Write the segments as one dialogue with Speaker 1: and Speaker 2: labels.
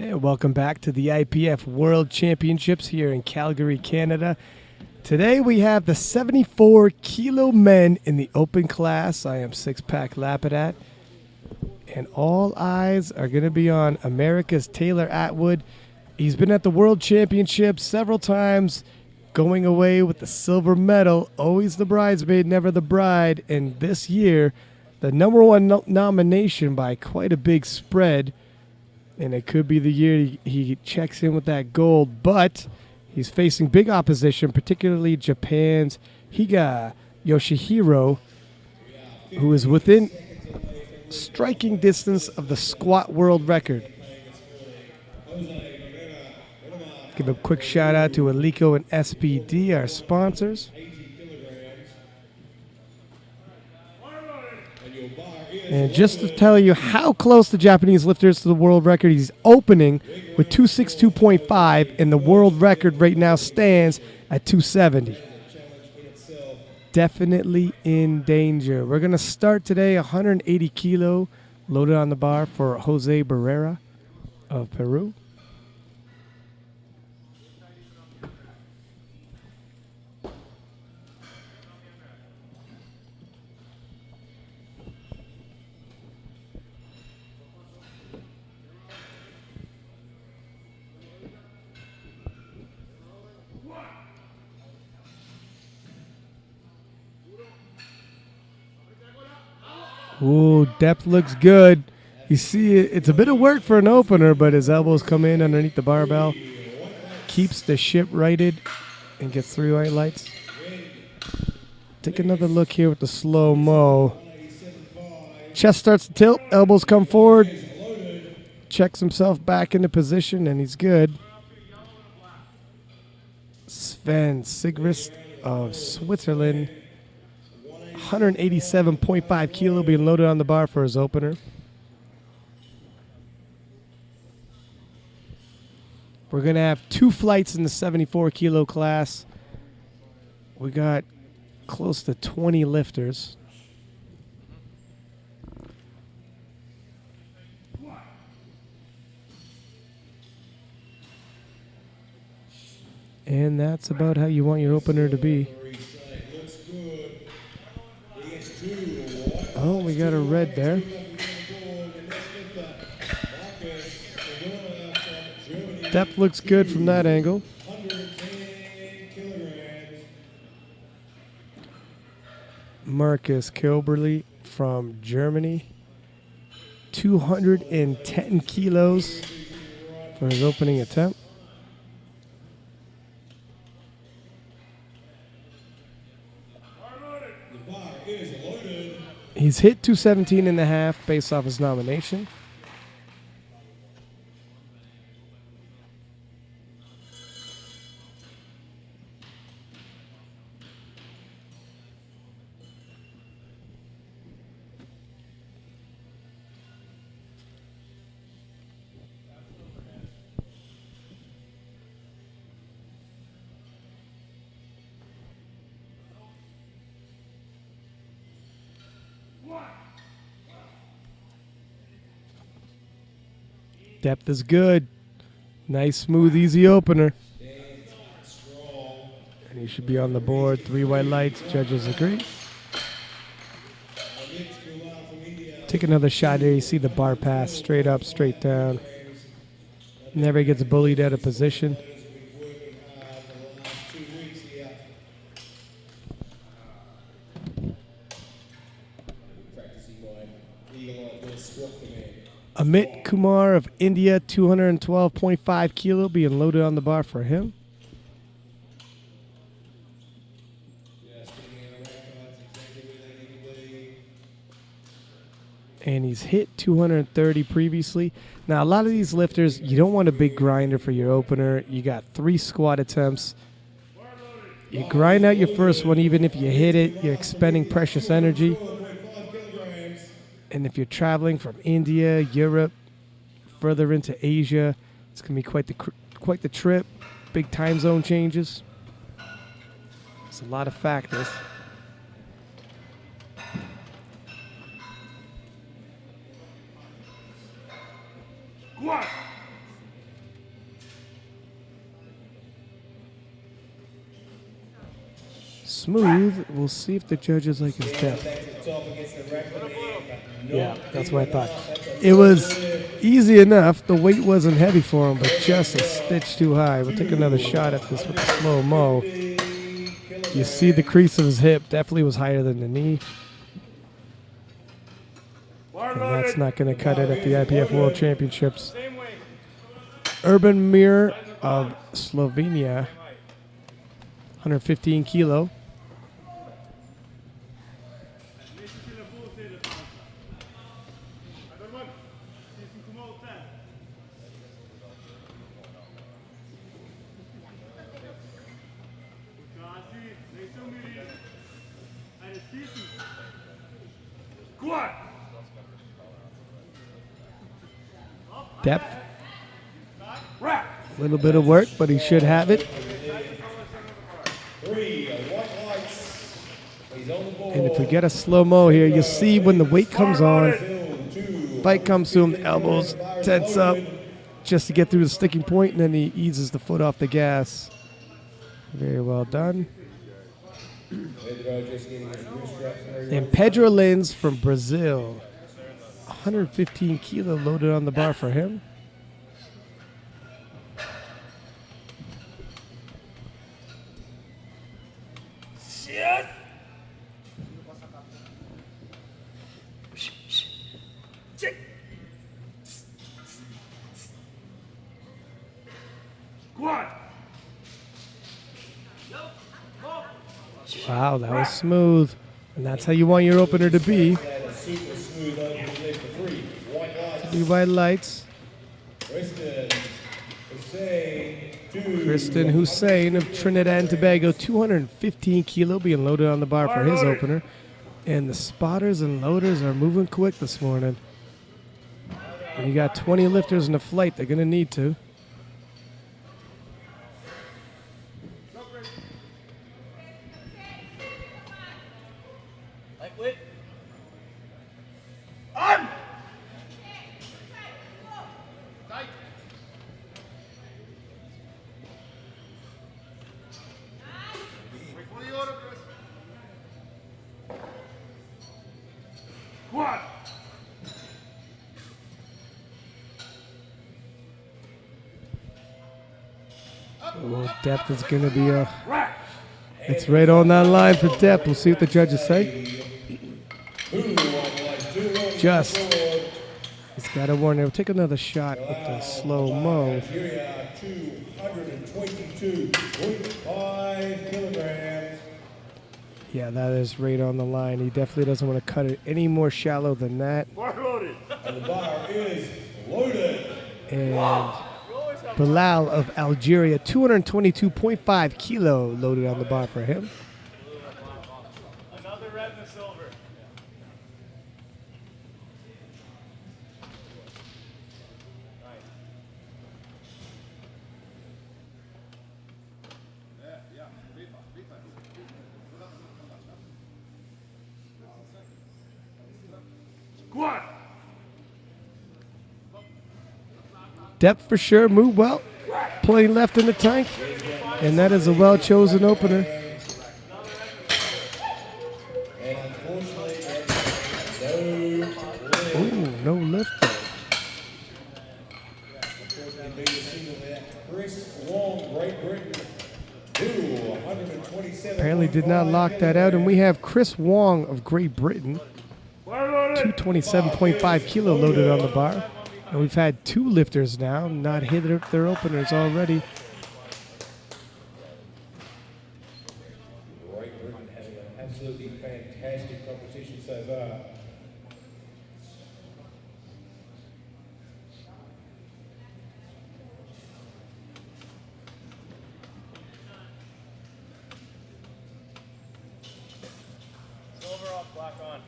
Speaker 1: And welcome back to the IPF World Championships here in Calgary, Canada. Today we have the 74 kilo men in the open class. I am six-pack Lapidat. And all eyes are going to be on America's Taylor Atwood. He's been at the World Championships several times, going away with the silver medal. Always the bridesmaid, never the bride. And this year, the number one nomination by quite a big spread. And it could be the year he checks in with that gold. But he's facing big opposition, particularly Japan's Higa Yoshihiro, who is within striking distance of the squat world record. Give a quick shout out to Alico and SPD, our sponsors. And just to tell you how close the Japanese lifter is to the world record, he's opening with 262.5, and the world record right now stands at 270. Definitely in danger. We're going to start today 180 kilo loaded on the bar for Jose Barrera of Peru. Ooh, depth looks good. You see, it's a bit of work for an opener, but his elbows come in underneath the barbell. Keeps the ship righted and gets 3 white lights. Take another look here with the slow-mo. Chest starts to tilt, elbows come forward. Checks himself back into position, and he's good. Sven Sigrist of Switzerland. 187.5 kilo being loaded on the bar for his opener. We're going to have 2 flights in the 74 kilo class. We got close to 20 lifters. And that's about how you want your opener to be. Oh, we got a red there. Depth looks good from that angle. Marcus Kilberly from Germany. 210 kilos for his opening attempt. He's hit 217.5 based off his nomination. Depth is good. Nice, smooth, easy opener. And he should be on the board. 3 white lights. Judges agree. Take another shot here. You see the bar pass. Straight up, straight down. Never gets bullied out of position. Amit Kumar of India, 212.5 kilo being loaded on the bar for him. And he's hit 230 previously. Now, a lot of these lifters, you don't want a big grinder for your opener. You got 3 squat attempts. You grind out your first one, even if you hit it, you're expending precious energy. And if you're traveling from India, Europe, further into Asia, it's going to be quite the trip. Big time zone changes. It's a lot of factors. Smooth. We'll see if the judges like his depth. Yeah, that's what I thought. It was easy enough. The weight wasn't heavy for him, but just a stitch too high. We'll take another shot at this with the slow-mo. You see the crease of his hip. Definitely was higher than the knee. And that's not going to cut it at the IPF World Championships. Urban Mir of Slovenia, 115 kilo. Depth. A little bit of work, but he should have it. And if we get a slow-mo here, you'll see when the weight comes on, fight comes to him, the elbows tense up just to get through the sticking point, and then he eases the foot off the gas. Very well done. And Pedro Lins from Brazil, 115 kilo loaded on the bar for him. Wow, that was smooth. And that's how you want your opener to be. 3 white lights. Kristen Hussein of Trinidad and Tobago, 215 kilo being loaded on the bar for his opener. And the spotters and loaders are moving quick this morning. When you got 20 lifters in the flight, they're going to need to. Oh, depth is going to be it's right on that line for depth. We'll see what the judges say. Just, he's got a warning. We'll take another shot with the slow-mo. Yeah, that is right on the line. He definitely doesn't want to cut it any more shallow than that.
Speaker 2: And the bar is loaded.
Speaker 1: And Bilal of Algeria, 222.5 kilo loaded on the bar for him.
Speaker 3: Another red and a silver. Squat.
Speaker 1: Depth for sure, move well. Plenty left in the tank. And that is a well-chosen opener. Ooh, no lift there. Apparently did not lock that out. And we have Chris Wong of Great Britain, 227.5 kilo loaded on the bar. And we've had 2 lifters now not hit their openers already.
Speaker 2: Great Britain having an absolutely fantastic competition so far.
Speaker 3: Silver off, black on.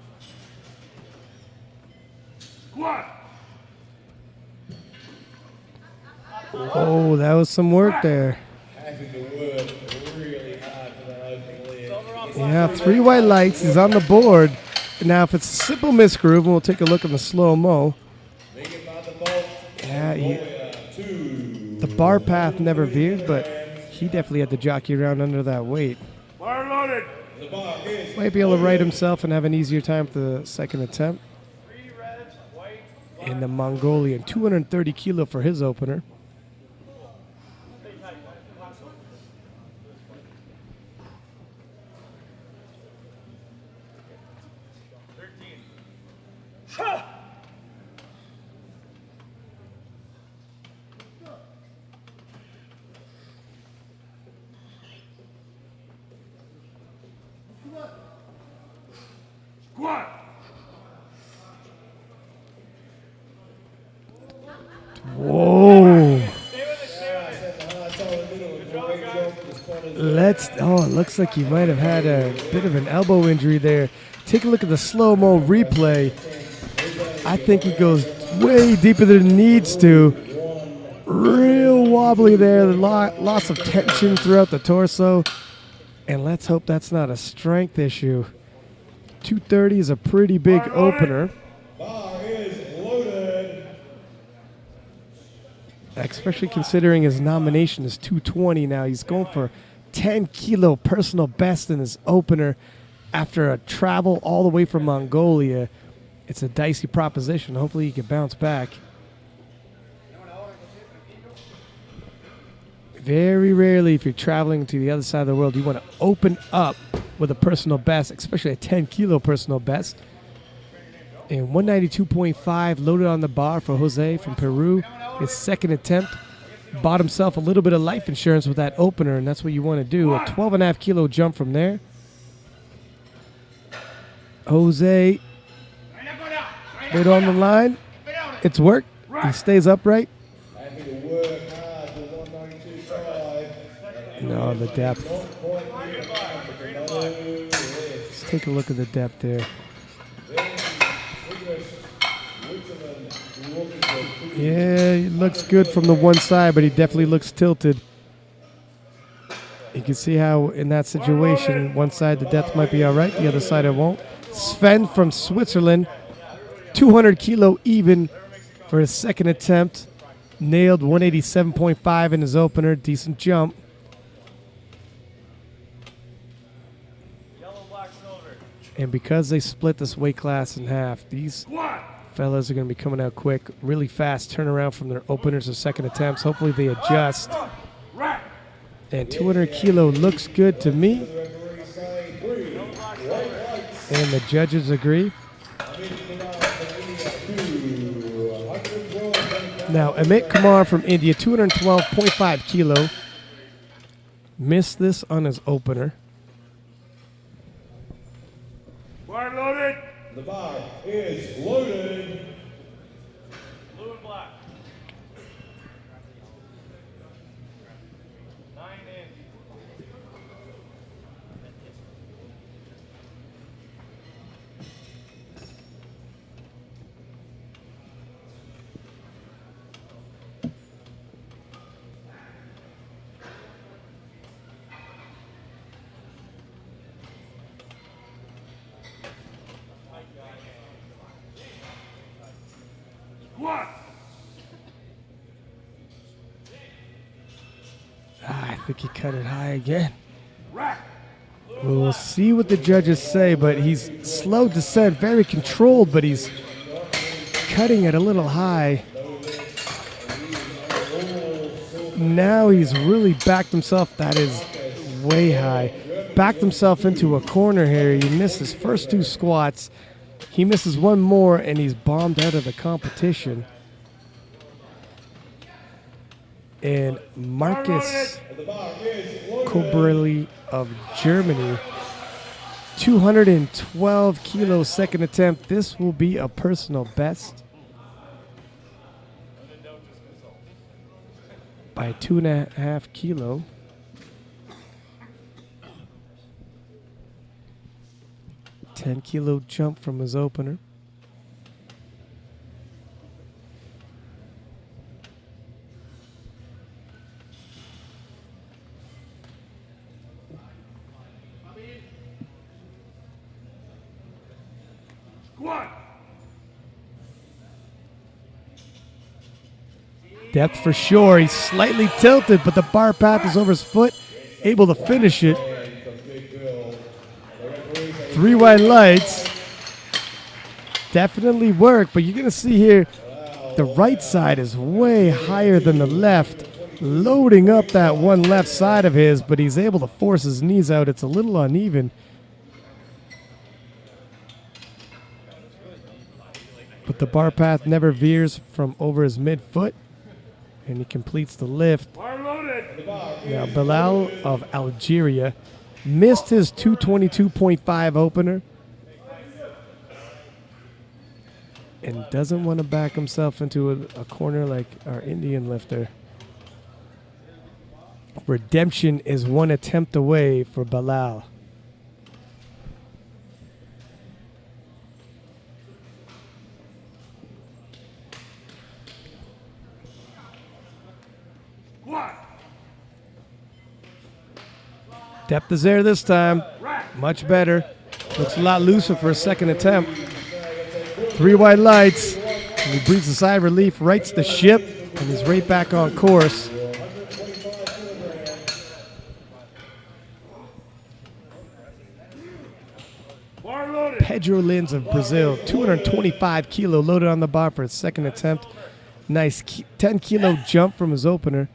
Speaker 3: Squat.
Speaker 1: Oh, that was some work there.
Speaker 2: Having to work really hard for that opening leg.
Speaker 1: Yeah, 3 white lights. He's on the board. Now, if it's a simple misgroove, and we'll take a look at the slow-mo. Yeah, the bar path never veered, but he definitely had to jockey around under that weight.
Speaker 3: Bar loaded.
Speaker 2: The bar is
Speaker 1: Might be able to right himself and have an easier time for the second attempt.
Speaker 3: 3 reps, white,
Speaker 1: In the Mongolian, 230 kilo for his opener.
Speaker 3: Squat.
Speaker 1: Whoa. It looks like he might have had a bit of an elbow injury there. Take a look at the slow-mo replay. I think he goes way deeper than he needs to. Real wobbly there, lots of tension throughout the torso. And let's hope that's not a strength issue. 230 is a pretty big opener.
Speaker 2: bar is loaded.
Speaker 1: Especially considering his nomination is 220 now. He's going for 10 kilo personal best in his opener after a travel all the way from Mongolia. It's a dicey proposition. Hopefully he can bounce back. Very rarely, if you're traveling to the other side of the world, you want to open up with a personal best, especially a 10 kilo personal best. And 192.5 loaded on the bar for Jose from Peru. His second attempt. Bought himself a little bit of life insurance with that opener, and that's what you want to do. A 12.5 kilo jump from there. Jose, right on the line. It's worked. He stays upright.
Speaker 2: Happy to work hard for 192.5.
Speaker 1: No, the depth. Let's take a look at the depth there. Yeah, it looks good from the one side, but he definitely looks tilted. You can see how in that situation, one side the depth might be all right, the other side it won't. Sven from Switzerland, 200 kilo even for his second attempt. Nailed 187.5 in his opener, decent jump.
Speaker 3: yellow, black, silver.
Speaker 1: And because they split this weight class in half, these
Speaker 3: Squat.
Speaker 1: fellas are going to be coming out quick, really fast turnaround from their openers or second attempts. Hopefully they adjust.
Speaker 3: Rack.
Speaker 1: And 200 kilo looks good to me. And the judges agree. Now, Amit Kumar from India, 212.5 kilo. Missed this on his opener.
Speaker 3: Bar loaded.
Speaker 2: The bar is loaded.
Speaker 3: Blue and black. 9 in. Squat.
Speaker 1: I think he cut it high again.
Speaker 3: Rack.
Speaker 1: We'll see what the judges say, but he's slow descent, very controlled, but he's cutting it a little high. Now he's really backed himself. That is way high. Backed himself into a corner here. He missed his first 2 squats. He misses one more, and he's bombed out of the competition. And Marcus
Speaker 2: The bar is loaded.
Speaker 1: Kobreli of Germany, 212 kilo second attempt. This will be a personal best by 2.5 kilo. $10 jump from his opener.
Speaker 3: Squat.
Speaker 1: Depth for sure. He's slightly tilted, but the bar path is over his foot. Able to finish it.
Speaker 2: And from Big Bill,
Speaker 1: 3 white lights. Definitely work, but you're going to see here the right side is way higher than the left, loading up that one left side of his, but he's able to force his knees out. It's a little uneven. But the bar path never veers from over his midfoot, and he completes the lift.
Speaker 3: Bar loaded.
Speaker 1: Now, Bilal of Algeria missed his 222.5 opener and doesn't want to back himself into a corner like our Indian lifter. Redemption is one attempt away for Bilal.
Speaker 3: Squat.
Speaker 1: Depth is there this time.
Speaker 3: Rack.
Speaker 1: Much better. Looks a lot looser for a second attempt. 3 white lights. And he breathes a sigh of relief, rights the ship, and he's right back on course.
Speaker 3: Bar loaded.
Speaker 1: Pedro Lins of Brazil, 225 kilo loaded on the bar for his second attempt. Nice 10 kilo jump from his opener.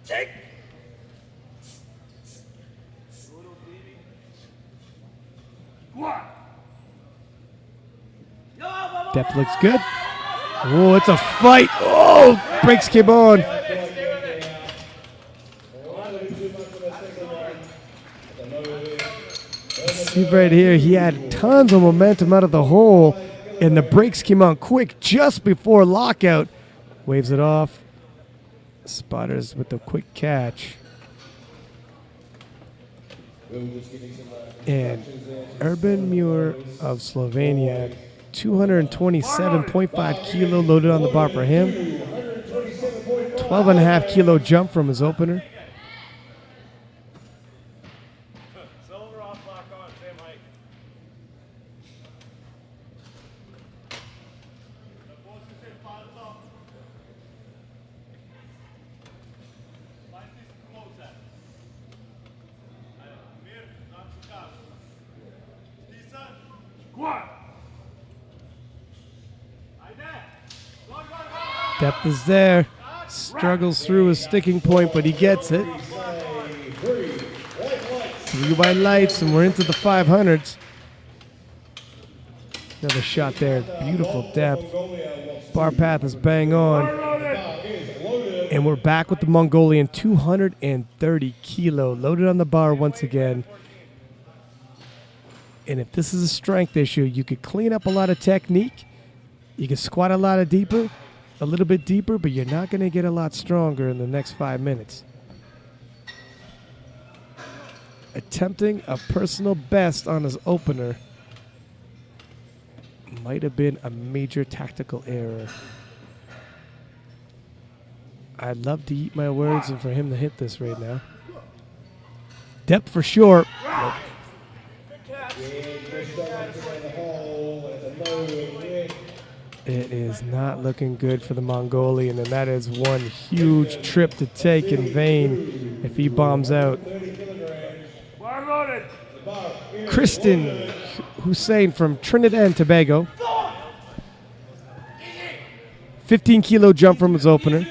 Speaker 3: Take. Squat.
Speaker 1: Depth looks good. Oh, it's a fight. Oh, brakes came on. See right here, he had tons of momentum out of the hole, and the brakes came on quick just before lockout. Waves it off. Spotters with the quick catch. And Urban Muir of Slovenia, 227.5 kilo loaded on the bar for him. 12.5 kilo jump from his opener.
Speaker 3: Silver off, black on, same height. Squat.
Speaker 1: Depth is there. Struggles through his sticking point, but he gets it. 3 white lights, and we're into the 500s. Another shot there. Beautiful depth. Bar path is bang on. And we're back with the Mongolian, 230 kilo loaded on the bar once again. And if this is a strength issue, you could clean up a lot of technique. You can squat a little bit deeper, but you're not going to get a lot stronger in the next 5 minutes. Attempting a personal best on his opener might have been a major tactical error. I'd love to eat my words and for him to hit this right now. Depth for sure. It is not looking good for the Mongolian, and that is one huge trip to take in vain if he bombs out.
Speaker 3: Bar loaded.
Speaker 1: Kristen Hussein from Trinidad and Tobago. 15 kilo jump from his opener.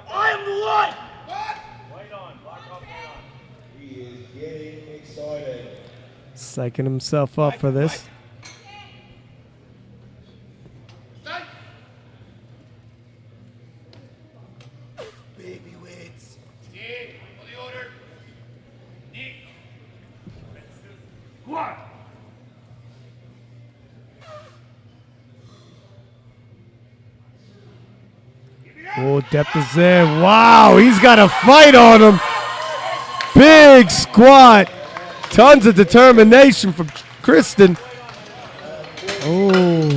Speaker 3: I am the one. White on, black off, white on.
Speaker 2: He is getting excited.
Speaker 1: Psyching himself up for this.
Speaker 3: Baby weights. Stay for the order. Knee. Squat.
Speaker 1: Oh, depth is there. Wow, he's got a fight on him. Big squat. Tons of determination from Kristen. Oh.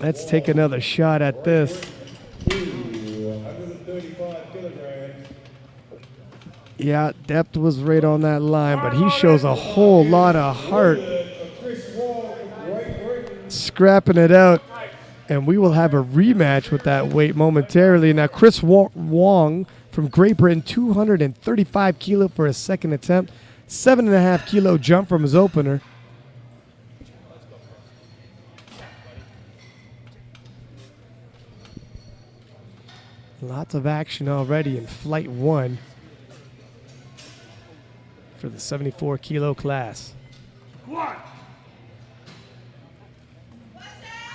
Speaker 1: Let's take another shot at this.
Speaker 2: 135 kilograms.
Speaker 1: Yeah, depth was right on that line, but he shows a whole lot of heart scrapping it out. And we will have a rematch with that weight momentarily. Now, Chris Wong from Great Britain, 235 kilo for his second attempt, 7.5 kilo jump from his opener. Lots of action already in flight 1 for the 74 kilo class.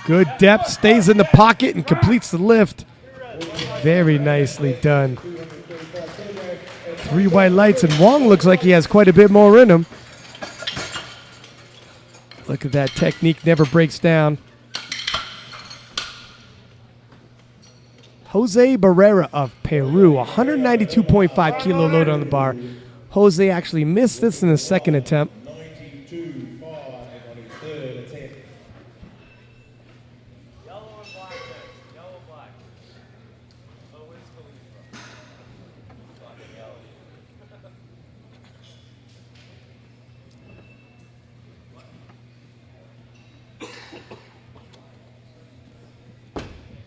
Speaker 1: Good depth, stays in the pocket and completes the lift. Very nicely done. 3 white lights, and Wong looks like he has quite a bit more in him. Look at that technique, never breaks down. Jose Barrera of Peru, 192.5 kilo load on the bar. Jose actually missed this in the second attempt.
Speaker 2: 92.5 on his third attempt.
Speaker 3: Yellow and black there. Yellow and black. Oh, where's Khalifa? Fucking yellow.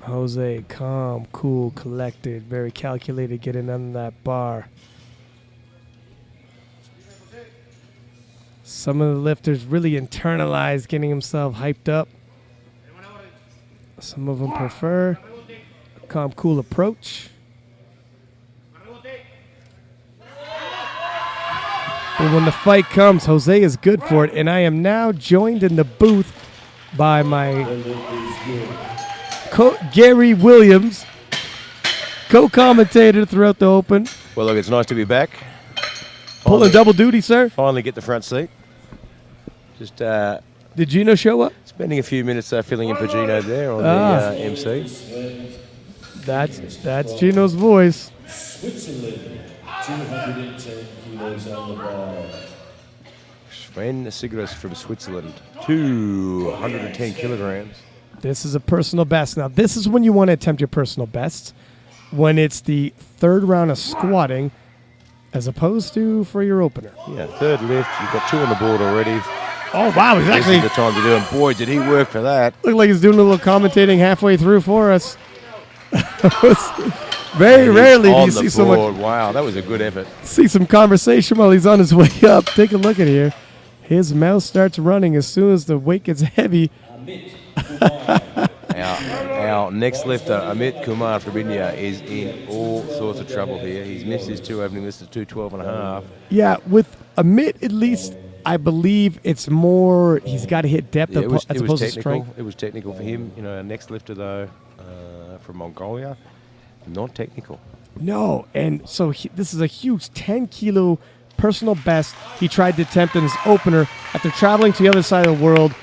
Speaker 1: Jose, calm, cool, collected, very calculated, getting under that bar. Some of the lifters really internalize getting himself hyped up. Some of them prefer a calm, cool approach. But when the fight comes, Jose is good for it. And I am now joined in the booth by my Gary Williams, co-commentator throughout the Open.
Speaker 4: Well, look, it's nice to be back.
Speaker 1: Pulling double duty, sir.
Speaker 4: Finally get the front seat. Just
Speaker 1: Did Gino show up?
Speaker 4: spending a few minutes filling in for Gino there on the MC.
Speaker 1: That's Gino's voice.
Speaker 2: Switzerland, 210 kilos on the bar.
Speaker 4: Sven Sigurðs from Switzerland, 210 kilograms.
Speaker 1: This is a personal best. Now, this is when you want to attempt your personal bests, when it's the third round of squatting, as opposed to for your opener.
Speaker 4: Yeah, third lift. You've got 2 on the board already.
Speaker 1: Oh, wow. He's
Speaker 4: This
Speaker 1: actually
Speaker 4: is the time to do it. Boy, did he work for that.
Speaker 1: looked like he's doing a little commentating halfway through for us. Very
Speaker 4: And he's
Speaker 1: rarely do
Speaker 4: on
Speaker 1: you
Speaker 4: the
Speaker 1: see someone
Speaker 4: board. Wow, that was a good effort.
Speaker 1: see some conversation while he's on his way up. Take a look at here. His mouth starts running as soon as the weight gets heavy.
Speaker 4: Our next lifter, Amit Kumar from India, is in all sorts of trouble here. He's missed his 2 opening list of 212.5.
Speaker 1: Yeah, with Amit, at least, I believe it's more, he's got to hit depth
Speaker 4: Yeah, it was
Speaker 1: as opposed to
Speaker 4: technical.
Speaker 1: strength.
Speaker 4: It was technical for him. You know, our next lifter, though, from Mongolia, not technical.
Speaker 1: No, and so this is a huge 10-kilo personal best he tried to attempt in his opener after traveling to the other side of the world,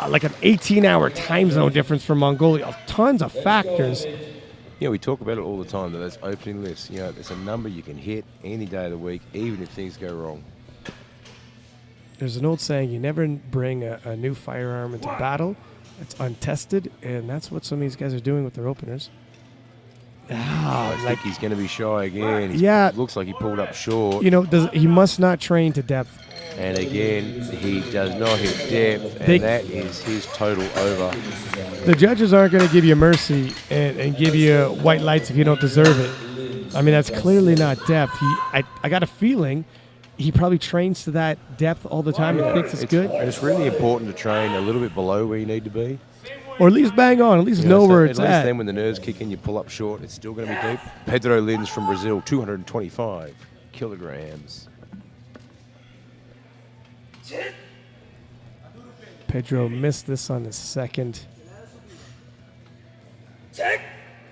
Speaker 1: like an 18-hour time zone difference from Mongolia. Tons of factors.
Speaker 4: You know, we talk about it all the time, that that's opening lifts. You know, it's a number you can hit any day of the week, even if things go wrong.
Speaker 1: There's an old saying, you never bring a new firearm into battle. It's untested, and that's what some of these guys are doing with their openers.
Speaker 4: I think he's going to be shy again.
Speaker 1: Yeah.
Speaker 4: Looks like he pulled up short.
Speaker 1: You know, he must not train to depth.
Speaker 4: And again, he does not hit depth, and that is his total over.
Speaker 1: The judges aren't going to give you mercy and give you white lights if you don't deserve it. I mean, that's clearly not depth. I got a feeling he probably trains to that depth all the time and thinks it's good.
Speaker 4: And it's really important to train a little bit below where you need to be.
Speaker 1: Or at least bang on, at least know
Speaker 4: so
Speaker 1: where it's
Speaker 4: at. Least
Speaker 1: at.
Speaker 4: then when the nerves kick in, you pull up short, it's still going to be deep. Pedro Lins from Brazil, 225 kilograms.
Speaker 1: Pedro missed this on the second.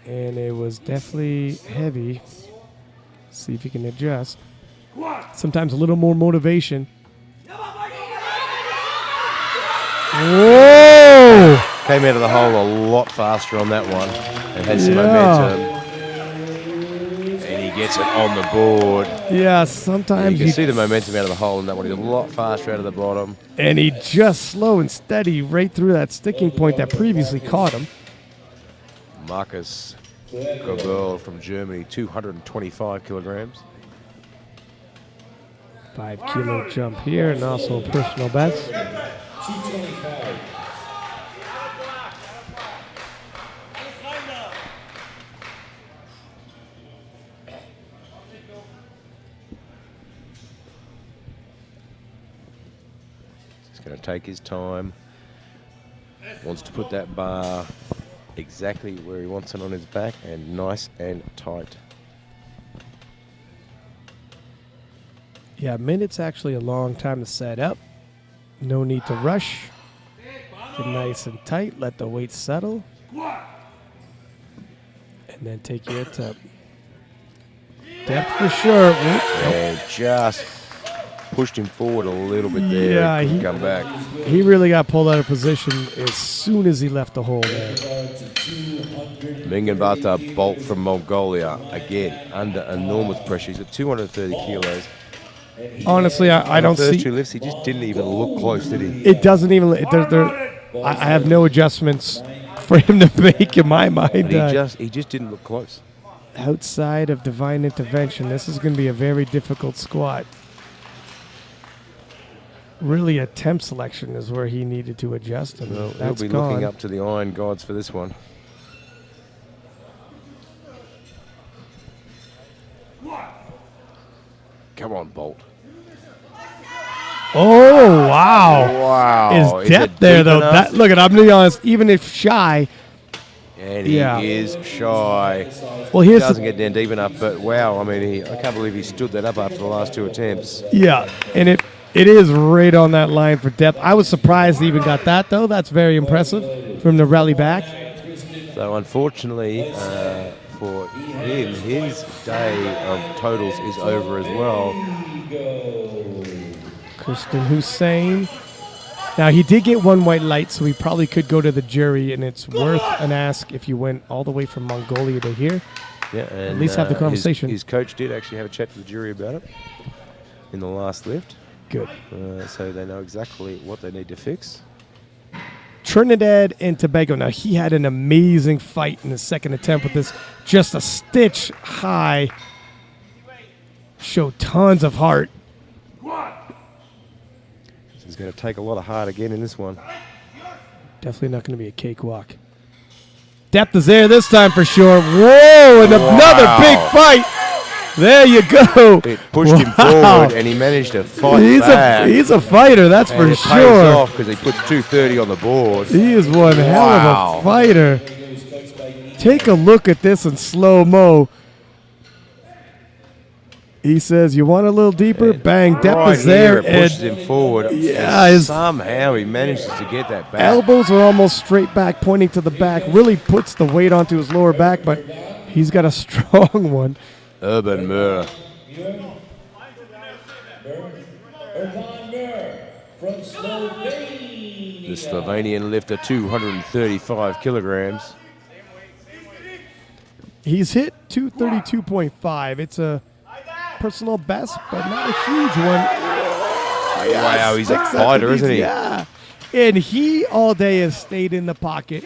Speaker 1: And it was definitely heavy. See if he can adjust. Sometimes a little more motivation. Whoa!
Speaker 4: Came out of the hole a lot faster on that one and had some momentum. And he gets it on the board.
Speaker 1: Yeah, sometimes
Speaker 4: you can see the momentum out of the hole in that one. He's a lot faster out of the bottom.
Speaker 1: And he just slow and steady right through that sticking point that previously caught him.
Speaker 4: Marcus Kobel from Germany, 225 kilograms.
Speaker 1: 5-kilo jump here, and also a personal best.
Speaker 2: 225.
Speaker 4: He's going to take his time. Wants to put that bar exactly where he wants it on his back, and nice and tight.
Speaker 1: Yeah, a minute's actually a long time to set up. No need to rush. Get nice and tight. Let the weight settle. And then take your attempt. Depth for sure.
Speaker 4: And just pushed him forward a little bit there.
Speaker 1: Yeah,
Speaker 4: Couldn't
Speaker 1: he-
Speaker 4: come back.
Speaker 1: He really got pulled out of position as soon as he left the hole there.
Speaker 4: Mingenbata Bolt from Mongolia, again, under enormous pressure. He's at 230 kilos.
Speaker 1: Honestly, I don't
Speaker 4: The first
Speaker 1: see.
Speaker 4: two lifts, he just didn't even look close, did he?
Speaker 1: It doesn't even. I have no adjustments for him to make in my mind.
Speaker 4: And he just didn't look close.
Speaker 1: Outside of divine intervention, this is going to be a very difficult squat. Really, attempt selection is where he needed to adjust, and
Speaker 4: Well, he'll
Speaker 1: that's
Speaker 4: be
Speaker 1: gone.
Speaker 4: looking up to the Iron Gods for this one. Come on, Bolt.
Speaker 1: Oh wow!
Speaker 4: Wow.
Speaker 1: His depth there,
Speaker 4: deep
Speaker 1: though.
Speaker 4: enough?
Speaker 1: Look, I'm gonna be honest. Even if shy,
Speaker 4: And he
Speaker 1: Yeah.
Speaker 4: is shy.
Speaker 1: well,
Speaker 4: He
Speaker 1: here's
Speaker 4: doesn't get down deep enough, but wow, I mean, I can't believe he stood that up after the last two attempts.
Speaker 1: yeah, and it is right on that line for depth. I was surprised he even got that though. That's very impressive from the rally back.
Speaker 4: So unfortunately for him, his day of totals is over as well.
Speaker 1: Kristen Hussein. Now, he did get one white light, so he probably could go to the jury, and it's worth an ask if you went all the way from Mongolia to here.
Speaker 4: Yeah, and
Speaker 1: least have the conversation.
Speaker 4: His coach did actually have a chat to the jury about it in the last lift,
Speaker 1: Good.
Speaker 4: so they know exactly what they need to fix.
Speaker 1: Trinidad and Tobago. Now, he had an amazing fight in his second attempt with this, just a stitch high. Showed tons of heart.
Speaker 4: He's going to take a lot of heart again in this one.
Speaker 1: Definitely not going to be a cakewalk. Depth is there this time for sure. Whoa, and another big fight. There you go.
Speaker 4: It pushed him forward, and he managed to fight back.
Speaker 1: He's a fighter, that's
Speaker 4: and
Speaker 1: for
Speaker 4: it
Speaker 1: sure.
Speaker 4: pays off because he puts 230 on the board.
Speaker 1: He is one hell of
Speaker 4: Wow.
Speaker 1: a fighter. Take a look at this in slow-mo. He says, you want a little deeper? Bang, depth
Speaker 4: Right
Speaker 1: is there.
Speaker 4: here, it pushes him forward.
Speaker 1: Yeah,
Speaker 4: and
Speaker 1: his
Speaker 4: somehow he manages to get that back.
Speaker 1: elbows are almost straight back, pointing to the back. Really puts the weight onto his lower back, but he's got a strong one.
Speaker 4: Urban Mur.
Speaker 2: Irvan Mir from Slovenia.
Speaker 4: The Slovenian lifter, 235 kilograms.
Speaker 1: He's hit 232.5. It's a personal best, but not a huge one.
Speaker 4: Wow, he's a
Speaker 1: Sticks at
Speaker 4: fighter,
Speaker 1: the
Speaker 4: isn't he?
Speaker 1: Yeah. And he all day has stayed in the pocket.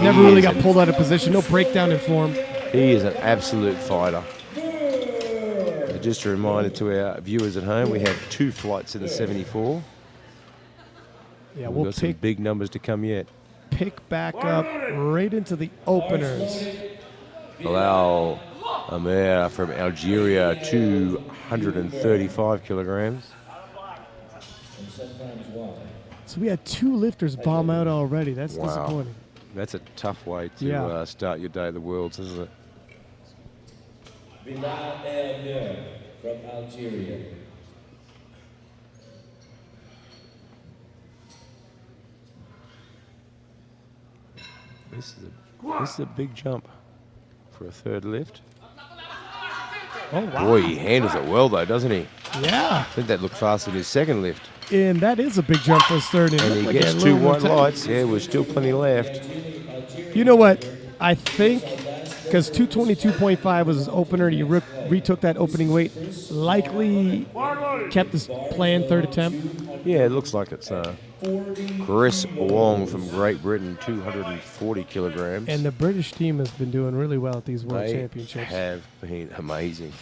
Speaker 1: Never really got pulled out of position. No breakdown in form.
Speaker 4: He is an absolute fighter. So just a reminder to our viewers at home, we have 2 flights in the 74.
Speaker 1: Yeah,
Speaker 4: We've
Speaker 1: we'll
Speaker 4: got some big numbers to come yet.
Speaker 1: pick back up right into the openers.
Speaker 4: Bilal Amer from Algeria, 235 kilograms.
Speaker 1: So we had 2 lifters bomb out already. That's
Speaker 4: Wow.
Speaker 1: disappointing.
Speaker 4: That's a tough way to
Speaker 1: Yeah.
Speaker 4: start your day at the Worlds, isn't it?
Speaker 2: Bilal El Mir from Algeria.
Speaker 4: This is a big jump for a third lift.
Speaker 1: Oh, wow.
Speaker 4: Boy, he handles it well though, doesn't he?
Speaker 1: Yeah.
Speaker 4: I think that looked faster than his second lift.
Speaker 1: And that is a big jump for his third.
Speaker 4: And he gets 2 white lights. Yeah, there's still plenty left.
Speaker 1: You know what? I think because 222.5 was his opener, he retook that opening weight. Likely kept his planned third attempt.
Speaker 4: Yeah, it looks like it's Chris Wong from Great Britain, 240 kilograms.
Speaker 1: And the British team has been doing really well at these World
Speaker 4: They
Speaker 1: Championships.
Speaker 4: have been amazing.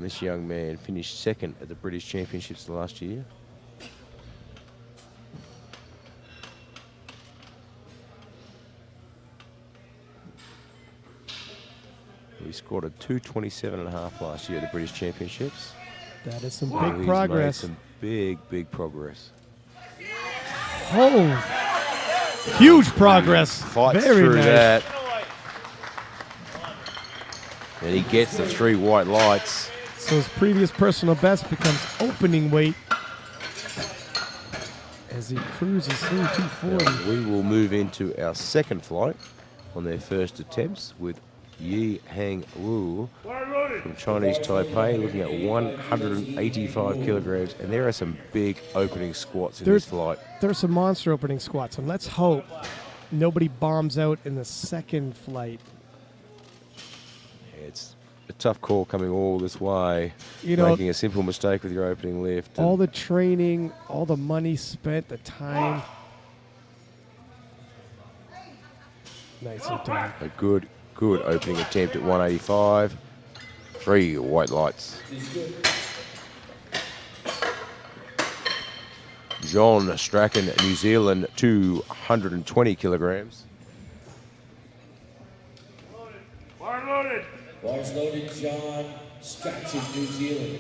Speaker 4: And this young man finished second at the British Championships last year. He scored a 2:27.5 last year at the British Championships.
Speaker 1: That is some
Speaker 4: So
Speaker 1: big
Speaker 4: he's
Speaker 1: progress.
Speaker 4: made some big progress.
Speaker 1: Oh, huge progress.
Speaker 4: Fights
Speaker 1: Very
Speaker 4: through
Speaker 1: nice.
Speaker 4: that. And he gets the 3 white lights.
Speaker 1: So his previous personal best becomes opening weight as he cruises through 240.
Speaker 4: Now, we will move into our second flight on their first attempts with Yi Hang Wu from Chinese Taipei, looking at 185 kilograms. And there are some big opening squats in this flight.
Speaker 1: There's some monster opening squats, and let's hope nobody bombs out in the second flight.
Speaker 4: It's a tough call coming all this way,
Speaker 1: You know,
Speaker 4: making a simple mistake with your opening lift.
Speaker 1: all the training, all the money spent, the time. Nicely done.
Speaker 4: A good opening attempt at 185. 3 white lights. John Strachan, New Zealand, 220 kilograms.
Speaker 3: Bar loaded.
Speaker 2: Bars loaded, John Strachan, New Zealand.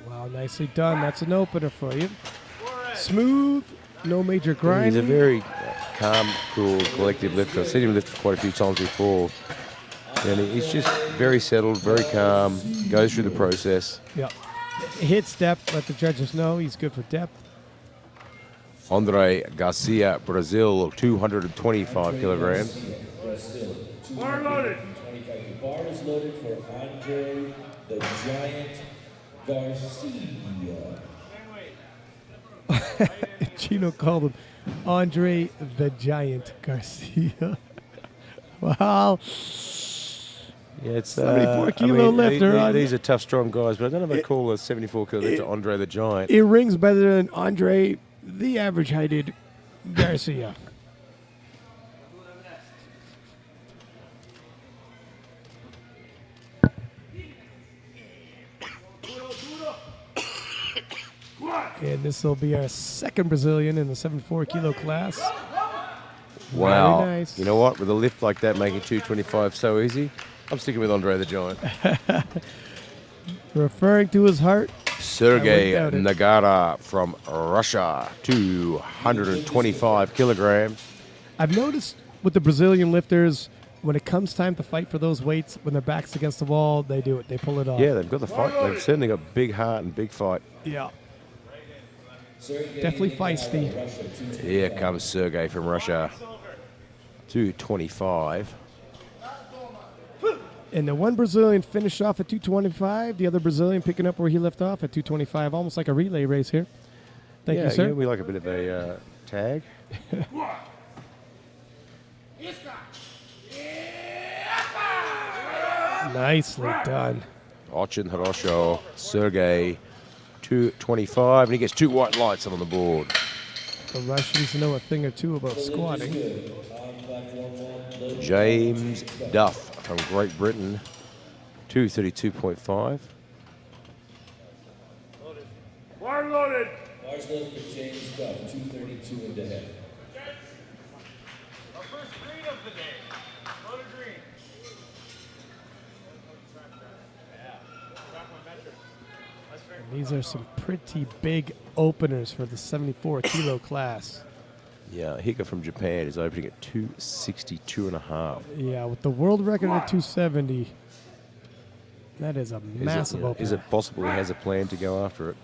Speaker 1: Wow, nicely done. That's an opener for you. Smooth, no major
Speaker 4: He's a
Speaker 1: grinding.
Speaker 4: very calm, cool, collective lifter. I've seen him lift quite a few times before. And he's just very settled, very calm, goes through the process.
Speaker 1: Yeah. Hits depth, let the judges know he's good for depth.
Speaker 4: Andre Garcia, Brazil, 225 kilograms.
Speaker 3: Bar loaded.
Speaker 2: 25. The bar is loaded for Andre the Giant Garcia.
Speaker 1: Chino called him Andre the Giant Garcia. Wow.
Speaker 4: Yeah, it's
Speaker 1: 74 kilo lifter.
Speaker 4: These are tough, strong guys, but I don't know if I call a 74 kilo lifter Andre the Giant.
Speaker 1: It rings better than Andre the average heighted Garcia. And this will be our second Brazilian in the 74 kilo class.
Speaker 4: Wow.
Speaker 1: Very nice.
Speaker 4: You know what? With a lift like that, making 225 so easy, I'm sticking with Andre the Giant.
Speaker 1: Referring to his heart.
Speaker 4: Sergey
Speaker 1: I wouldn't doubt it.
Speaker 4: Nagara from Russia, 225 kilograms.
Speaker 1: I've noticed with the Brazilian lifters, when it comes time to fight for those weights, when their back's against the wall, they do it. They pull it off.
Speaker 4: Yeah, they've got the fight. They've certainly got big heart and big fight.
Speaker 1: Yeah. Definitely feisty.
Speaker 4: Here comes Sergey from Russia, 225.
Speaker 1: And the one Brazilian finished off at 225. The other Brazilian picking up where he left off at 225. Almost like a relay race here. Thank you, sir.
Speaker 4: Yeah, we like a bit of a tag.
Speaker 1: Nicely done.
Speaker 4: Ochin Hirosho, Sergey, 225, and he gets 2 white lights on the board.
Speaker 1: The Russians know a thing or two about squatting.
Speaker 4: James Duff from Great Britain, 232.5.
Speaker 3: Bar loaded.
Speaker 2: Bars loaded for James Duff, 232 and a half.
Speaker 3: Our first green of the day. Loaded green.
Speaker 1: These are some pretty big openers for the 74 kilo class.
Speaker 4: Yeah, Hika from Japan is opening at 262.5.
Speaker 1: Yeah, with the world record at 270, that is a massive opener.
Speaker 4: Is it possible he has a plan to go after it?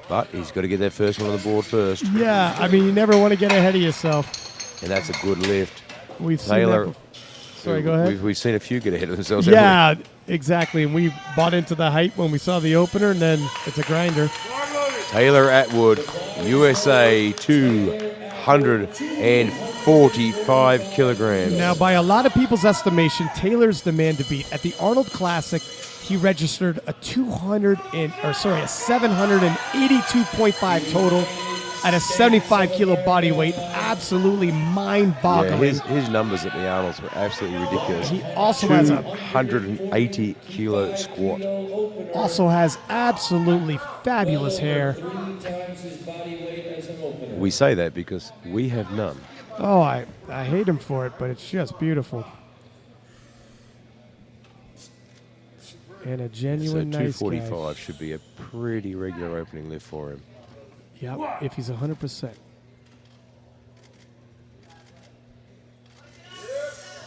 Speaker 4: But he's got to get that first one on the board first.
Speaker 1: Yeah, I mean, you never want to get ahead of yourself.
Speaker 4: And that's a good lift.
Speaker 1: We've
Speaker 4: Taylor,
Speaker 1: seen that Sorry, go ahead.
Speaker 4: We've seen a few get ahead of themselves.
Speaker 1: Yeah, exactly. And we bought into the hype when we saw the opener, and then it's a grinder.
Speaker 4: Taylor Atwood, USA, 250 245 kilograms.
Speaker 1: Now, by a lot of people's estimation, Taylor's the man to beat. At the Arnold Classic, he registered a 782.5 total at a 75 kilo body weight. Absolutely mind-boggling.
Speaker 4: Yeah, his numbers at the Arnold's were absolutely ridiculous.
Speaker 1: He also has a
Speaker 4: 180 kilo squat.
Speaker 1: also has absolutely fabulous hair.
Speaker 4: We say that because we have none.
Speaker 1: Oh, I hate him for it, but it's just beautiful. And a
Speaker 4: So
Speaker 1: genuine nice
Speaker 4: 245
Speaker 1: guy.
Speaker 4: should be a pretty regular opening lift for him.
Speaker 1: Yep, if he's 100%.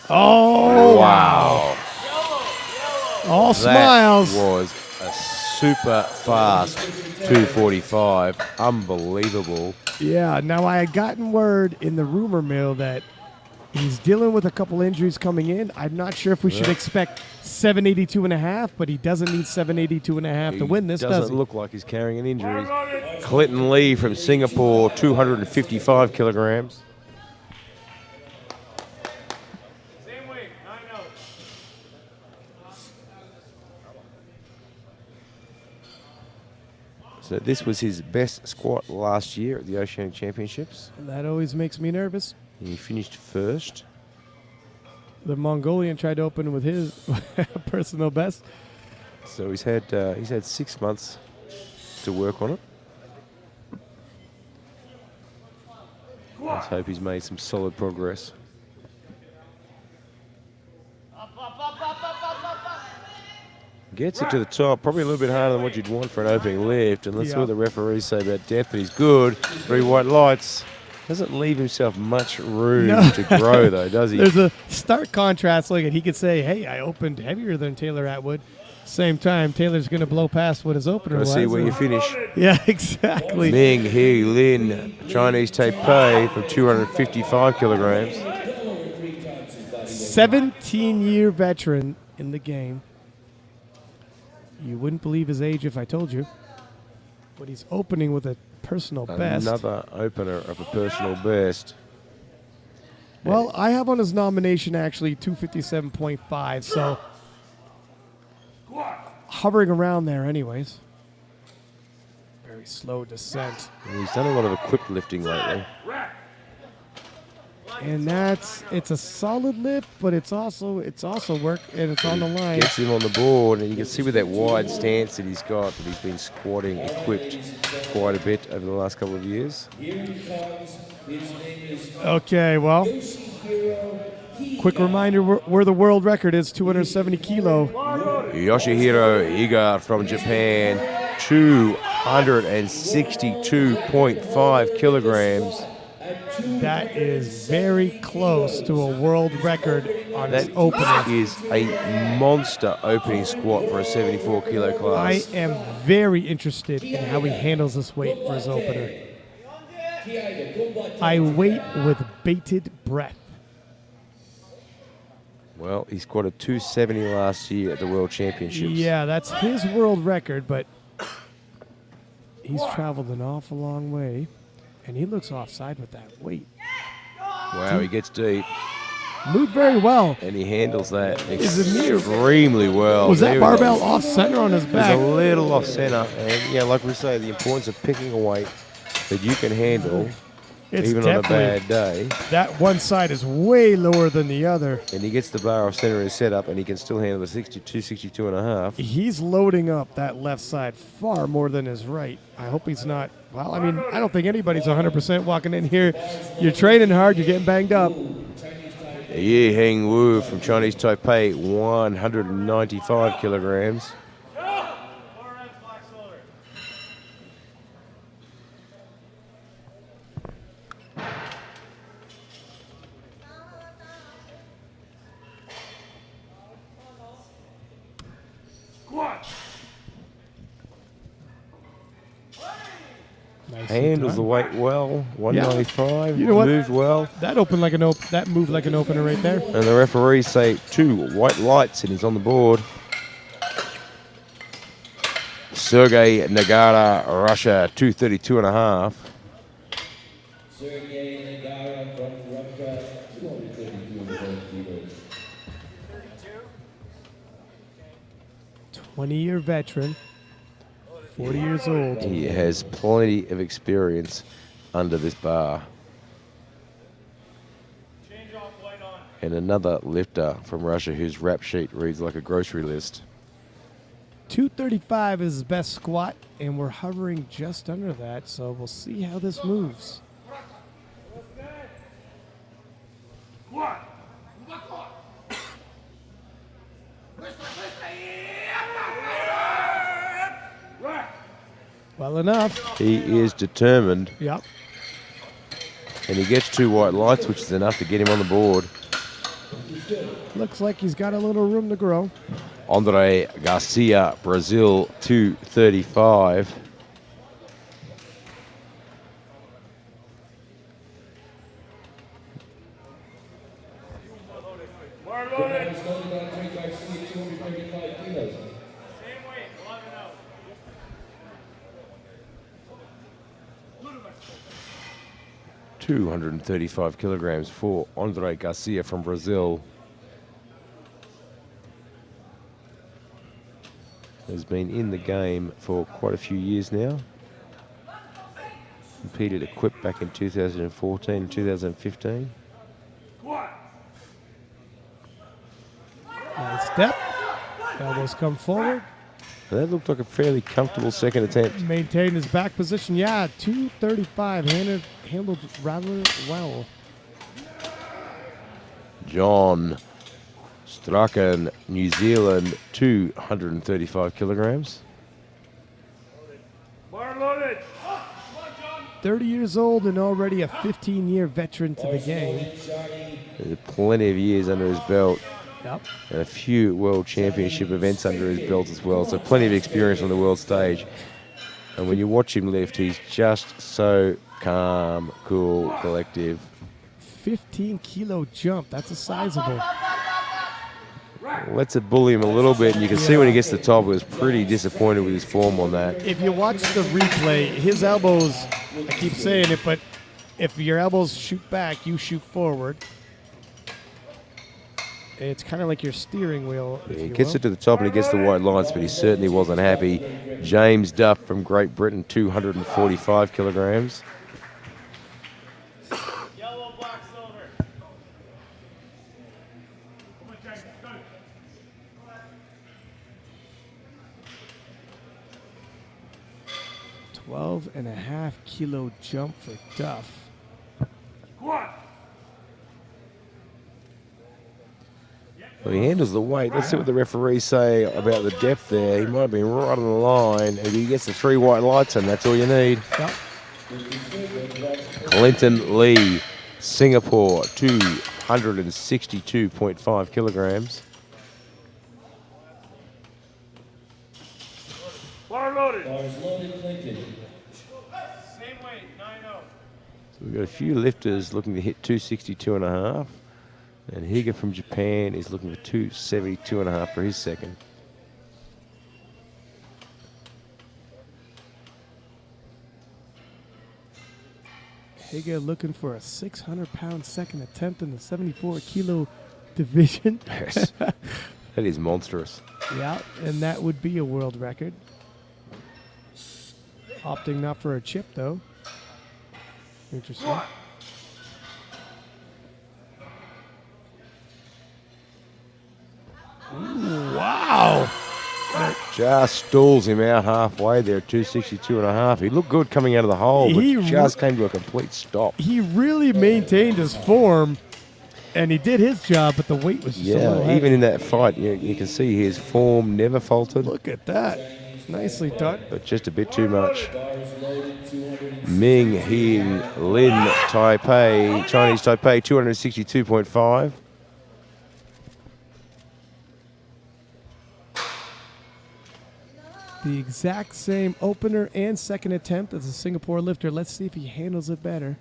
Speaker 1: Oh,
Speaker 4: Wow.
Speaker 1: all smiles.
Speaker 4: That was a super fast 245. Unbelievable.
Speaker 1: Yeah, now I had gotten word in the rumor mill that he's dealing with a couple injuries coming in. I'm not sure if we should expect 782.5, but he doesn't need 782.5 to win this, does
Speaker 4: Doesn't
Speaker 1: he?
Speaker 4: look like he's carrying an injury. Clinton Lee from Singapore, 255 kilograms.
Speaker 3: Same weight, 9-0.
Speaker 4: So this was his best squat last year at the Oceanic Championships.
Speaker 1: That always makes me nervous.
Speaker 4: He finished first.
Speaker 1: The Mongolian tried to open with his personal best.
Speaker 4: So he's had 6 months to work on it. Let's hope he's made some solid progress. Gets it to the top, probably a little bit harder than what you'd want for an opening lift. And let's see
Speaker 1: Yeah.
Speaker 4: what the referees say about depth. But he's good. 3 white lights. Doesn't leave himself much room to grow, though, does he?
Speaker 1: There's a stark contrast. Look at, he could say, hey, I opened heavier than Taylor Atwood. Same time, Taylor's going to blow past what his opener
Speaker 4: Let's
Speaker 1: was.
Speaker 4: see where you finish.
Speaker 1: Yeah, exactly.
Speaker 4: Ming He Lin, Chinese Taipei, from 255 kilograms.
Speaker 1: 17-year veteran in the game. You wouldn't believe his age if I told you. But he's opening with a personal best.
Speaker 4: Another opener of a personal best.
Speaker 1: Well, I have on his nomination actually 257.5, so hovering around there anyways. Very slow descent.
Speaker 4: And he's done a lot of equipped lifting lately.
Speaker 1: And it's a solid lift, but it's also work, and it's on the line.
Speaker 4: Gets him on the board, and you can see with that wide stance that he's got that he's been squatting equipped quite a bit over the last couple of years.
Speaker 1: Okay, well, quick reminder where the world record is, 270 kilo.
Speaker 4: Yoshihiro Iga from Japan, 262.5 kilograms.
Speaker 1: That is very close to a world record on his
Speaker 4: That
Speaker 1: opener.
Speaker 4: is a monster opening squat for a 74 kilo
Speaker 1: I
Speaker 4: class.
Speaker 1: am very interested in how he handles this weight for his opener. I wait with bated breath.
Speaker 4: Well, he squatted 270 last year at the World Championships.
Speaker 1: Yeah, that's his world record, but he's traveled an awful long way, and he looks offside with that weight.
Speaker 4: Wow, he gets deep,
Speaker 1: Moved very well.
Speaker 4: and he handles that
Speaker 1: Is it me or-
Speaker 4: extremely well.
Speaker 1: Was that
Speaker 4: There we go.
Speaker 1: barbell off center on his
Speaker 4: There's
Speaker 1: back?
Speaker 4: a little off center, and yeah, like we say, the importance of picking a weight that you can handle
Speaker 1: It's
Speaker 4: even on a
Speaker 1: definitely,
Speaker 4: bad day.
Speaker 1: that one side is way lower than the other.
Speaker 4: And he gets the bar off center in his setup, and he can still handle the 62, 62 and a half.
Speaker 1: He's loading up that left side far more than his right. I hope he's not. Well, I mean, I don't think anybody's 100% walking in here. You're training hard, you're getting banged up.
Speaker 4: Yi Heng Wu from Chinese Taipei, 195 kilograms.
Speaker 1: Nicely
Speaker 4: Handles the
Speaker 1: done.
Speaker 4: weight well, 195.
Speaker 1: You know what?
Speaker 4: Moved well.
Speaker 1: That opened like an that moved like an opener right there.
Speaker 4: And the referees say 2 white lights, and he's on the board. Sergey Nagara, Russia, 232 and a half.
Speaker 1: 20-year veteran, 40 years old.
Speaker 4: He has plenty of experience under this bar.
Speaker 3: Change off, light on.
Speaker 4: And another lifter from Russia whose rap sheet reads like a grocery list.
Speaker 1: 235 is his best squat, and we're hovering just under that, so we'll see how this moves. Well enough.
Speaker 4: He is determined,
Speaker 1: Yep.
Speaker 4: and he gets 2 white lights, which is enough to get him on the board.
Speaker 1: Looks like he's got a little room to grow.
Speaker 4: Andre Garcia, Brazil, 235.
Speaker 3: Bar loaded. Same weight, 11 out.
Speaker 4: $235 kilograms for Andre Garcia from Brazil. Has been in the game for quite a few years now. Competed at Quip back in 2014 and 2015.
Speaker 1: Nice step. Elbows come forward.
Speaker 4: And that looked like a fairly comfortable second attempt.
Speaker 1: Maintain his back position. Yeah, 235. Handled rather well.
Speaker 4: John Strachan, New Zealand, 235 kilograms.
Speaker 3: Bar loaded.
Speaker 1: 30 years old and already a 15-year veteran to the game.
Speaker 4: There's plenty of years under his belt.
Speaker 1: Yep.
Speaker 4: And a few World Championship events under his belt as well. So plenty of experience on the world stage. And when you watch him lift, he's just so calm, cool, collective.
Speaker 1: 15-kilo jump. That's a sizable.
Speaker 4: Lets it bully him a little bit, and you can see when he gets to the top, he was pretty disappointed with his form on that.
Speaker 1: If you watch the replay, his elbows, I keep saying it, but if your elbows shoot back, you shoot forward. It's kind of like your steering wheel.
Speaker 4: He gets it to the top and he gets the white lights, but he certainly wasn't happy. James Duff from Great Britain, 245 kilograms.
Speaker 3: Yellow, black, silver.
Speaker 1: 12.5-kilo jump for Duff.
Speaker 4: Well, he handles the weight. Let's see what the referees say about the depth there. He might have been right on the line. If he gets the 3 white lights, and that's all you need.
Speaker 1: Yep.
Speaker 4: Clinton Lee, Singapore, 262.5 kilograms.
Speaker 3: Bar loaded.
Speaker 2: Bars loaded, Clinton.
Speaker 3: Same weight, 9-0.
Speaker 4: So we've got a few lifters looking to hit 262.5. And Higa from Japan is looking for 272.5 for his second.
Speaker 1: Higa looking for a 600-pound second attempt in the 74-kilo division.
Speaker 4: Yes. That is monstrous.
Speaker 1: Yeah, and that would be a world record. Opting not for a chip, though. Interesting. Ooh, wow.
Speaker 4: Just stalls him out halfway there, 262.5. He looked good coming out of the hole, but
Speaker 1: He
Speaker 4: just came to a complete stop.
Speaker 1: He really maintained his form, and he did his job, but the weight was just a little
Speaker 4: Yeah,
Speaker 1: heavy.
Speaker 4: even in that fight, you can see his form never faltered,
Speaker 1: Look at that. Nicely done.
Speaker 4: but just a bit too much. Ming Hing Lin Taipei, Chinese Taipei, 262.5.
Speaker 1: The exact same opener and second attempt as a Singapore lifter. Let's see if he handles it better.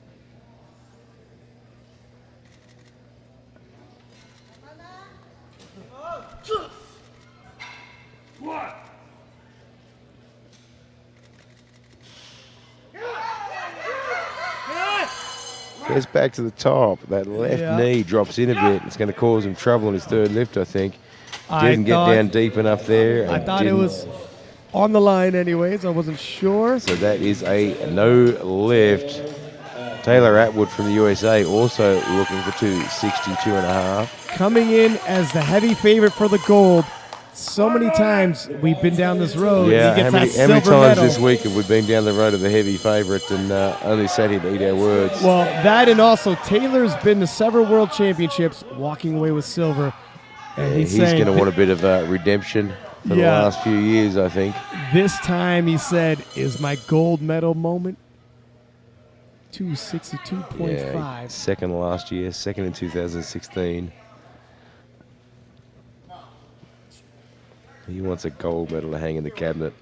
Speaker 4: Gets back to the top. That left knee drops in a bit. It's going to cause him trouble on his third lift, I think. Didn't get down deep enough there.
Speaker 1: I
Speaker 4: and
Speaker 1: thought it
Speaker 4: didn't-
Speaker 1: was on the line anyways. I wasn't sure.
Speaker 4: So that is a no lift. Taylor Atwood from the USA also looking for 262.5.
Speaker 1: Coming in as the heavy favorite for the gold. So many times we've been down this road.
Speaker 4: Yeah,
Speaker 1: he gets
Speaker 4: how many
Speaker 1: that silver
Speaker 4: times
Speaker 1: medal.
Speaker 4: this week have we been down the road of the heavy favourite and only sat here to eat our words?
Speaker 1: Well, that and also Taylor's been to several world championships, walking away with silver. And
Speaker 4: He's
Speaker 1: saying
Speaker 4: going to want a bit of redemption for the
Speaker 1: Yeah.
Speaker 4: last few years, I think.
Speaker 1: this time, he said, is my gold medal moment. 262.5.
Speaker 4: Yeah, second last year, second in 2016. He wants a gold medal to hang in the cabinet.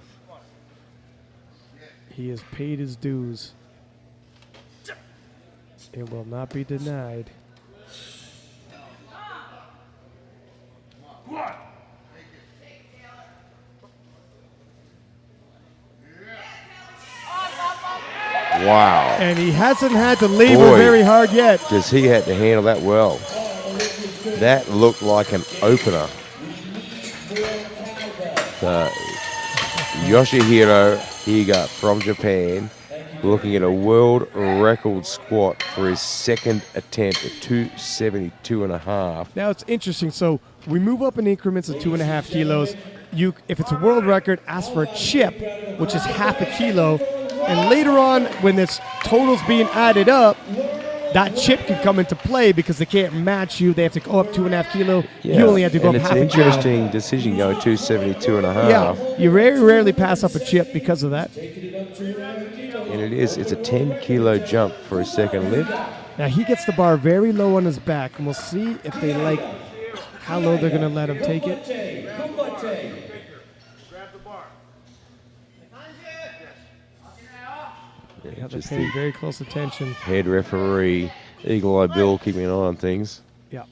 Speaker 1: He has paid his dues. It will not be denied.
Speaker 4: Wow.
Speaker 1: And he hasn't had to labor
Speaker 4: Boy.
Speaker 1: very hard yet.
Speaker 4: Does he have to handle that well? That looked like an opener. Yoshihiro Higa from Japan looking at a world record squat for his second attempt at 272.5.
Speaker 1: Now it's interesting. So we move up in increments of 2.5 kilos. If it's a world record, ask for a chip, which is half a kilo. And later on, when this total's being added up, that chip can come into play because they can't match you. They have to go up 2.5 kilo. You only have to go
Speaker 4: and
Speaker 1: up
Speaker 4: it's
Speaker 1: half
Speaker 4: an
Speaker 1: a kilo.
Speaker 4: interesting decision going 272.5.
Speaker 1: Yeah, you very rarely pass up a chip because of that.
Speaker 4: And it's a 10 kilo jump for his second lift.
Speaker 1: Now he gets the bar very low on his back, and we'll see if they like how low they're going to let him take it. Yeah, they're
Speaker 4: Just
Speaker 1: paying
Speaker 4: the
Speaker 1: very close attention.
Speaker 4: head referee, Eagle Eye Bill, keeping an eye on things.
Speaker 1: Yeah.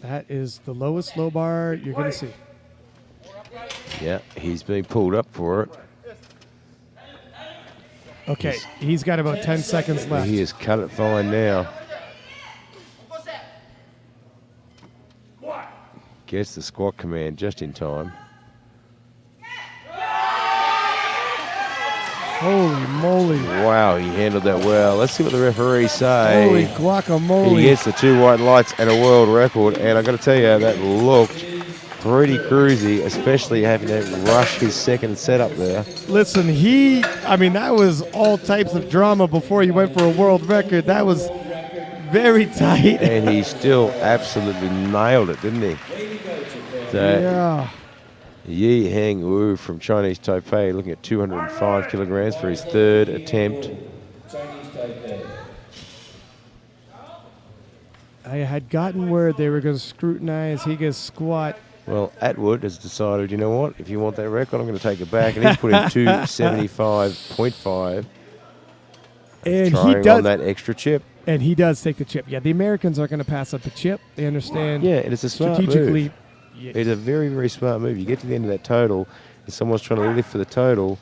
Speaker 1: That is the lowest low bar you're going to see.
Speaker 4: Yeah, he's being pulled up for it.
Speaker 1: Okay, he's got about 10 seconds left.
Speaker 4: He has cut it fine now. Gets the squat command just in time.
Speaker 1: Holy moly.
Speaker 4: Wow, he handled that well. Let's see what the referees say.
Speaker 1: Holy guacamole.
Speaker 4: He gets the 2 white lights and a world record, and I've got to tell you, that looked pretty cruisy, especially having to rush his second setup there.
Speaker 1: Listen, that was all types of drama before he went for a world record. That was very tight.
Speaker 4: And he still absolutely nailed it, didn't he? So,
Speaker 1: Yeah.
Speaker 4: Yi Heng Wu from Chinese Taipei looking at 205 kilograms for his third attempt.
Speaker 1: I had gotten word they were going to scrutinize Higa's squat.
Speaker 4: Well, Atwood has decided, you know what, if you want that record, I'm going to take it back. And he's put in 275.5,
Speaker 1: And
Speaker 4: trying
Speaker 1: he does,
Speaker 4: on that extra chip.
Speaker 1: and he does take the chip. Yeah, the Americans aren't going to pass up a chip. They understand
Speaker 4: Yeah, and it's a smart
Speaker 1: strategically.
Speaker 4: move. It's a very, very smart move. You get to the end of that total, and someone's trying to lift for the total.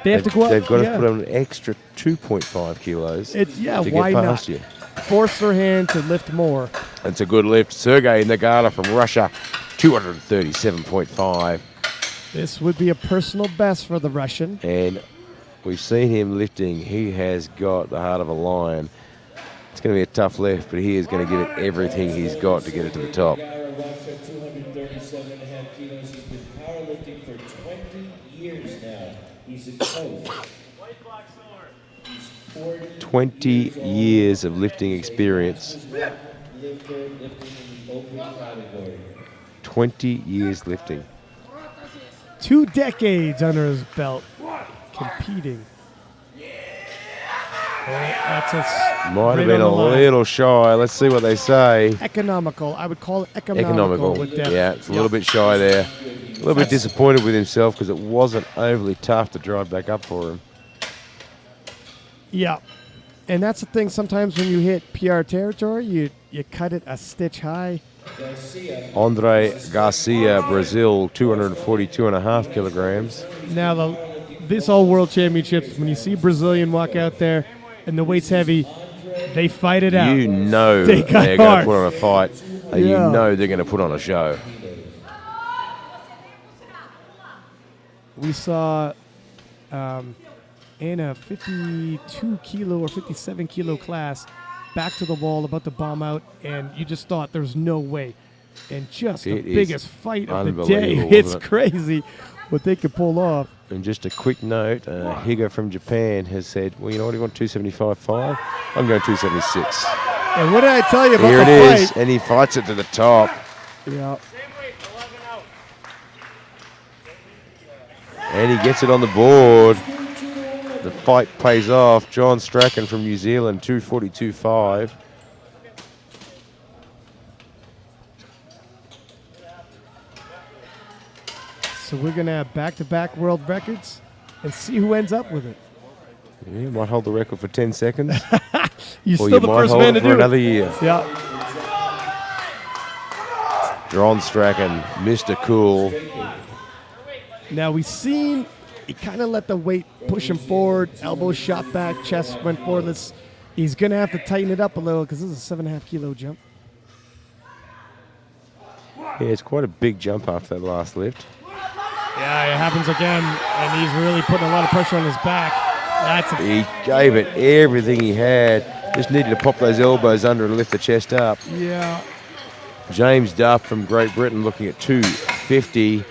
Speaker 1: They have to go up.
Speaker 4: They've got
Speaker 1: yeah.
Speaker 4: to put on an extra 2.5 kilos to
Speaker 1: Why
Speaker 4: get past
Speaker 1: not?
Speaker 4: you.
Speaker 1: Force their hand to lift more.
Speaker 4: It's a good lift. Sergei Nagala from Russia, 237.5.
Speaker 1: This would be a personal best for the Russian.
Speaker 4: And we've seen him lifting. He has got the heart of a lion. It's going to be a tough lift, but he is going to give it everything he's got to get it to the top.
Speaker 2: 237.5 kilos. He's been powerlifting for 20 years now. He's a coach.
Speaker 4: 20 years of lifting experience. 20 years lifting.
Speaker 1: 2 decades under his belt competing. That's
Speaker 4: Might have been a little shy. Let's see what they say.
Speaker 1: economical. I would call it economical. With depth.
Speaker 4: Yeah, it's a little bit shy there. A little bit disappointed with himself because it wasn't overly tough to drive back up for him.
Speaker 1: Yeah. And that's the thing. Sometimes when you hit PR territory, you cut it a stitch high.
Speaker 4: Andre Garcia, Brazil, 242.5 kilograms.
Speaker 1: Now, this all world championships, when you see Brazilian walk out there and the weight's heavy, they fight it out.
Speaker 4: You know
Speaker 1: They
Speaker 4: they're
Speaker 1: got
Speaker 4: going to
Speaker 1: hard.
Speaker 4: put on a fight, and
Speaker 1: Yeah.
Speaker 4: you know they're going to put on a show.
Speaker 1: we saw in a 52 kilo or 57 kilo class back to the wall, about to bomb out, and you just thought there's no way. And just the biggest fight of the day. It's crazy what they could pull off.
Speaker 4: And just a quick note, Higa from Japan has said, well, you know what, you want 275.5? I'm going 276.
Speaker 1: And what did I tell you about
Speaker 4: Here
Speaker 1: the
Speaker 4: it
Speaker 1: fight?
Speaker 4: is, and he fights it to the top.
Speaker 1: Yeah.
Speaker 4: And he gets it on the board. The fight pays off. John Strachan from New Zealand, 242.5.
Speaker 1: So we're going to have back-to-back world records and see who ends up with it.
Speaker 4: Yeah, you might hold the record for 10 seconds.
Speaker 1: You're
Speaker 4: or
Speaker 1: still
Speaker 4: you
Speaker 1: the
Speaker 4: might
Speaker 1: first
Speaker 4: hold
Speaker 1: man
Speaker 4: it
Speaker 1: to
Speaker 4: for
Speaker 1: do
Speaker 4: another
Speaker 1: it.
Speaker 4: year.
Speaker 1: Yeah.
Speaker 4: John Strachan, Mr. Cool.
Speaker 1: Now we've seen he kind of let the weight push him forward, elbow shot back, chest went forward. He's going to have to tighten it up a little because this is a 7.5 kilo jump.
Speaker 4: Yeah, it's quite a big jump after that last lift.
Speaker 1: Yeah, it happens again, and he's really putting a lot of pressure on his back.
Speaker 4: He gave it everything he had. Just needed to pop those elbows under and lift the chest up.
Speaker 1: Yeah.
Speaker 4: James Duff from Great Britain looking at 250.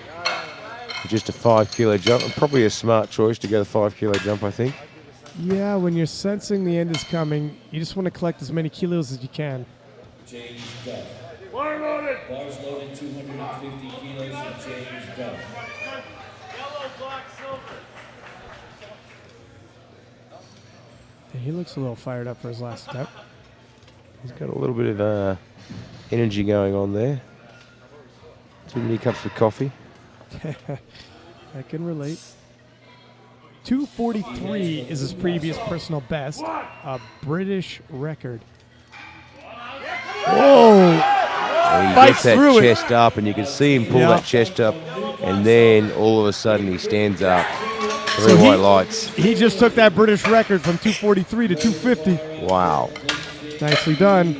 Speaker 4: Just a 5 kilo jump. And probably a smart choice to go the 5 kilo jump, I think.
Speaker 1: Yeah, when you're sensing the end is coming, you just want to collect as many kilos as you can.
Speaker 2: James Duff. Bars loaded 250 kilos for James Duff.
Speaker 3: Yellow, black, silver.
Speaker 1: Yeah, he looks a little fired up for his last step.
Speaker 4: He's got a little bit of energy going on there. Too many cups of coffee.
Speaker 1: I can relate. 243 is his previous personal best, a British record. Whoa!
Speaker 4: And he
Speaker 1: Fights
Speaker 4: gets that
Speaker 1: through it.
Speaker 4: chest up, and you can see him pull that chest up, and then all of a sudden he stands up. Three
Speaker 1: So
Speaker 4: white lights.
Speaker 1: He just took that British record from 243 to 250.
Speaker 4: Wow.
Speaker 1: Nicely done.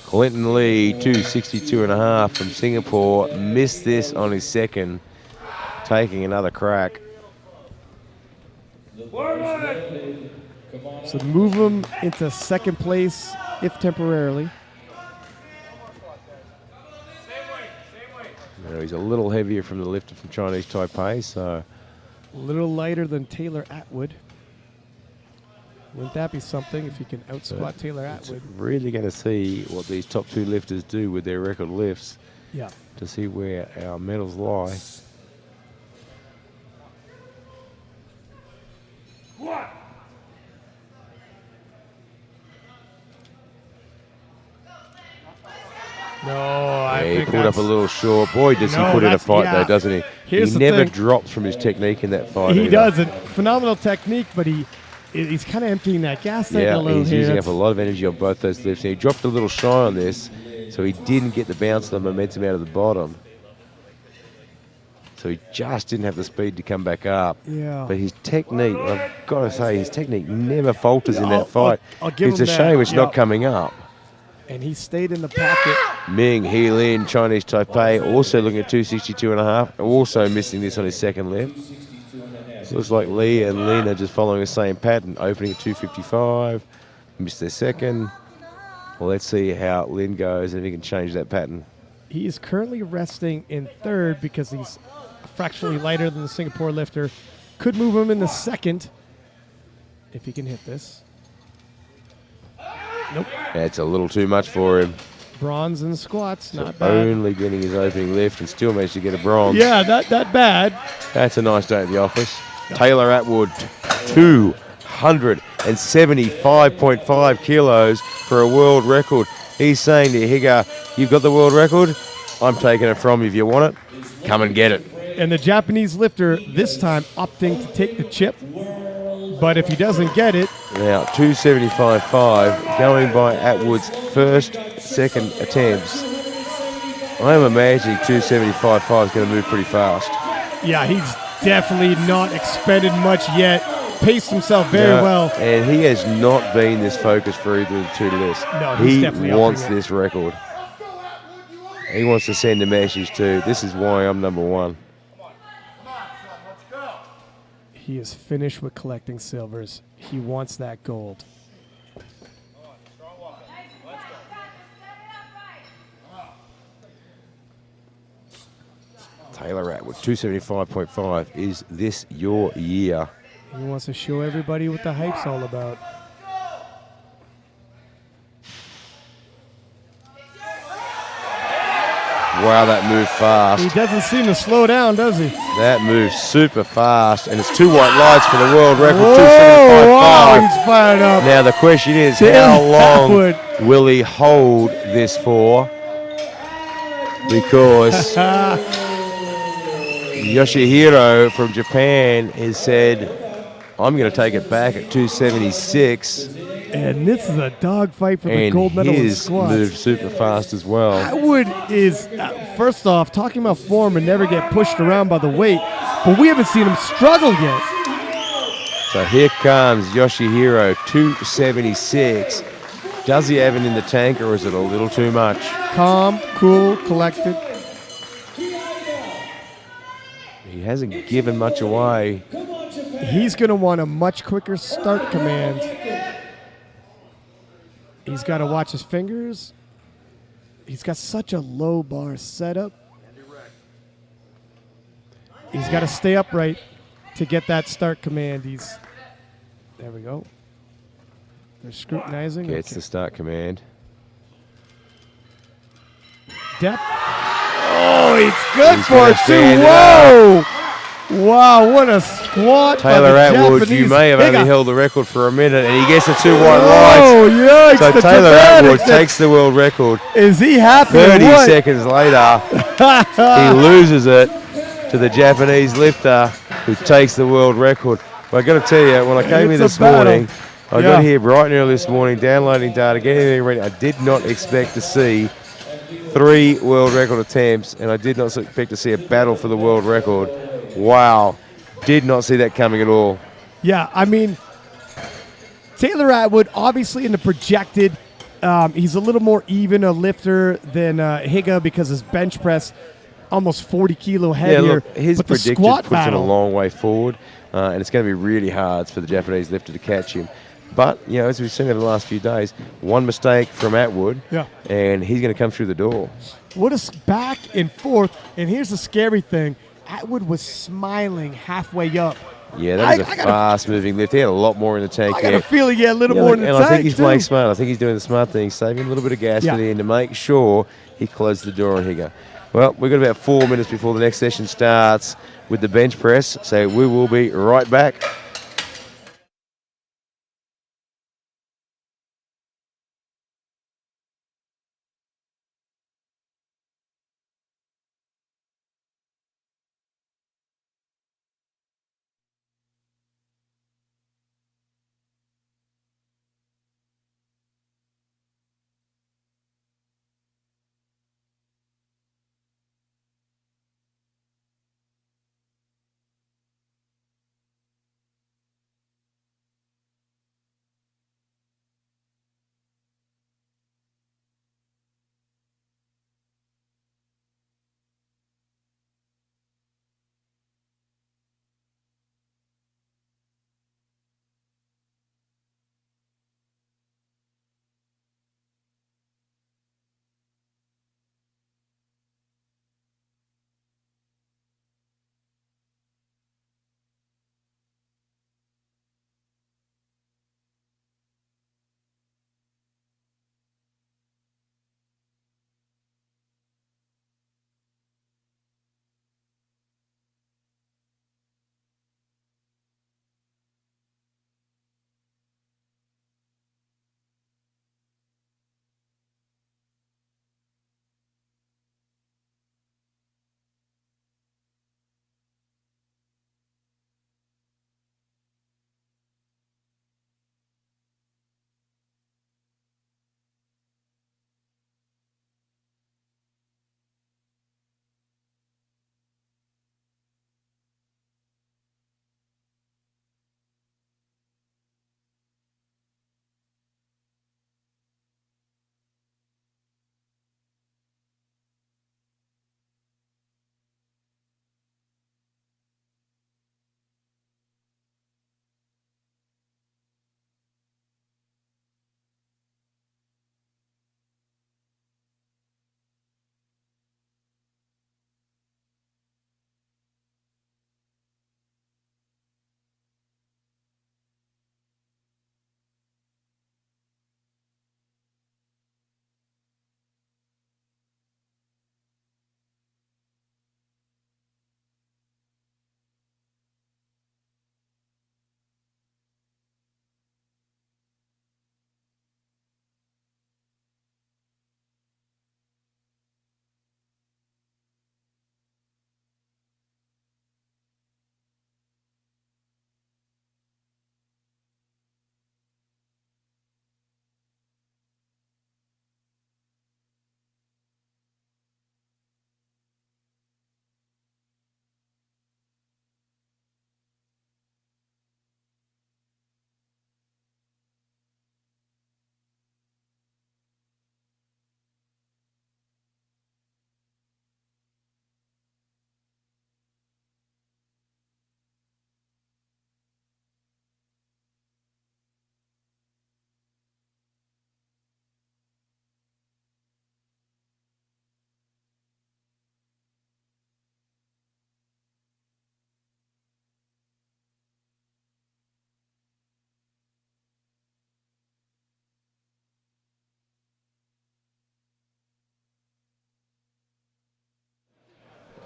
Speaker 4: Clinton Lee, 262.5 from Singapore. Missed this on his second, taking another crack.
Speaker 1: So move him into second place, if temporarily.
Speaker 4: You know, he's a little heavier from the lifter from Chinese Taipei, so
Speaker 1: A little lighter than Taylor Atwood. Wouldn't that be something if you can out-squat Taylor Atwood?
Speaker 4: really going to see what these top two lifters do with their record lifts
Speaker 1: Yeah.
Speaker 4: to see where our medals lie.
Speaker 1: No, I
Speaker 4: Yeah, he
Speaker 1: think
Speaker 4: pulled up a little short. Boy, does he
Speaker 1: No,
Speaker 4: put in a
Speaker 1: that's-
Speaker 4: fight,
Speaker 1: yeah.
Speaker 4: though, doesn't he?
Speaker 1: Here's
Speaker 4: He
Speaker 1: the
Speaker 4: never
Speaker 1: thing.
Speaker 4: drops from his technique in that fight.
Speaker 1: He
Speaker 4: either.
Speaker 1: doesn't. Phenomenal technique, but he's kind of emptying that gas tank
Speaker 4: Yeah,
Speaker 1: a little
Speaker 4: he's
Speaker 1: here.
Speaker 4: using up a lot of energy on both those lifts. And he dropped a little shy on this, so he didn't get the bounce of the momentum out of the bottom. So he just didn't have the speed to come back up.
Speaker 1: Yeah.
Speaker 4: But his technique, I've got to say, his technique never falters in
Speaker 1: I'll-
Speaker 4: that fight.
Speaker 1: I'll give
Speaker 4: It's
Speaker 1: him
Speaker 4: a
Speaker 1: that.
Speaker 4: shame it's
Speaker 1: Yeah.
Speaker 4: not coming up.
Speaker 1: And he stayed in the pocket.
Speaker 4: Ming He Lin, Chinese Taipei, also looking at 262.5, also missing this on his second lift. Looks like Lee and Lin are just following the same pattern, opening at 255, missed their second. Well, let's see how Lin goes and if he can change that pattern.
Speaker 1: He is currently resting in third because he's fractionally lighter than the Singapore lifter. Could move him in the second if he can hit this. Nope.
Speaker 4: That's a little too much for him.
Speaker 1: Bronze in the squats, not
Speaker 4: So
Speaker 1: bad.
Speaker 4: only getting his opening lift and still managed to get a bronze.
Speaker 1: Yeah, not that bad.
Speaker 4: That's a nice day at the office. Taylor Atwood, 275.5 kilos for a world record. He's saying to Higa, you've got the world record, I'm taking it from you. If you want it, come and get it.
Speaker 1: And the Japanese lifter this time opting to take the chip. But if he doesn't get it,
Speaker 4: Now, 275.5, going by Atwood's first, second attempts. I'm imagining 275.5 is going to move pretty fast.
Speaker 1: yeah, he's definitely not expended much yet. Paced himself very
Speaker 4: No,
Speaker 1: well.
Speaker 4: And he has not been this focused for either of the two lifts.
Speaker 1: No, he's
Speaker 4: He
Speaker 1: definitely
Speaker 4: wants
Speaker 1: upping it.
Speaker 4: this record. He wants to send a message to, this is why I'm number one.
Speaker 1: He is finished with collecting silvers. He wants that gold.
Speaker 4: Taylor Atwood, 275.5. Is this your year?
Speaker 1: He wants to show everybody what the hype's all about.
Speaker 4: Wow, that moved fast.
Speaker 1: He doesn't seem to slow down, does he?
Speaker 4: That moves super fast, and it's 2 white lights for the world record.
Speaker 1: Whoa, wow,
Speaker 4: 275.5.
Speaker 1: he's fired up.
Speaker 4: Now the question is,
Speaker 1: Taylor
Speaker 4: how long
Speaker 1: Atwood.
Speaker 4: will he hold this for? Because Yoshihiro from Japan has said, I'm going to take it back at 276.
Speaker 1: And this is a dogfight for the
Speaker 4: And
Speaker 1: gold medal in
Speaker 4: his
Speaker 1: squats.
Speaker 4: moved super fast as well.
Speaker 1: Atwood is, first off, talking about form and never get pushed around by the weight, but we haven't seen him struggle yet.
Speaker 4: So here comes Yoshihiro, 276. Does he have it in the tank, or is it a little too much?
Speaker 1: Calm, cool, collected.
Speaker 4: He hasn't given much away.
Speaker 1: He's going to want a much quicker start command. He's got to watch his fingers. He's got such a low bar setup. He's got to stay upright to get that start command. There we go. They're scrutinizing.
Speaker 4: Gets the start command.
Speaker 1: Depth. Oh, it's good
Speaker 4: He's
Speaker 1: for
Speaker 4: gonna
Speaker 1: it too.
Speaker 4: stand it
Speaker 1: Whoa! Wow, what a squat by
Speaker 4: Taylor
Speaker 1: the
Speaker 4: Atwood,
Speaker 1: Japanese.
Speaker 4: you may have
Speaker 1: Big
Speaker 4: only
Speaker 1: up.
Speaker 4: held the record for a minute, and he gets the 2 white lights.
Speaker 1: Oh, yikes.
Speaker 4: So
Speaker 1: the
Speaker 4: Taylor
Speaker 1: dramatic
Speaker 4: Atwood takes the world record.
Speaker 1: Is he happy or
Speaker 4: 30
Speaker 1: what?
Speaker 4: seconds later, he loses it to the Japanese lifter who takes the world record. Well, I got to tell you, when I came here
Speaker 1: It's a
Speaker 4: this
Speaker 1: battle.
Speaker 4: morning, I
Speaker 1: Yeah.
Speaker 4: got here bright and early this morning, downloading data, getting everything ready. I did not expect to see 3 world record attempts, and I did not expect to see a battle for the world record. Wow. Did not see that coming at all.
Speaker 1: Yeah, I mean, Taylor Atwood, obviously in the projected, he's a little more even a lifter than Higa because his bench press almost 40 kilo heavier.
Speaker 4: Yeah, look, his
Speaker 1: but the
Speaker 4: prediction
Speaker 1: squat
Speaker 4: puts him
Speaker 1: battle,
Speaker 4: a long way forward, and it's going to be really hard for the Japanese lifter to catch him. But, you know, as we've seen over the last few days, one mistake from Atwood,
Speaker 1: Yeah.
Speaker 4: and he's going to come through the door.
Speaker 1: what a back and forth. And here's the scary thing. Atwood was smiling halfway up.
Speaker 4: Yeah, that was
Speaker 1: I
Speaker 4: a
Speaker 1: gotta-
Speaker 4: fast-moving lift. He had a lot more in the tank
Speaker 1: I got
Speaker 4: there.
Speaker 1: a feeling he had a little
Speaker 4: Yeah,
Speaker 1: more
Speaker 4: look,
Speaker 1: in the
Speaker 4: and
Speaker 1: tank,
Speaker 4: I think he's
Speaker 1: too.
Speaker 4: playing smart. I think he's doing the smart thing, saving a little bit of gas
Speaker 1: Yeah.
Speaker 4: for the end to make sure he closes the door on Higa. Well, we've got about 4 minutes before the next session starts with the bench press, so we will be right back.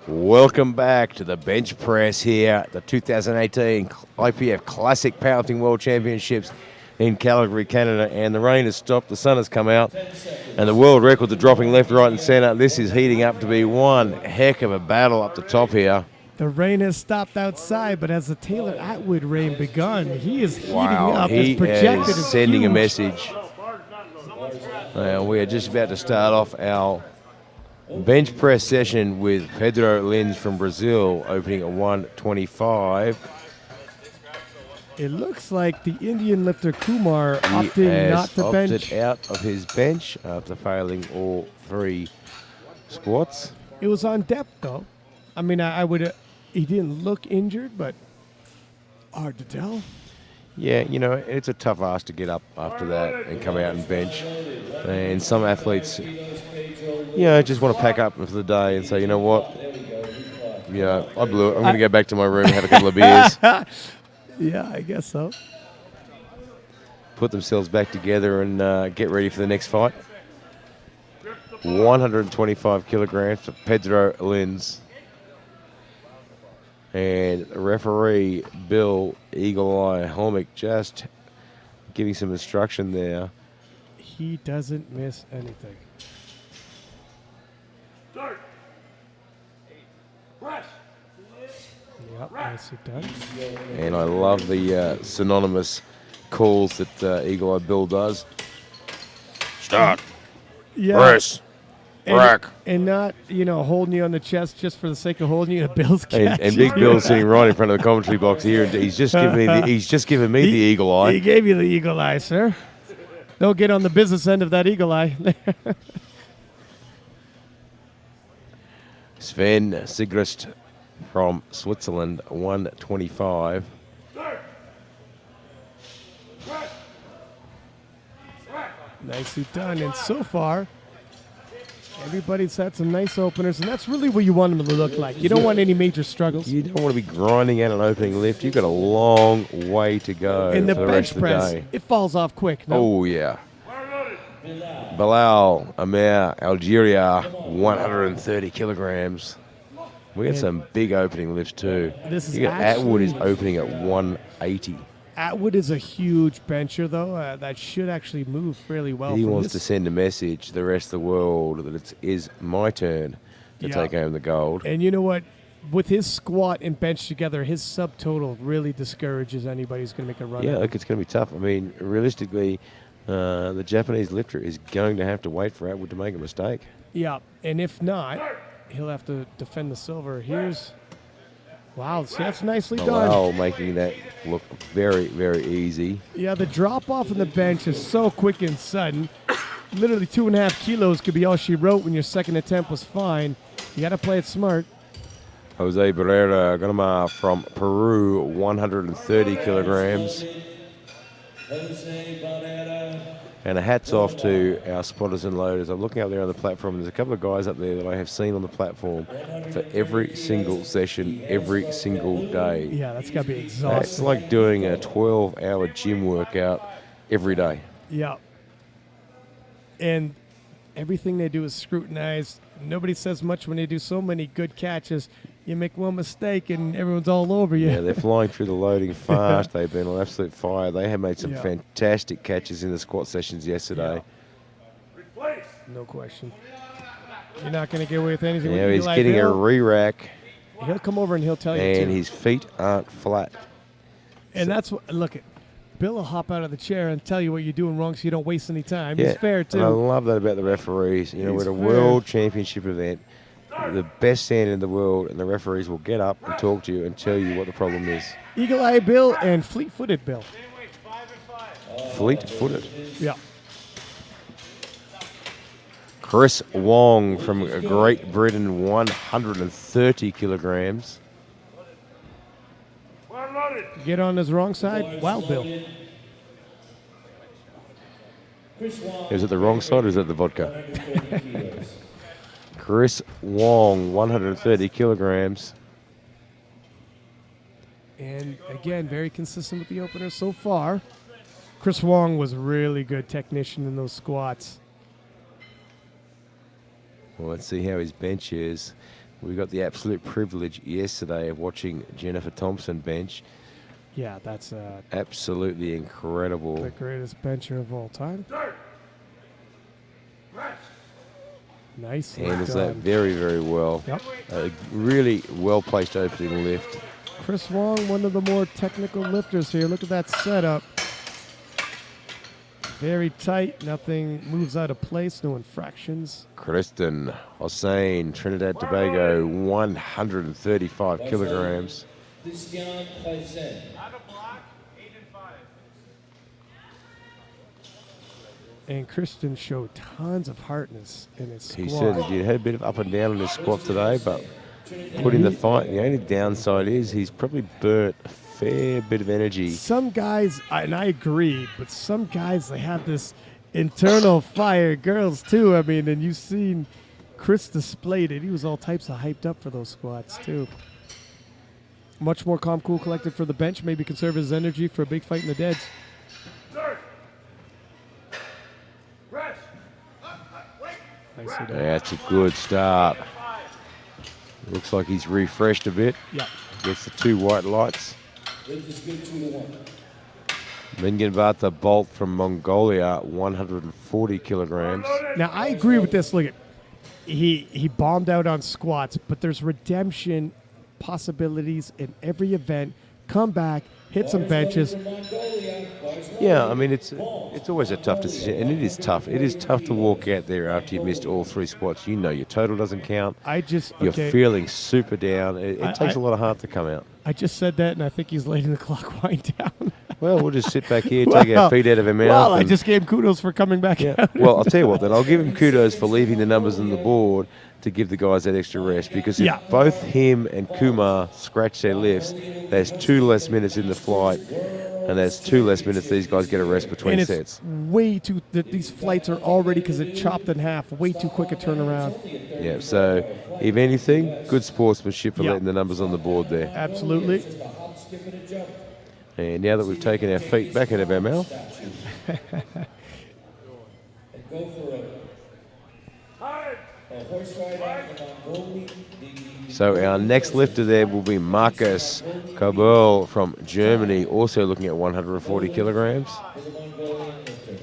Speaker 4: Welcome back to the bench press here at the 2018 IPF Classic Powerlifting World Championships in Calgary, Canada. And the rain has stopped, the sun has come out, and the world records are dropping left, right, and centre. This is heating up to be one heck of a battle up the top here.
Speaker 1: The rain has stopped outside, but has the Taylor Atwood rain begun? He is heating up.
Speaker 4: He
Speaker 1: As projected,
Speaker 4: is
Speaker 1: is
Speaker 4: sending a
Speaker 1: huge.
Speaker 4: message. We are just about to start off our bench press session with Pedro Lins from Brazil, opening at 125.
Speaker 1: It looks like the Indian lifter Kumar
Speaker 4: He
Speaker 1: opted
Speaker 4: has
Speaker 1: not to
Speaker 4: opted
Speaker 1: bench.
Speaker 4: out of his bench after failing all 3 squats.
Speaker 1: It was on depth, though. I mean, I would. He didn't look injured, but hard to tell.
Speaker 4: Yeah, you know, it's a tough ask to get up after that and come out and bench. And some athletes, just want to pack up for the day and say, you know what? Yeah, I blew it. I'm going to go back to my room and have a couple of beers.
Speaker 1: Yeah, I guess so.
Speaker 4: Put themselves back together and get ready for the next fight. 125 kilograms for Pedro Lins. And referee Bill Eagle Eye Holmick just giving some instruction there.
Speaker 1: He doesn't miss anything. Yep, nicely done.
Speaker 4: And I love the synonymous calls that Eagle Eye Bill does. Start.
Speaker 1: Yeah.
Speaker 4: Press. Rack.
Speaker 1: And not, holding you on the chest just for the sake of holding you. Bill's catch.
Speaker 4: And Big Bill's sitting right in front of the commentary box here, and he's just given me the eagle eye.
Speaker 1: He gave you the eagle eye, sir. Don't get on the business end of that eagle eye.
Speaker 4: Sven Sigrist from Switzerland, 125.
Speaker 1: Nicely done. And so far, everybody's had some nice openers, and that's really what you want them to look like. You don't want any major struggles.
Speaker 4: You don't want to be grinding out an opening lift. You've got a long way to go
Speaker 1: And the
Speaker 4: for the
Speaker 1: bench
Speaker 4: rest of the
Speaker 1: press,
Speaker 4: day.
Speaker 1: it falls off quick. No?
Speaker 4: Oh, yeah. Bilal Amer, Algeria, 130 kilograms. We got some big opening lifts, too.
Speaker 1: This is
Speaker 4: You got Atwood is
Speaker 1: actually-
Speaker 4: opening at 180.
Speaker 1: Atwood is a huge bencher, though. That should actually move fairly well.
Speaker 4: He
Speaker 1: from
Speaker 4: wants
Speaker 1: this.
Speaker 4: to send a message to the rest of the world that it is my turn to
Speaker 1: Yeah.
Speaker 4: take home the gold.
Speaker 1: And you know what? With his squat and bench together, his subtotal really discourages anybody who's going to make a run.
Speaker 4: Yeah,
Speaker 1: at
Speaker 4: look,
Speaker 1: him.
Speaker 4: it's going to be tough. I mean, realistically, the Japanese lifter is going to have to wait for Atwood to make a mistake.
Speaker 1: Yeah, and if not, he'll have to defend the silver. Wow, see, that's nicely done.
Speaker 4: Wow, making that look very, very easy.
Speaker 1: Yeah, the drop off on the bench is so quick and sudden. Literally 2.5 kilos could be all she wrote when your second attempt was fine. You got to play it smart.
Speaker 4: Jose Barrera Ganama from Peru, 130 kilograms.
Speaker 2: Jose Barrera.
Speaker 4: And a hats off to our spotters and loaders. I'm looking up there on the platform. There's a couple of guys up there that I have seen on the platform for every single session, every single day.
Speaker 1: Yeah, that's got to be
Speaker 4: It's
Speaker 1: exhausting.
Speaker 4: like doing a 12-hour gym workout every day.
Speaker 1: Yeah. And everything they do is scrutinized. Nobody says much when they do so many good catches. You make one mistake and everyone's all over you.
Speaker 4: Yeah, they're flying through the loading fast. They've been on absolute fire. They have made some
Speaker 1: Yeah.
Speaker 4: fantastic catches in the squat sessions yesterday.
Speaker 1: No question. You're not going to get away with anything.
Speaker 4: Now
Speaker 1: with
Speaker 4: he's
Speaker 1: Eli
Speaker 4: getting a
Speaker 1: Bill.
Speaker 4: re-rack,
Speaker 1: He'll come over and he'll tell you
Speaker 4: and
Speaker 1: too.
Speaker 4: his feet aren't flat.
Speaker 1: And that's what, look, Bill will hop out of the chair and tell you what you're doing wrong so you don't waste any time.
Speaker 4: Yeah,
Speaker 1: He's fair,
Speaker 4: and I
Speaker 1: too.
Speaker 4: love that about the referees. You know,
Speaker 1: He's
Speaker 4: we're at a
Speaker 1: fair.
Speaker 4: world championship event, the best standard in the world, and the referees will get up and talk to you and tell you what the problem is.
Speaker 1: Eagle Eye Bill and Fleet-Footed Bill.
Speaker 4: Fleet-footed.
Speaker 1: Yeah.
Speaker 4: Chris Wong from Great Britain, 130 kilograms.
Speaker 1: Get on his wrong side. Wild Bill.
Speaker 2: Chris Wong.
Speaker 4: Is it the wrong side or is it the vodka?
Speaker 2: 130 kilos.
Speaker 4: Chris Wong, 130 kilograms.
Speaker 1: And again, very consistent with the openers so far. Chris Wong was a really good technician in those squats.
Speaker 4: Well, let's see how his bench is. We got the absolute privilege yesterday of watching Jennifer Thompson bench.
Speaker 1: Yeah, that's
Speaker 4: Absolutely incredible.
Speaker 1: the greatest bencher of all time. Nicely
Speaker 4: Handles
Speaker 1: done.
Speaker 4: that very, very well.
Speaker 1: Yep.
Speaker 4: A really well-placed opening lift.
Speaker 1: Chris Wong, one of the more technical lifters here. Look at that setup. Very tight. Nothing moves out of place. No infractions.
Speaker 4: Kristen Hossain, Trinidad Tobago, 135 kilograms.
Speaker 2: Christian Paisen.
Speaker 3: Out of block, 8 and 5.
Speaker 1: And Christian showed tons of hardness in his squat.
Speaker 4: He said that he had a bit of up and down in his squat today, but put in the fight. The only downside is he's probably burnt a fair bit of energy.
Speaker 1: Some guys, and I agree, but some guys, they have this internal fire. Girls, too. I mean, and you've seen Chris displayed it. He was all types of hyped up for those squats, too. Much more calm, cool, collected for the bench. Maybe conserve his energy for a big fight in the deads. Nicely done.
Speaker 4: That's a good start. Looks like he's refreshed a bit.
Speaker 1: Yeah.
Speaker 4: Gets the 2 white lights.
Speaker 2: Lift is good 2-1.
Speaker 4: Minganbata Bolt from Mongolia, 140 kilograms.
Speaker 1: Now, I agree with this. Look, he bombed out on squats, but there's redemption possibilities in every event. Come back, hit some benches.
Speaker 4: Yeah, I mean, it's always a tough decision, and it is tough. It is tough to walk out there after you've missed all 3 squats. You know your total doesn't count. You're feeling super down. It takes a lot of heart to come out.
Speaker 1: I just said that, and I think he's letting the clock wind down.
Speaker 4: Well, we'll just sit back here, take our feet out of our mouth.
Speaker 1: Well, I just gave him kudos for coming back out.
Speaker 4: Well, I'll tell you what, then. I'll give him kudos for leaving the numbers on the board to give the guys that extra rest, because if both him and Kumar scratch their lifts, there's 2 less minutes in the flight, and there's 2 less minutes these guys get a rest between
Speaker 1: and it's
Speaker 4: sets.
Speaker 1: Way too. These flights are already, because it chopped in half, way too quick a turnaround.
Speaker 4: Yeah, so if anything, good sportsmanship for letting the numbers on the board there.
Speaker 1: Absolutely.
Speaker 4: And now that we've taken our feet back out of our mouth,
Speaker 2: Go for a horse rider from Mongolia.
Speaker 4: so our next lifter there will be Marcus Kabel from Germany, also looking at 140 kilograms.
Speaker 2: For the Mongolian lifter. You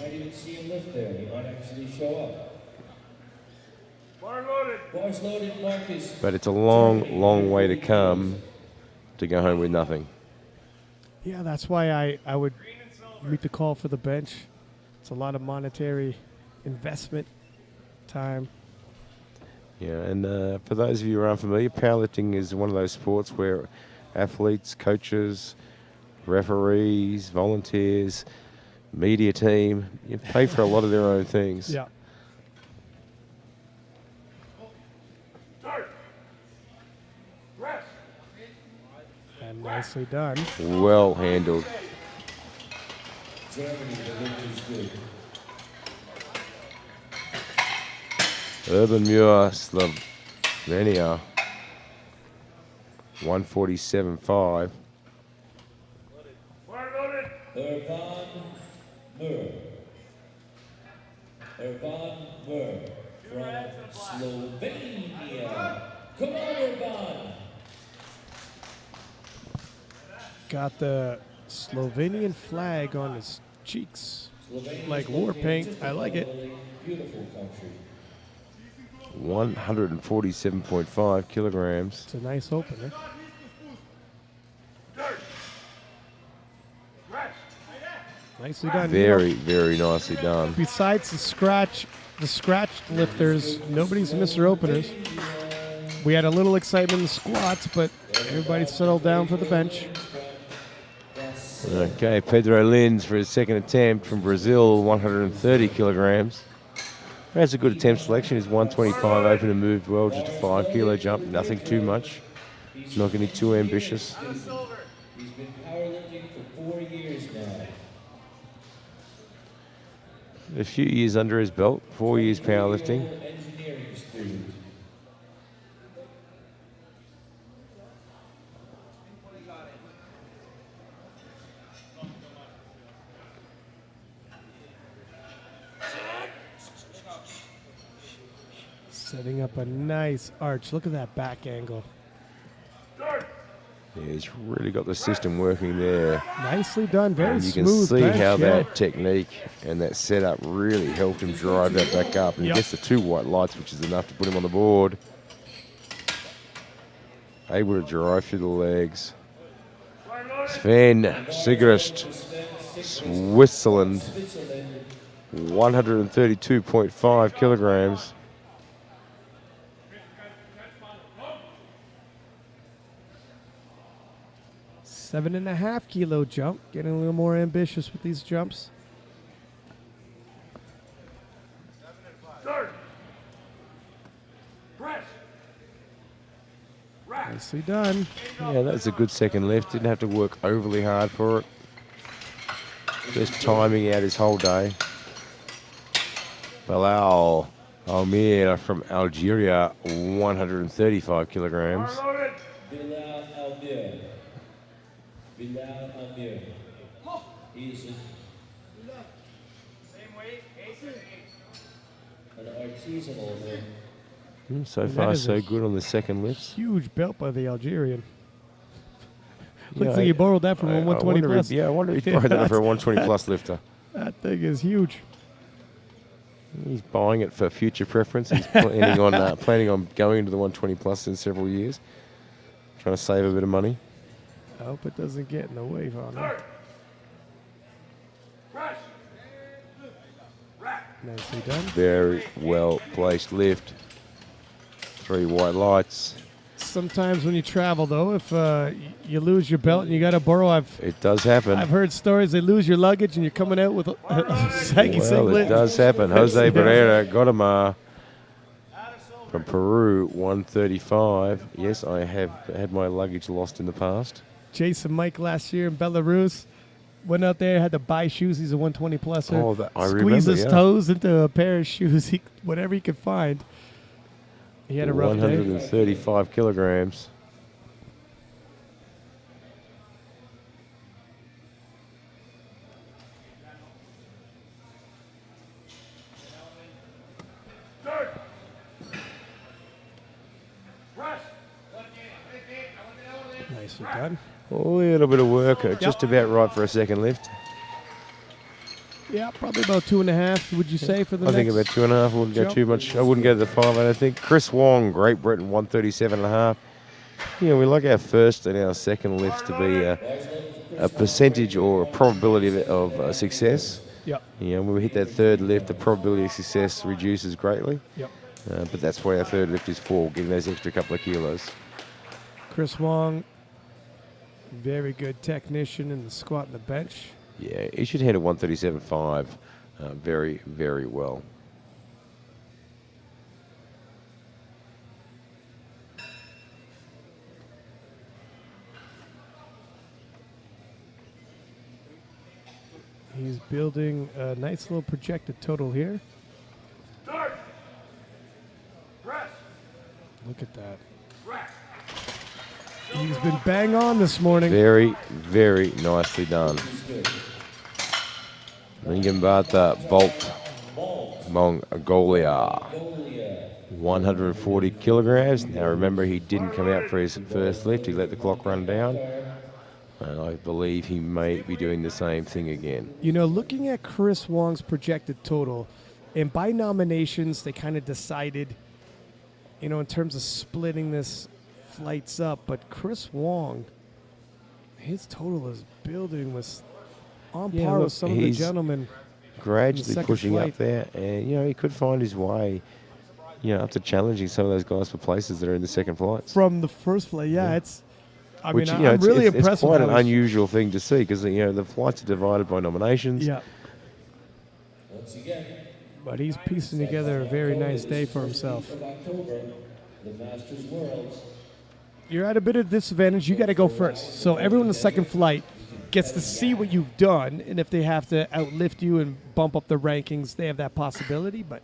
Speaker 2: might even see him lift there. He might actually show up. Bars loaded, Marcus.
Speaker 4: But it's a long, long way to come to go home with nothing.
Speaker 1: Yeah, that's why I would meet the call for the bench. It's a lot of monetary investment time.
Speaker 4: Yeah, and for those of you who are unfamiliar, powerlifting is one of those sports where athletes, coaches, referees, volunteers, media team, you pay for a lot of their own things.
Speaker 1: Yeah. And nicely done.
Speaker 4: Well handled.
Speaker 2: Germany, the lift is good.
Speaker 4: Urban Muir, Slovenia, 147.5.
Speaker 2: Urban Mur. Urban Mur from Slovenia. Come on, Urban.
Speaker 1: Got the Slovenian flag on his cheeks.
Speaker 2: Slovenia
Speaker 1: Like war paint. I like it.
Speaker 2: Beautiful country.
Speaker 4: 147.5 kilograms.
Speaker 1: It's a nice opener. Nicely done.
Speaker 4: Very, very nicely done.
Speaker 1: Besides the scratched lifters, nobody's missed their openers. We had a little excitement in the squats, but everybody settled down for the bench.
Speaker 4: Okay, Pedro Lins for his second attempt from Brazil, 130 kilograms. That's a good attempt selection. He's 125 open and moved well, just a 5 kilo jump, nothing too much. Not getting too ambitious.
Speaker 2: He's been powerlifting for 4 years now.
Speaker 4: A few years under his belt, 4 years powerlifting.
Speaker 2: Engineering student.
Speaker 1: Setting up a nice arch. Look at that back angle.
Speaker 4: Yeah, he's really got the system working there.
Speaker 1: Nicely done. Very
Speaker 4: And you can
Speaker 1: smooth
Speaker 4: see
Speaker 1: bench,
Speaker 4: how
Speaker 1: yeah.
Speaker 4: that technique and that setup really helped him drive that back up. And
Speaker 1: Yep.
Speaker 4: he gets the 2 white lights, which is enough to put him on the board. Able to drive through the legs. Sven Sigrist, Switzerland, 132.5 kilograms.
Speaker 1: Seven and a half kilo jump. Getting a little more ambitious with these jumps. Nicely done.
Speaker 4: Yeah, that's a good second lift. Didn't have to work overly hard for it. Just timing out his whole day. Bilal Almir from Algeria, 135 kilograms.
Speaker 2: Bilal Almir. Bilal Almir. He's an artisanal one.
Speaker 4: So
Speaker 1: And
Speaker 4: far,
Speaker 1: that is
Speaker 4: so
Speaker 1: a
Speaker 4: good on the second lift.
Speaker 1: Huge belt by the Algerian.
Speaker 4: Yeah,
Speaker 1: Looks like he borrowed that from a 120
Speaker 4: wonder
Speaker 1: plus.
Speaker 4: I wonder if he borrowed that for a 120 plus lifter.
Speaker 1: That thing is huge.
Speaker 4: He's buying it for future preference. He's planning on going into the 120 plus in several years. Trying to save a bit of money.
Speaker 1: I hope it doesn't get in the way on him. Nicely done.
Speaker 4: Very well placed lift. 3 white lights.
Speaker 1: Sometimes when you travel, though, if you lose your belt and you got to borrow,
Speaker 4: It does happen.
Speaker 1: I've heard stories they lose your luggage and you're coming out with a saggy
Speaker 4: Well,
Speaker 1: singlet.
Speaker 4: it does happen. Jose
Speaker 1: Yeah.
Speaker 4: Barrera Godamar from Peru, 135. Yes, I have had my luggage lost in the past.
Speaker 1: Jason Mike last year in Belarus went out there, had to buy shoes. He's a 120 pluser.
Speaker 4: Oh, I
Speaker 1: Squeeze
Speaker 4: remember,
Speaker 1: his
Speaker 4: yeah.
Speaker 1: toes into a pair of shoes, whatever he could find. He had a rough day.
Speaker 4: 135 kilograms.
Speaker 1: Nicely done.
Speaker 4: A little bit of work, just about right for a second lift.
Speaker 1: Yeah, probably about 2.5, would you say, for the
Speaker 4: I
Speaker 1: next?
Speaker 4: think about 2.5. Wouldn't go
Speaker 1: jump.
Speaker 4: too much. I wouldn't go to the 5, I don't think. Chris Wong, Great Britain, 137.5. Yeah, we like our first and our second lifts to be a percentage or a probability of success.
Speaker 1: Yep.
Speaker 4: Yeah, when we hit that third lift, the probability of success reduces greatly.
Speaker 1: Yep.
Speaker 4: But that's why our third lift is for, getting those extra couple of kilos.
Speaker 1: Chris Wong, very good technician in the squat and the bench.
Speaker 4: Yeah, he should hit a 137.5 very, very well.
Speaker 1: He's building a nice little projected total here. Look at that. He's been bang on this morning.
Speaker 4: Very, very nicely done. Ringambata Bolt Mongolia, 140 kilograms. Now remember, he didn't come out for his first lift. He let the clock run down. And I believe he may be doing the same thing again.
Speaker 1: You know, looking at Chris Wong's projected total, and by nominations, they kind of decided, you know, in terms of splitting this flights up. But Chris Wong, his total is building with on
Speaker 4: Yeah,
Speaker 1: par
Speaker 4: look,
Speaker 1: with some of the
Speaker 4: he's
Speaker 1: gentlemen.
Speaker 4: Gradually
Speaker 1: second
Speaker 4: pushing
Speaker 1: flight.
Speaker 4: up there, and you know, he could find his way, you know, up to challenging some of those guys for places that are in the second flights.
Speaker 1: From the first flight, yeah. It's, I
Speaker 4: Which,
Speaker 1: mean,
Speaker 4: you know,
Speaker 1: I'm really
Speaker 4: it's
Speaker 1: impressed
Speaker 4: quite
Speaker 1: with
Speaker 4: an
Speaker 1: how he's-
Speaker 4: unusual thing to see, because you know the flights are divided by nominations.
Speaker 1: Yeah,
Speaker 2: Once again,
Speaker 1: but he's piecing together a very nice day for himself.
Speaker 2: of October, the Masters Worlds.
Speaker 1: You're at a bit of disadvantage. You got to go first. So everyone in the second flight gets to see what you've done, and if they have to outlift you and bump up the rankings, they have that possibility. But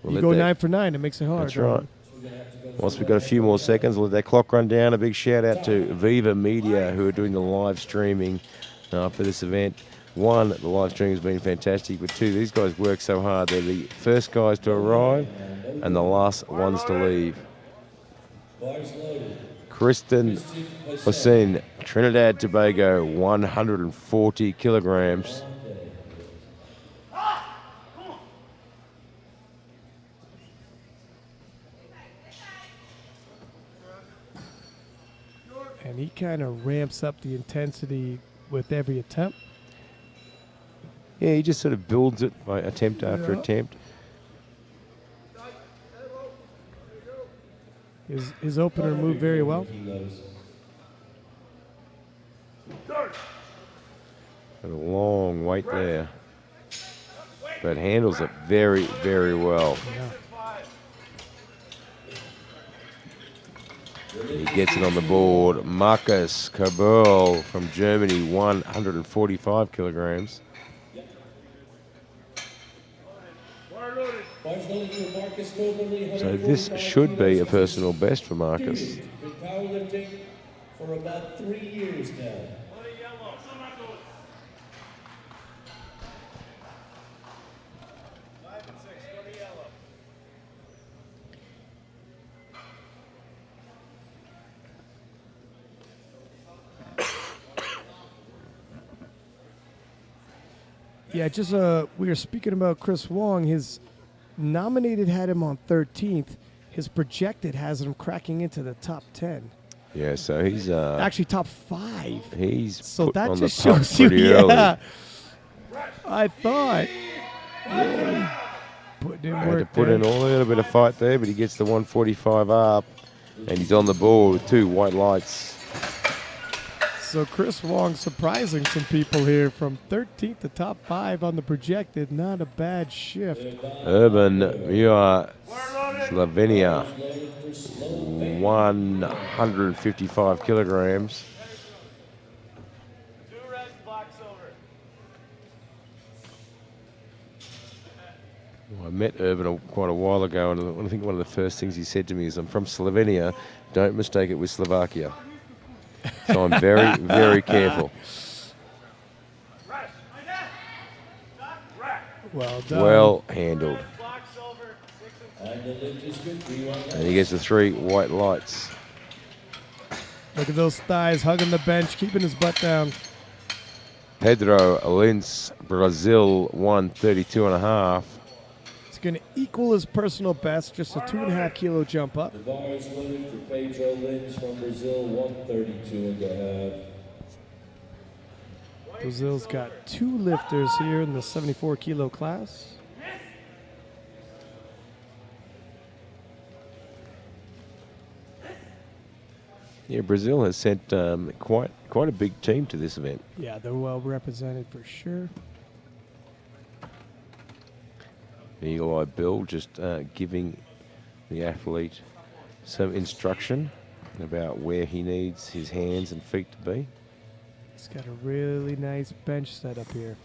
Speaker 4: We'll
Speaker 1: you
Speaker 4: let
Speaker 1: go
Speaker 4: that-
Speaker 1: 9 for 9, it makes it hard.
Speaker 4: That's right. Once we've got a few more seconds, we'll let that clock run down. A big shout out to Viva Media, who are doing the live streaming for this event. one, the live stream has been fantastic, but two, these guys work so hard. They're the first guys to arrive and the last ones to leave.
Speaker 2: Bars loaded.
Speaker 4: Kristen Hussein, Trinidad Tobago, 140 kilograms.
Speaker 1: And he kind of ramps up the intensity with every attempt.
Speaker 4: Yeah, he just sort of builds it by attempt after attempt.
Speaker 1: His opener moved very well.
Speaker 4: And a long weight there. But handles it very, very well.
Speaker 1: Yeah.
Speaker 4: He gets it on the board. Marcus Kabel from Germany, 145 kilograms. So this should be a personal best for Marcus.
Speaker 2: Been powerlifting for about 3 years now.
Speaker 1: Yeah, just we were speaking about Chris Wong. His nominated had him on 13th. His projected has him cracking into the top 10.
Speaker 4: Yeah, so he's
Speaker 1: Actually, top 5.
Speaker 4: he's
Speaker 1: So
Speaker 4: put
Speaker 1: that
Speaker 4: on
Speaker 1: just
Speaker 4: the top
Speaker 1: shows you,
Speaker 4: pretty early.
Speaker 1: yeah. I thought. Really putting in
Speaker 4: Had
Speaker 1: work
Speaker 4: to put
Speaker 1: there.
Speaker 4: in a little bit of fight there, but he gets the 145 up, and he's on the board with 2 white lights.
Speaker 1: So Chris Wong surprising some people here from 13th to top 5 on the projected. Not a bad shift.
Speaker 4: Urban Muir, Slovenia, 155 kilograms.
Speaker 3: 2 reds, black, silver.
Speaker 4: I met Urban quite a while ago, and I think one of the first things he said to me is, "I'm from Slovenia, don't mistake it with Slovakia." So I'm very, very careful.
Speaker 1: Well done.
Speaker 4: Well handled.
Speaker 3: Black, silver, 6 and
Speaker 2: And the lift is good for you on that.
Speaker 4: And he gets the 3 white lights.
Speaker 1: Look at those thighs hugging the bench, keeping his butt down.
Speaker 4: Pedro Lins, Brazil, 132 and a half.
Speaker 1: It's going to equal his personal best, just a 2.5 kilo jump up.
Speaker 2: The bar is loaded for Pedro Lins from Brazil, 132.5.
Speaker 1: Brazil's got 2 lifters here in the 74 kilo class.
Speaker 4: Yeah, Brazil has sent quite a big team to this event.
Speaker 1: Yeah, they're well represented for sure.
Speaker 4: Eagle Eye Bill just giving the athlete some instruction about where he needs his hands and feet to be.
Speaker 1: He's got a really nice bench set up here.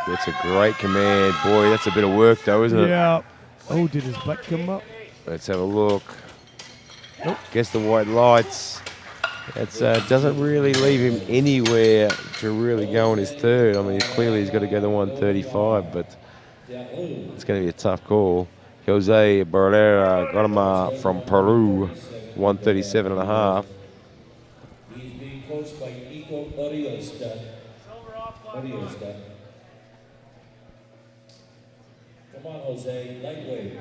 Speaker 4: That's a great command. Boy, that's a bit of work though, isn't it?
Speaker 1: Yeah. Oh, did his butt come up?
Speaker 4: Let's have a look.
Speaker 1: Nope.
Speaker 4: Gets the white lights. That doesn't really leave him anywhere to really go on his third. I mean, clearly he's got to go to 135, but it's going to be a tough call. Jose Barrera Granma from Peru, 137 and a half.
Speaker 2: He's being coached by Nico Oriosta. Oriosta. Come on, Jose, lightweight.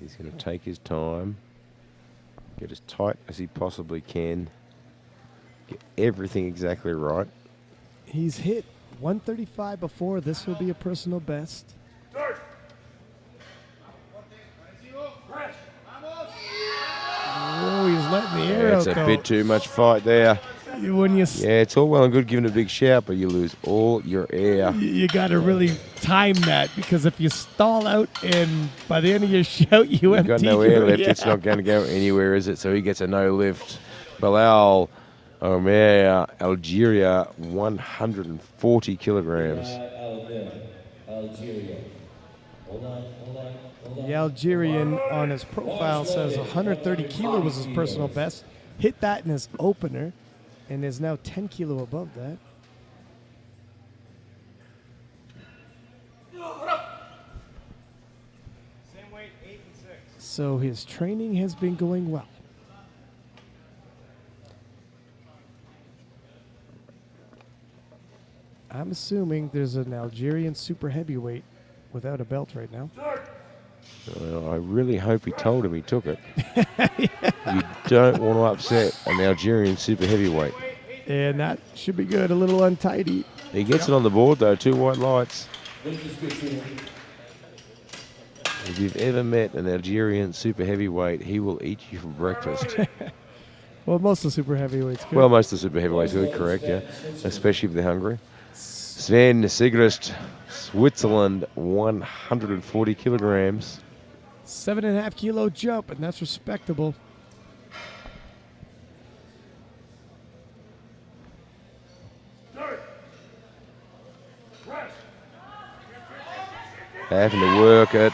Speaker 4: He's going to take his time, get as tight as he possibly can, get everything exactly right.
Speaker 1: He's hit 135 before. This will be a personal best. Oh, he's letting the air
Speaker 4: That's
Speaker 1: out,
Speaker 4: a
Speaker 1: though.
Speaker 4: bit too much fight there.
Speaker 1: When you
Speaker 4: Yeah, it's all well and good giving a big shout, but you lose all your air.
Speaker 1: you got to really time that, because if you stall out and by the end of your shout you
Speaker 4: You've got
Speaker 1: empty
Speaker 4: no
Speaker 1: your-
Speaker 4: air left.
Speaker 1: yeah.
Speaker 4: It's not going to go anywhere, is it? So he gets a no lift. Bilal Omer, Algeria, 140 kilograms.
Speaker 2: Algeria. Algeria. Hold on.
Speaker 1: The Algerian on his profile says 130 kilo was his personal best. Hit that in his opener and is now 10 kilo above that.
Speaker 3: Same weight, 8 and 6.
Speaker 1: So his training has been going well. I'm assuming there's an Algerian super heavyweight without a belt right now.
Speaker 4: Well, I really hope he told him he took it. You don't want to upset an Algerian super heavyweight.
Speaker 1: And that should be good. A little untidy.
Speaker 4: He gets it on the board, though. 2 white lights. If you've ever met an Algerian super heavyweight, he will eat you for breakfast.
Speaker 1: Well, most of the super heavyweights could.
Speaker 4: Well, most of the super heavyweights are correct, yeah. Especially if they're hungry. Sven Sigrist, Switzerland, 140 kilograms.
Speaker 1: 7.5 kilo jump, and that's respectable.
Speaker 4: Having to work it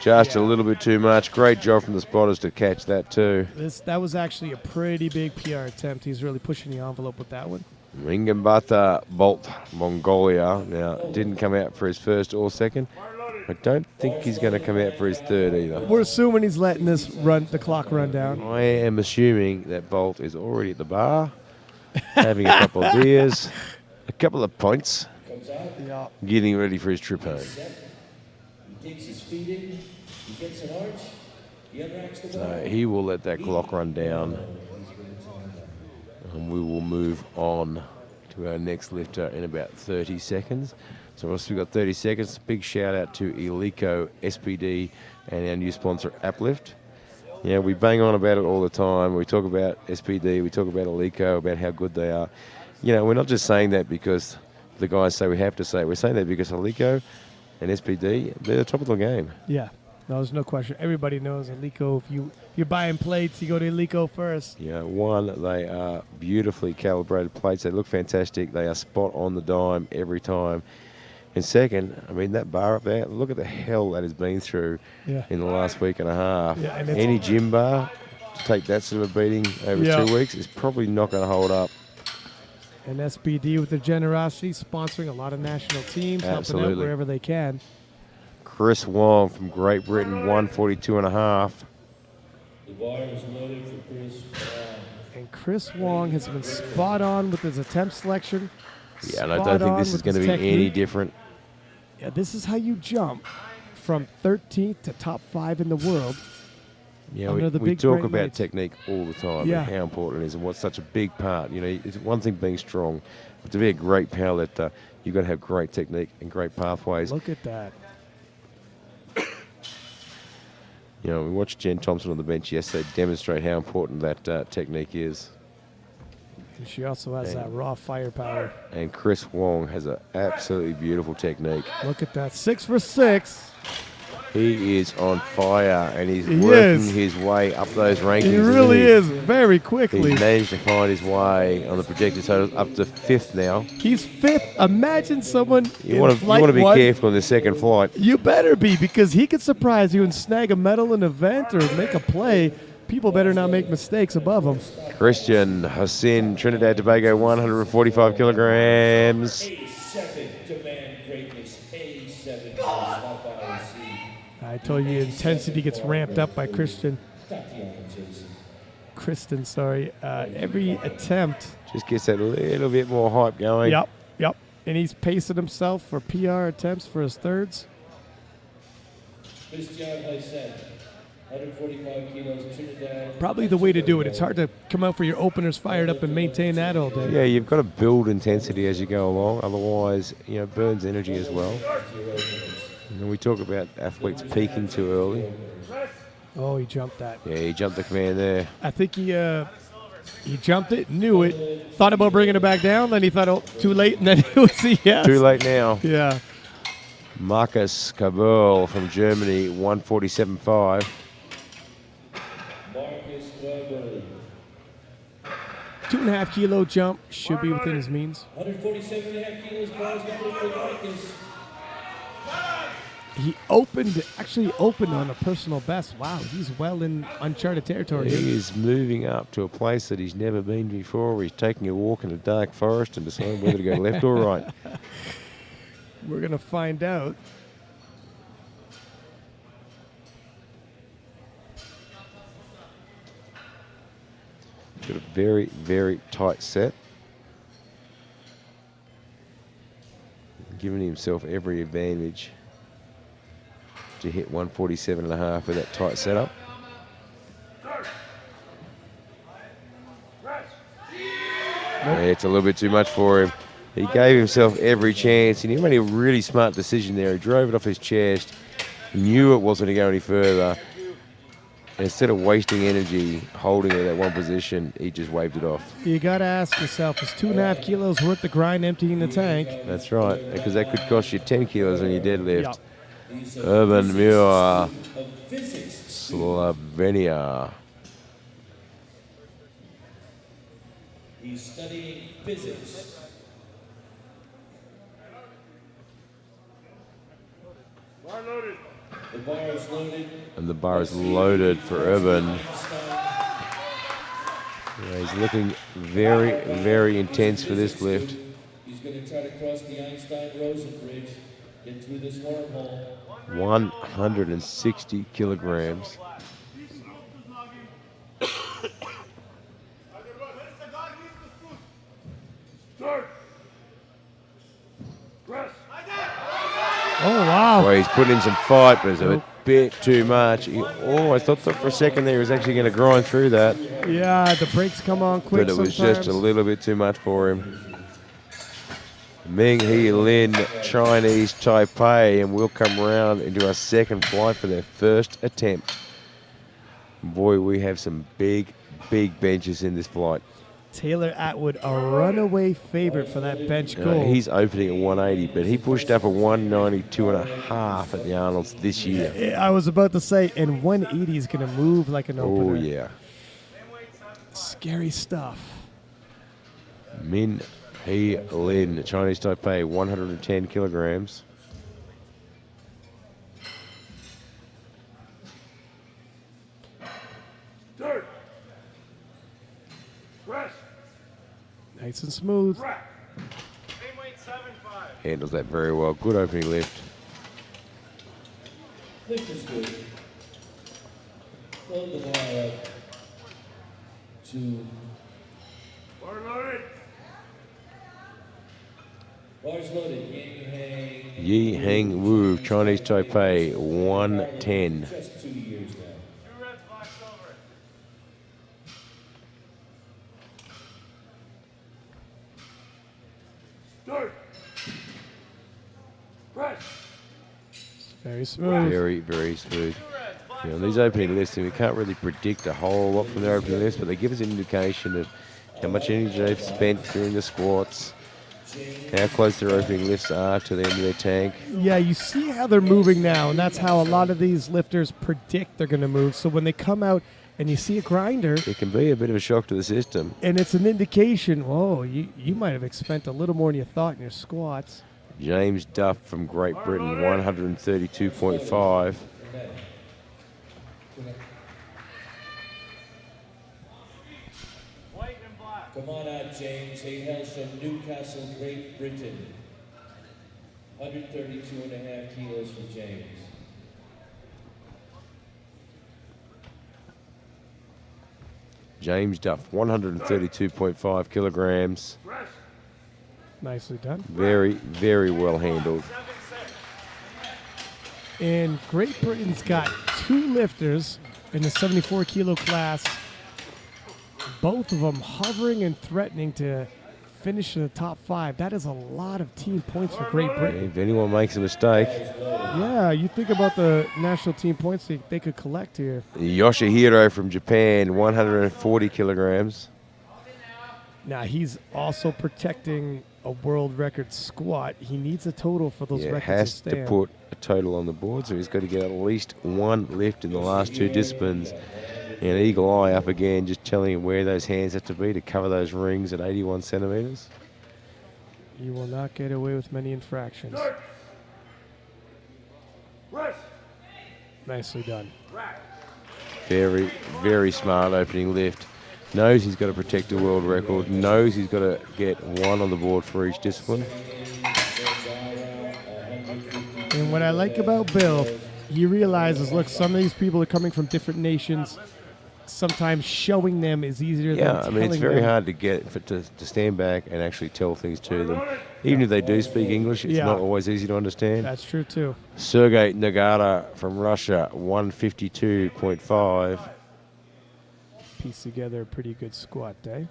Speaker 4: just a little bit too much. Great job from the spotters to catch that too.
Speaker 1: That was actually a pretty big PR attempt. He's really pushing the envelope with that one.
Speaker 4: Ringambata Bolt, Mongolia. Now, didn't come out for his first or second. I don't think he's going to come out for his third either.
Speaker 1: We're assuming he's letting the clock run down.
Speaker 4: I am assuming that Bolt is already at the bar, having a couple of beers, a couple of pints,
Speaker 1: Yeah.
Speaker 4: getting ready for his trip home.
Speaker 2: He takes his feet in, he gets an arch, he unracks the bar.
Speaker 4: So he will let that clock run down, and we will move on to our next lifter in about 30 seconds. So once we've got 30 seconds, big shout out to Eleco, SPD, and our new sponsor, Uplift. Yeah, we bang on about it all the time. We talk about SPD, we talk about Eleco, about how good they are. You know, we're not just saying that because the guys say we have to say it. We're saying that because Eleco and SPD, they're the top of the game.
Speaker 1: Yeah. No, there's no question. Everybody knows Eleco. If you're buying plates, you go to Eleco first.
Speaker 4: Yeah, one, they are beautifully calibrated plates. They look fantastic. They are spot on the dime every time. And second, I mean, that bar up there, look at the hell that has been through
Speaker 1: Yeah.
Speaker 4: in the last week and a half.
Speaker 1: Yeah, and it's-
Speaker 4: Any gym bar to take that sort of a beating over
Speaker 1: Yeah.
Speaker 4: 2 weeks is probably not going to hold up.
Speaker 1: And SPD with their generosity, sponsoring a lot of national teams, helping out
Speaker 4: Absolutely.
Speaker 1: wherever they can.
Speaker 4: Chris Wong from Great Britain, 142 and a half.
Speaker 2: The bar is loaded for Chris.
Speaker 1: And Chris Wong has been spot on with his attempt selection.
Speaker 4: Yeah, and I
Speaker 1: spot
Speaker 4: don't think
Speaker 1: on
Speaker 4: this is
Speaker 1: with
Speaker 4: going to
Speaker 1: his
Speaker 4: be any
Speaker 1: technique.
Speaker 4: different.
Speaker 1: Yeah, this is how you jump from 13th to top 5 in the world.
Speaker 4: Yeah,
Speaker 1: Under the
Speaker 4: we
Speaker 1: big
Speaker 4: talk
Speaker 1: bright
Speaker 4: about
Speaker 1: lights.
Speaker 4: technique all the time
Speaker 1: Yeah.
Speaker 4: and how important it is and what's such a big part. You know, it's one thing being strong, but to be a great powerlifter, you've got to have great technique and great pathways.
Speaker 1: Look at that.
Speaker 4: You know, we watched Jen Thompson on the bench yesterday demonstrate how important that technique is.
Speaker 1: And she also has that raw firepower.
Speaker 4: And Chris Wong has an absolutely beautiful technique.
Speaker 1: Look at that. 6 for 6.
Speaker 4: He is on fire, and he's
Speaker 1: He
Speaker 4: working
Speaker 1: is.
Speaker 4: his way up those rankings.
Speaker 1: He
Speaker 4: isn't
Speaker 1: really
Speaker 4: he?
Speaker 1: is very
Speaker 4: He's
Speaker 1: quickly.
Speaker 4: managed to find his way on the projected total up to 5th now.
Speaker 1: He's 5th. Imagine someone
Speaker 4: You
Speaker 1: in
Speaker 4: want
Speaker 1: flight
Speaker 4: to be
Speaker 1: one.
Speaker 4: careful on the second flight.
Speaker 1: You better be, because he could surprise you and snag a medal in an event or make a play. People better not make mistakes above him.
Speaker 4: Christian Hassan, Trinidad Tobago, 145 kilograms.
Speaker 2: 87 demand greatness. 87 not by a C.
Speaker 1: I told you, intensity gets ramped up by
Speaker 2: Tatiana Jason.
Speaker 1: Kristen, sorry. Every attempt.
Speaker 4: Just gets that little bit more hype going.
Speaker 1: Yep. And he's pacing himself for PR attempts for his thirds.
Speaker 2: Christian Hassan, 145 kilos, Trinidad.
Speaker 1: Probably the way to do it. It's hard to come out for your openers fired up and maintain that all day.
Speaker 4: Yeah, you've got to build intensity as you go along. Otherwise, you know, it burns energy as well. And we talk about athletes peaking too early.
Speaker 1: Oh, he jumped that.
Speaker 4: Yeah, he jumped the command there.
Speaker 1: I think he jumped it, knew it, thought about bringing it back down, then he thought, oh, too late, and then it was a yes.
Speaker 4: Too late now.
Speaker 1: Yeah.
Speaker 4: Marcus Kabul from Germany, 147.5.
Speaker 2: Marcus Weber,
Speaker 1: 2.5 kilo jump should be within his means.
Speaker 2: 147.5 kilos, bars number for Marcus.
Speaker 1: He actually opened on a personal best. Wow, he's well in uncharted territory.
Speaker 4: He is moving up to a place that he's never been before. He's taking a walk in a dark forest and deciding whether to go left or right.
Speaker 1: We're going to find out.
Speaker 4: Got a very, very tight set. Giving himself every advantage to hit 147.5 with that tight setup. Yeah, it's a little bit too much for him. He gave himself every chance, and he made a really smart decision there. He drove it off his chest. He knew it wasn't going to go any further. And instead of wasting energy holding it at one position, he just waved it off.
Speaker 1: You got to ask yourself, is 2.5 kilos worth the grind emptying the tank?
Speaker 4: That's right, because that could cost you 10 kilos on your deadlift. Yep. Urban Muir, Slovenia.
Speaker 2: He's studying physics.
Speaker 3: Bar loaded.
Speaker 2: The bar is loaded.
Speaker 4: And the bar is loaded for Urban. Yeah, he's looking very, very intense for this lift.
Speaker 2: He's going to try to cross the Einstein-Rosen bridge, get through this wormhole.
Speaker 4: 160 kilograms.
Speaker 1: Oh, wow.
Speaker 4: Well, he's putting in some fight, but it's a bit too much. I thought for a second there he was actually going to grind through that.
Speaker 1: Yeah, the brakes come on quick
Speaker 4: but it was
Speaker 1: sometimes.
Speaker 4: just a little bit too much for him. Ming He Lin, Chinese Taipei, and we'll come around into our second flight for their first attempt. Boy, we have some big, big benches in this flight.
Speaker 1: Taylor Atwood, a runaway favorite for that bench goal.
Speaker 4: He's opening at 180, but he pushed up a 192.5 at the Arnold's this year.
Speaker 1: I was about to say, and 180 is going to move like an opener.
Speaker 4: Oh, yeah.
Speaker 1: Scary stuff.
Speaker 4: Min He Lin, Chinese Taipei, 110 kilograms.
Speaker 3: Dirt. Press.
Speaker 1: Nice and smooth.
Speaker 3: Same weight 7.5.
Speaker 4: Handles that very well. Good opening lift.
Speaker 2: Lift is good. Load the bar up to
Speaker 3: Bar loaded.
Speaker 2: bars loaded.
Speaker 4: Yi Heng Wu, Chinese Taipei, 110.
Speaker 2: Just 2 years now.
Speaker 3: 2 reds, black, silver. Dirt. Press.
Speaker 1: Very smooth.
Speaker 4: Very, very smooth. You know, these opening lifts, we can't really predict a whole lot from their opening lifts, but they give us an indication of how much energy they've spent during the squats, how close their opening lifts are to the end of their tank.
Speaker 1: Yeah, you see how they're moving now, and that's how a lot of these lifters predict they're going to move. So when they come out and you see a grinder,
Speaker 4: It can be a bit of a shock to the system.
Speaker 1: and it's an indication, whoa, you might have spent a little more than you thought in your squats.
Speaker 4: James Duff from Great Britain, 132.5.
Speaker 3: White and black.
Speaker 2: Come on out, James. He hails from Newcastle, Great Britain. 132.5 kilos for James.
Speaker 4: James Duff, 132.5 kilograms.
Speaker 3: Press.
Speaker 1: Nicely done.
Speaker 4: Very, very well handled.
Speaker 3: 7.6.
Speaker 1: And Great Britain's got 2 lifters in the 74 kilo class, both of them hovering and threatening to finish in the top 5. That is a lot of team points for Great Britain.
Speaker 4: If anyone makes a mistake,
Speaker 1: Yeah, you think about the national team points they could collect here.
Speaker 4: Yoshihiro from Japan, 140 kilograms.
Speaker 1: Now, he's also protecting a world record squat. He needs a total for those
Speaker 4: Yeah,
Speaker 1: records
Speaker 4: has
Speaker 1: to
Speaker 4: to
Speaker 1: stand.
Speaker 4: put a total on the board, so he's got to get at least 1 lift in the last 2 disciplines. And eagle eye up again, just telling him where those hands have to be to cover those rings at 81 centimeters.
Speaker 1: You will not get away with many infractions. Nicely done.
Speaker 4: Very, very smart opening lift. Knows he's got to protect a world record. Knows he's got to get one on the board for each discipline.
Speaker 1: And what I like about Bill, he realizes, look, some of these people are coming from different nations. Sometimes showing them is easier than
Speaker 4: Yeah,
Speaker 1: telling
Speaker 4: I mean, it's very
Speaker 1: them.
Speaker 4: hard to get to stand back and actually tell things to them. Even if they do speak English, it's
Speaker 1: Yeah.
Speaker 4: not always easy to understand.
Speaker 1: That's true, too.
Speaker 4: Sergey Nagata from Russia, 152.5.
Speaker 1: Piece together a pretty good squat day.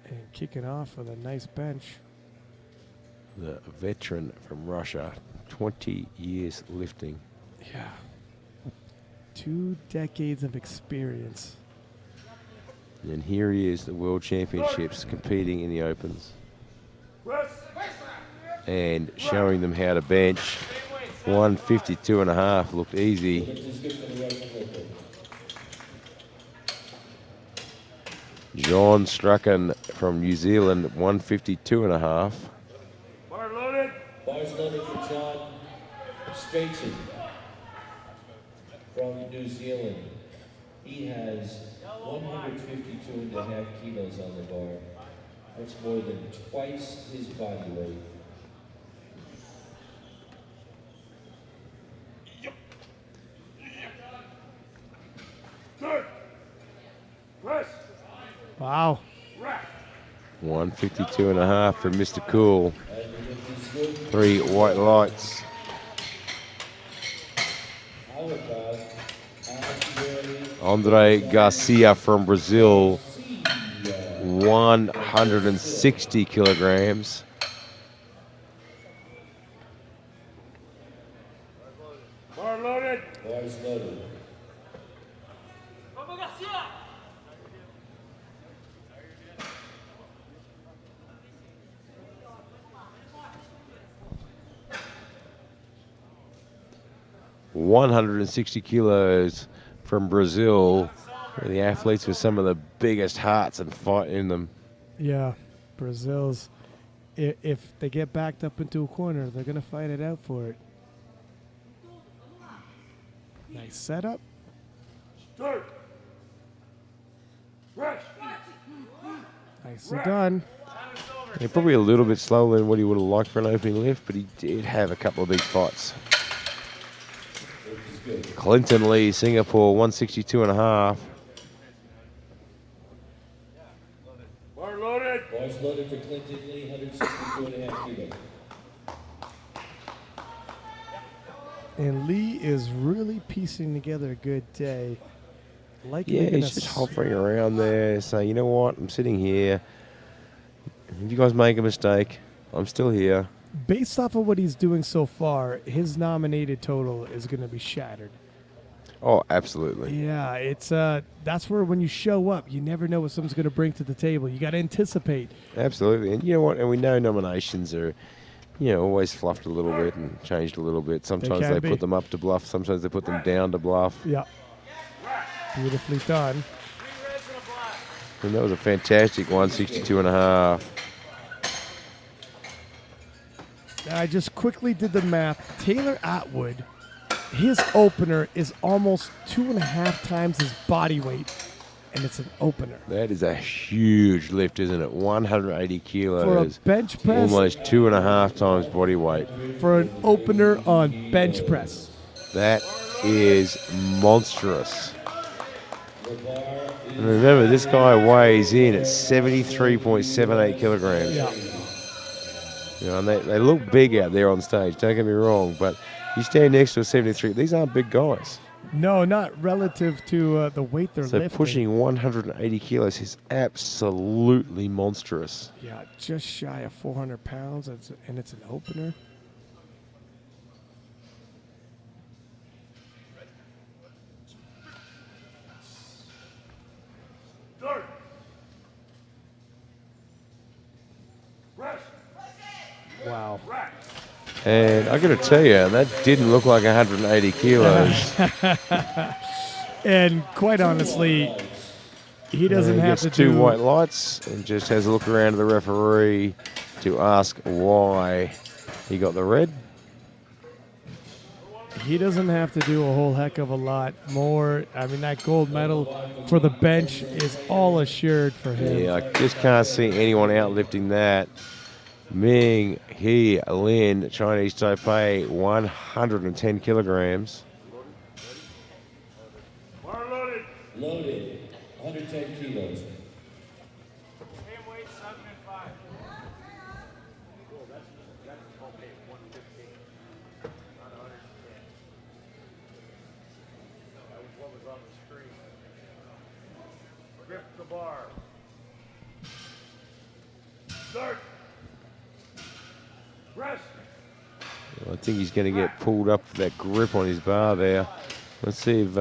Speaker 1: And kicking off with a nice bench.
Speaker 4: The veteran from Russia, 20 years lifting.
Speaker 1: Yeah. 2 decades of experience.
Speaker 4: And here he is, the World Championships, competing in the Opens. And showing them how to bench. 152.5 looked easy. John Strachan from New Zealand, 152.5.
Speaker 3: Bar loaded.
Speaker 2: Bars loaded for John Strachan from New Zealand. He has 152.5 kilos on the bar. That's more than twice his body weight.
Speaker 3: Third. Press.
Speaker 1: Wow.
Speaker 4: 152.5 from Mr. Cool. 3 white lights.
Speaker 2: How about
Speaker 4: Andre Garcia from Brazil, 160 kilograms.
Speaker 3: Bar loaded.
Speaker 2: Bars loaded.
Speaker 3: Vamos, Garcia.
Speaker 4: 160 kilos from Brazil. The athletes with some of the biggest hearts and fight in them.
Speaker 1: Yeah. Brazil's, if they get backed up into a corner, they're going to fight it out for it. Nice setup.
Speaker 3: Third. Press.
Speaker 1: Nicely done.
Speaker 4: Yeah, probably a little bit slower than what he would have liked for an opening lift, but he did have a couple of big fights. Clinton Lee, Singapore, 162.5.
Speaker 3: Bar loaded.
Speaker 2: Bars loaded for Clinton Lee, 162.5 kilos.
Speaker 1: And Lee is really piecing together a good day. Like
Speaker 4: Yeah,
Speaker 1: making
Speaker 4: he's
Speaker 1: a
Speaker 4: just hovering around there, saying, you know what, I'm sitting here. If you guys make a mistake, I'm still here.
Speaker 1: Based off of what he's doing so far, his nominated total is going to be shattered.
Speaker 4: Oh, absolutely.
Speaker 1: Yeah, it's that's where when you show up, you never know what someone's going to bring to the table. You got to anticipate.
Speaker 4: Absolutely. And you know what? And we know nominations are, always fluffed a little bit and changed a little bit. Sometimes
Speaker 1: can
Speaker 4: they
Speaker 1: be.
Speaker 4: put them up to bluff. Sometimes they put them down to bluff.
Speaker 1: Yeah, beautifully done.
Speaker 3: 3 reds and a black.
Speaker 4: And that was a fantastic 162.5.
Speaker 1: I just quickly did the math. Taylor Atwood, his opener is almost 2.5 times his body weight, and it's an opener.
Speaker 4: That is a huge lift, isn't it? 180
Speaker 1: For a
Speaker 4: kilos.
Speaker 1: bench press,
Speaker 4: Almost 2.5 times body weight.
Speaker 1: for an opener on bench press.
Speaker 4: That is monstrous. And remember, this guy weighs in at 73.78 kilograms.
Speaker 1: Yeah.
Speaker 4: And they look big out there on stage, don't get me wrong, but you stand next to a 73, these aren't big guys.
Speaker 1: No, not relative to the weight they're
Speaker 4: So
Speaker 1: lifting.
Speaker 4: pushing 180 kilos is absolutely monstrous.
Speaker 1: Yeah, just shy of 400 pounds, and it's an opener.
Speaker 3: Third. Press.
Speaker 1: Wow.
Speaker 3: Rack.
Speaker 4: And I got to tell you, that didn't look like 180 kilos.
Speaker 1: And quite honestly, he doesn't
Speaker 4: He
Speaker 1: have
Speaker 4: gets
Speaker 1: to
Speaker 4: 2
Speaker 1: do.
Speaker 4: white lights and just has a look around to the referee to ask why He got the red.
Speaker 1: He doesn't have to do a whole heck of a lot more. I mean, that gold medal for the bench is all assured for him.
Speaker 4: Yeah, I just can't see anyone outlifting that. Ming He Lin, Chinese Taipei, 110 kilograms.
Speaker 2: Loaded, 110 kilos.
Speaker 3: Same weight, 7 and 5. That's okay, 115. Not 110. That was what was on the screen. Grip the bar. Start. Rest.
Speaker 4: I think he's going to get pulled up for that grip on his bar there. Let's see if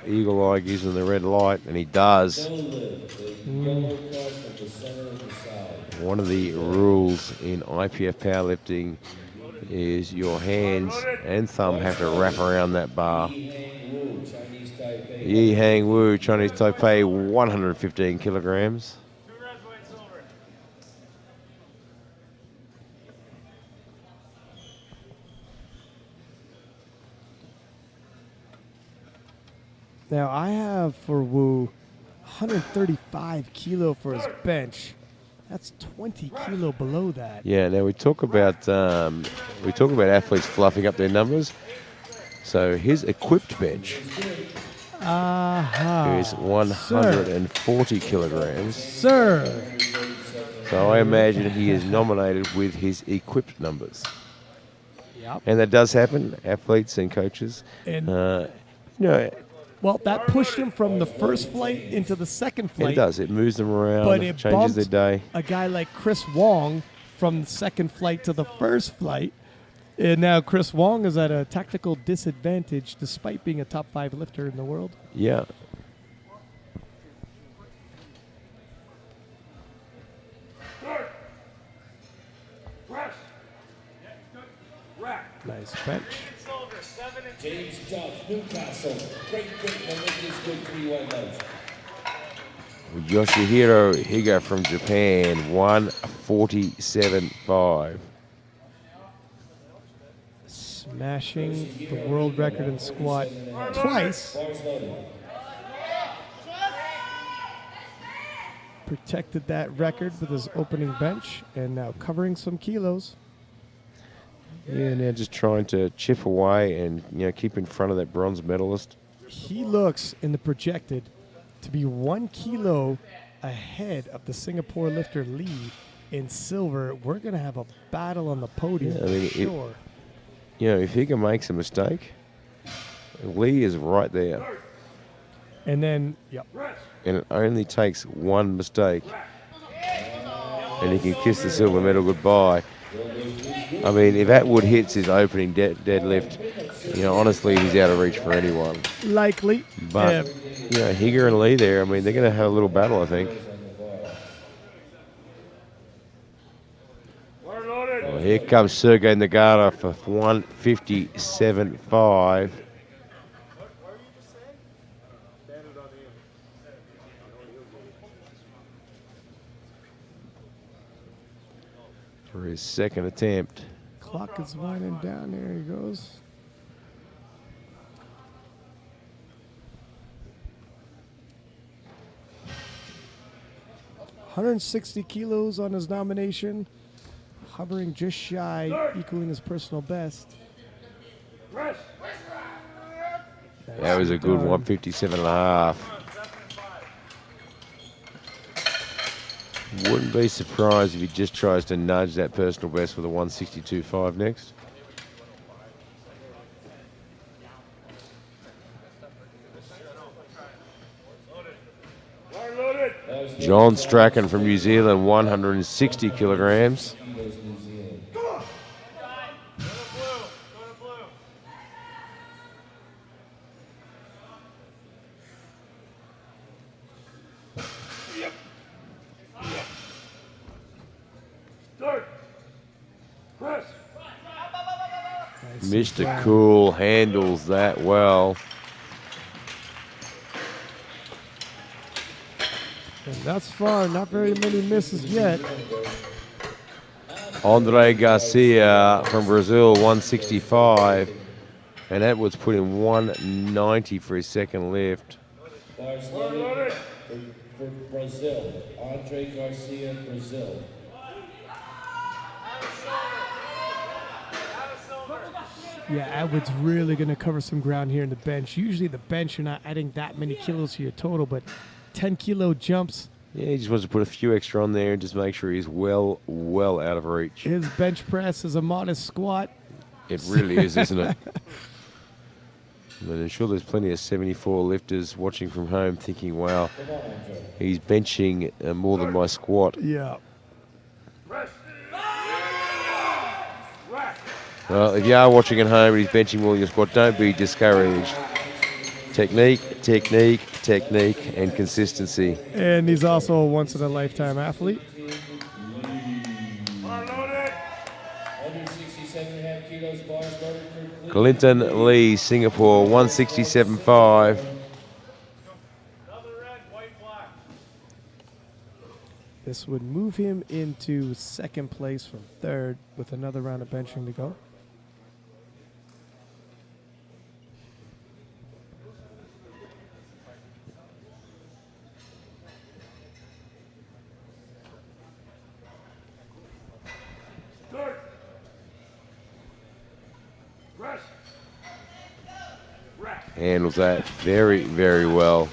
Speaker 4: Eagle Eye gives him the red light, and he does.
Speaker 2: Yellow card from the center of the side.
Speaker 4: One of the rules in IPF powerlifting is your hands and thumb have to wrap around that bar.
Speaker 2: Yi Hang Wu, Chinese Taipei.
Speaker 4: Yi Hang Wu, Chinese Taipei, 115 kilograms.
Speaker 3: 2 reds, white, silver.
Speaker 1: Now, I have for Wu 135 kilo for his bench. That's 20 kilo below that.
Speaker 4: Yeah. Now we talk about athletes fluffing up their numbers. So his equipped bench is 140 kilograms.
Speaker 1: Sir.
Speaker 4: So I imagine he is nominated with his equipped numbers.
Speaker 1: Yep.
Speaker 4: And that does happen, athletes and coaches.
Speaker 1: And well, that pushed him from the first flight into the second flight.
Speaker 4: it does. It moves them around,
Speaker 1: But it
Speaker 4: changes their
Speaker 1: bumped
Speaker 4: day.
Speaker 1: a guy like Chris Wong from the second flight to the first flight. And now Chris Wong is at a tactical disadvantage despite being a top 5 lifter in the world.
Speaker 4: Yeah.
Speaker 1: Nice bench.
Speaker 3: Silver, 7 and 2.
Speaker 2: James Jobs, Newcastle. Great to make this good 3-1 notes.
Speaker 4: Yoshihiro Higa from Japan, 147.5.
Speaker 1: Smashing the world record in squat twice.
Speaker 2: Bars loaded.
Speaker 1: Protected that record with his opening bench and now covering some kilos.
Speaker 4: Yeah, now just trying to chip away and keep in front of that bronze medalist.
Speaker 1: He looks in the projected to be 1 kilo ahead of the Singapore lifter Lee in silver. We're going to have a battle on the podium
Speaker 4: Yeah, I mean,
Speaker 1: for sure.
Speaker 4: If Higa makes a mistake, Lee is right there.
Speaker 1: And then, yep.
Speaker 4: And it only takes one mistake, and he can kiss the silver medal goodbye. I mean, if Atwood hits his opening deadlift, honestly, he's out of reach for anyone.
Speaker 1: Likely.
Speaker 4: But, Higa and Lee there, I mean, they're going to have a little battle, I think. Well, here comes Sergey Nagata for 157.5. For his second attempt.
Speaker 1: Clock is winding down. There he goes. $160 kilos on his nomination, hovering just shy, equaling his personal best.
Speaker 4: That was a good 157.5. Wouldn't be surprised if he just tries to nudge that personal best with a 162.5 next. John Strachan from New Zealand, 160 kilograms. Mr. Cool handles that well. And
Speaker 1: thus far, not very many misses yet.
Speaker 4: Andre Garcia from Brazil, 165. And Atwood's put in 190 for his second lift.
Speaker 2: Bars loaded for Brazil. Andre Garcia, Brazil.
Speaker 1: Yeah, Atwood's really going to cover some ground here in the bench. Usually the bench, you're not adding that many kilos to your total, but 10-kilo jumps.
Speaker 4: Yeah, he just wants to put a few extra on there and just make sure he's well out of reach.
Speaker 1: His bench press is a modest squat.
Speaker 4: It really is, isn't it? And I'm sure there's plenty of 74 lifters watching from home thinking, wow, he's benching more than my squat.
Speaker 1: Yeah.
Speaker 4: Well, if you are watching at home and he's benching more than your squat, don't be discouraged. Technique, technique, technique, and consistency.
Speaker 1: And he's also a once-in-a-lifetime athlete.
Speaker 2: 167.5 kilos, bars loaded for
Speaker 4: Clinton Lee, Singapore, 167.5.
Speaker 1: This would move him into second place from third with another round of benching to go.
Speaker 4: Handles that very, very well.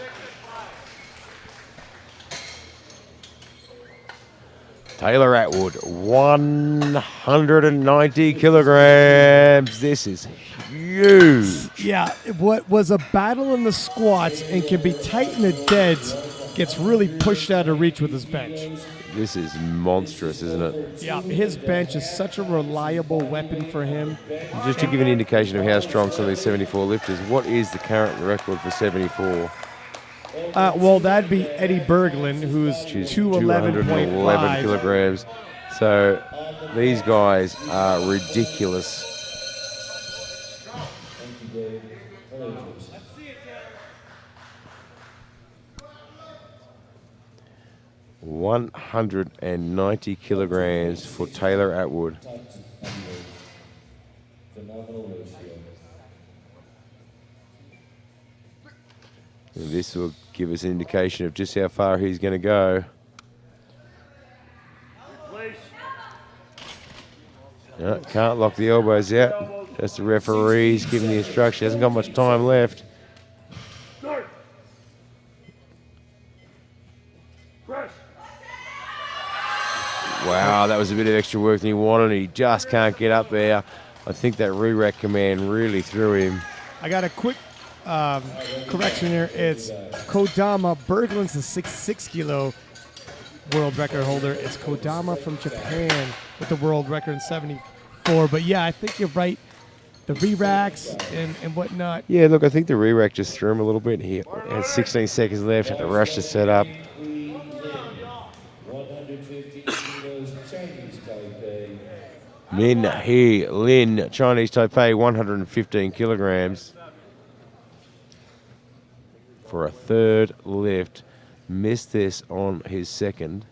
Speaker 4: Taylor Atwood, 190 kilograms. This is huge.
Speaker 1: Yeah, what was a battle in the squats and can be tight in the deads gets really pushed out of reach with his bench.
Speaker 4: This is monstrous, isn't it?
Speaker 1: Yeah, his bench is such a reliable weapon for him.
Speaker 4: Just to give an indication of how strong some of these 74 lifters, what is the current record for 74?
Speaker 1: Well, that'd be Eddie Berglund, who's 211.5
Speaker 4: kilograms. So these guys are ridiculous. 190 kilograms for Taylor Atwood.
Speaker 2: phenomenal ratio.
Speaker 4: And this will give us an indication of just how far he's going to go. No, can't lock the elbows out. That's the referee's giving the instruction. Hasn't got much time left. Wow, that was a bit of extra work than he wanted. He just can't get up there. I think that re-rack command really threw him.
Speaker 1: I got a quick correction here. It's Kodama. Berglund's the 6 kilo world record holder. It's Kodama from Japan with the world record in 74. But yeah, I think you're right. The re-racks and whatnot.
Speaker 4: Yeah, look, I think the re-rack just threw him a little bit. He had 16 seconds left, had to rush to set up.
Speaker 2: 150 kilos, Chinese Taipei.
Speaker 4: Min Hee Lin, Chinese Taipei, 115 kilograms. For a third lift. Missed this on his second.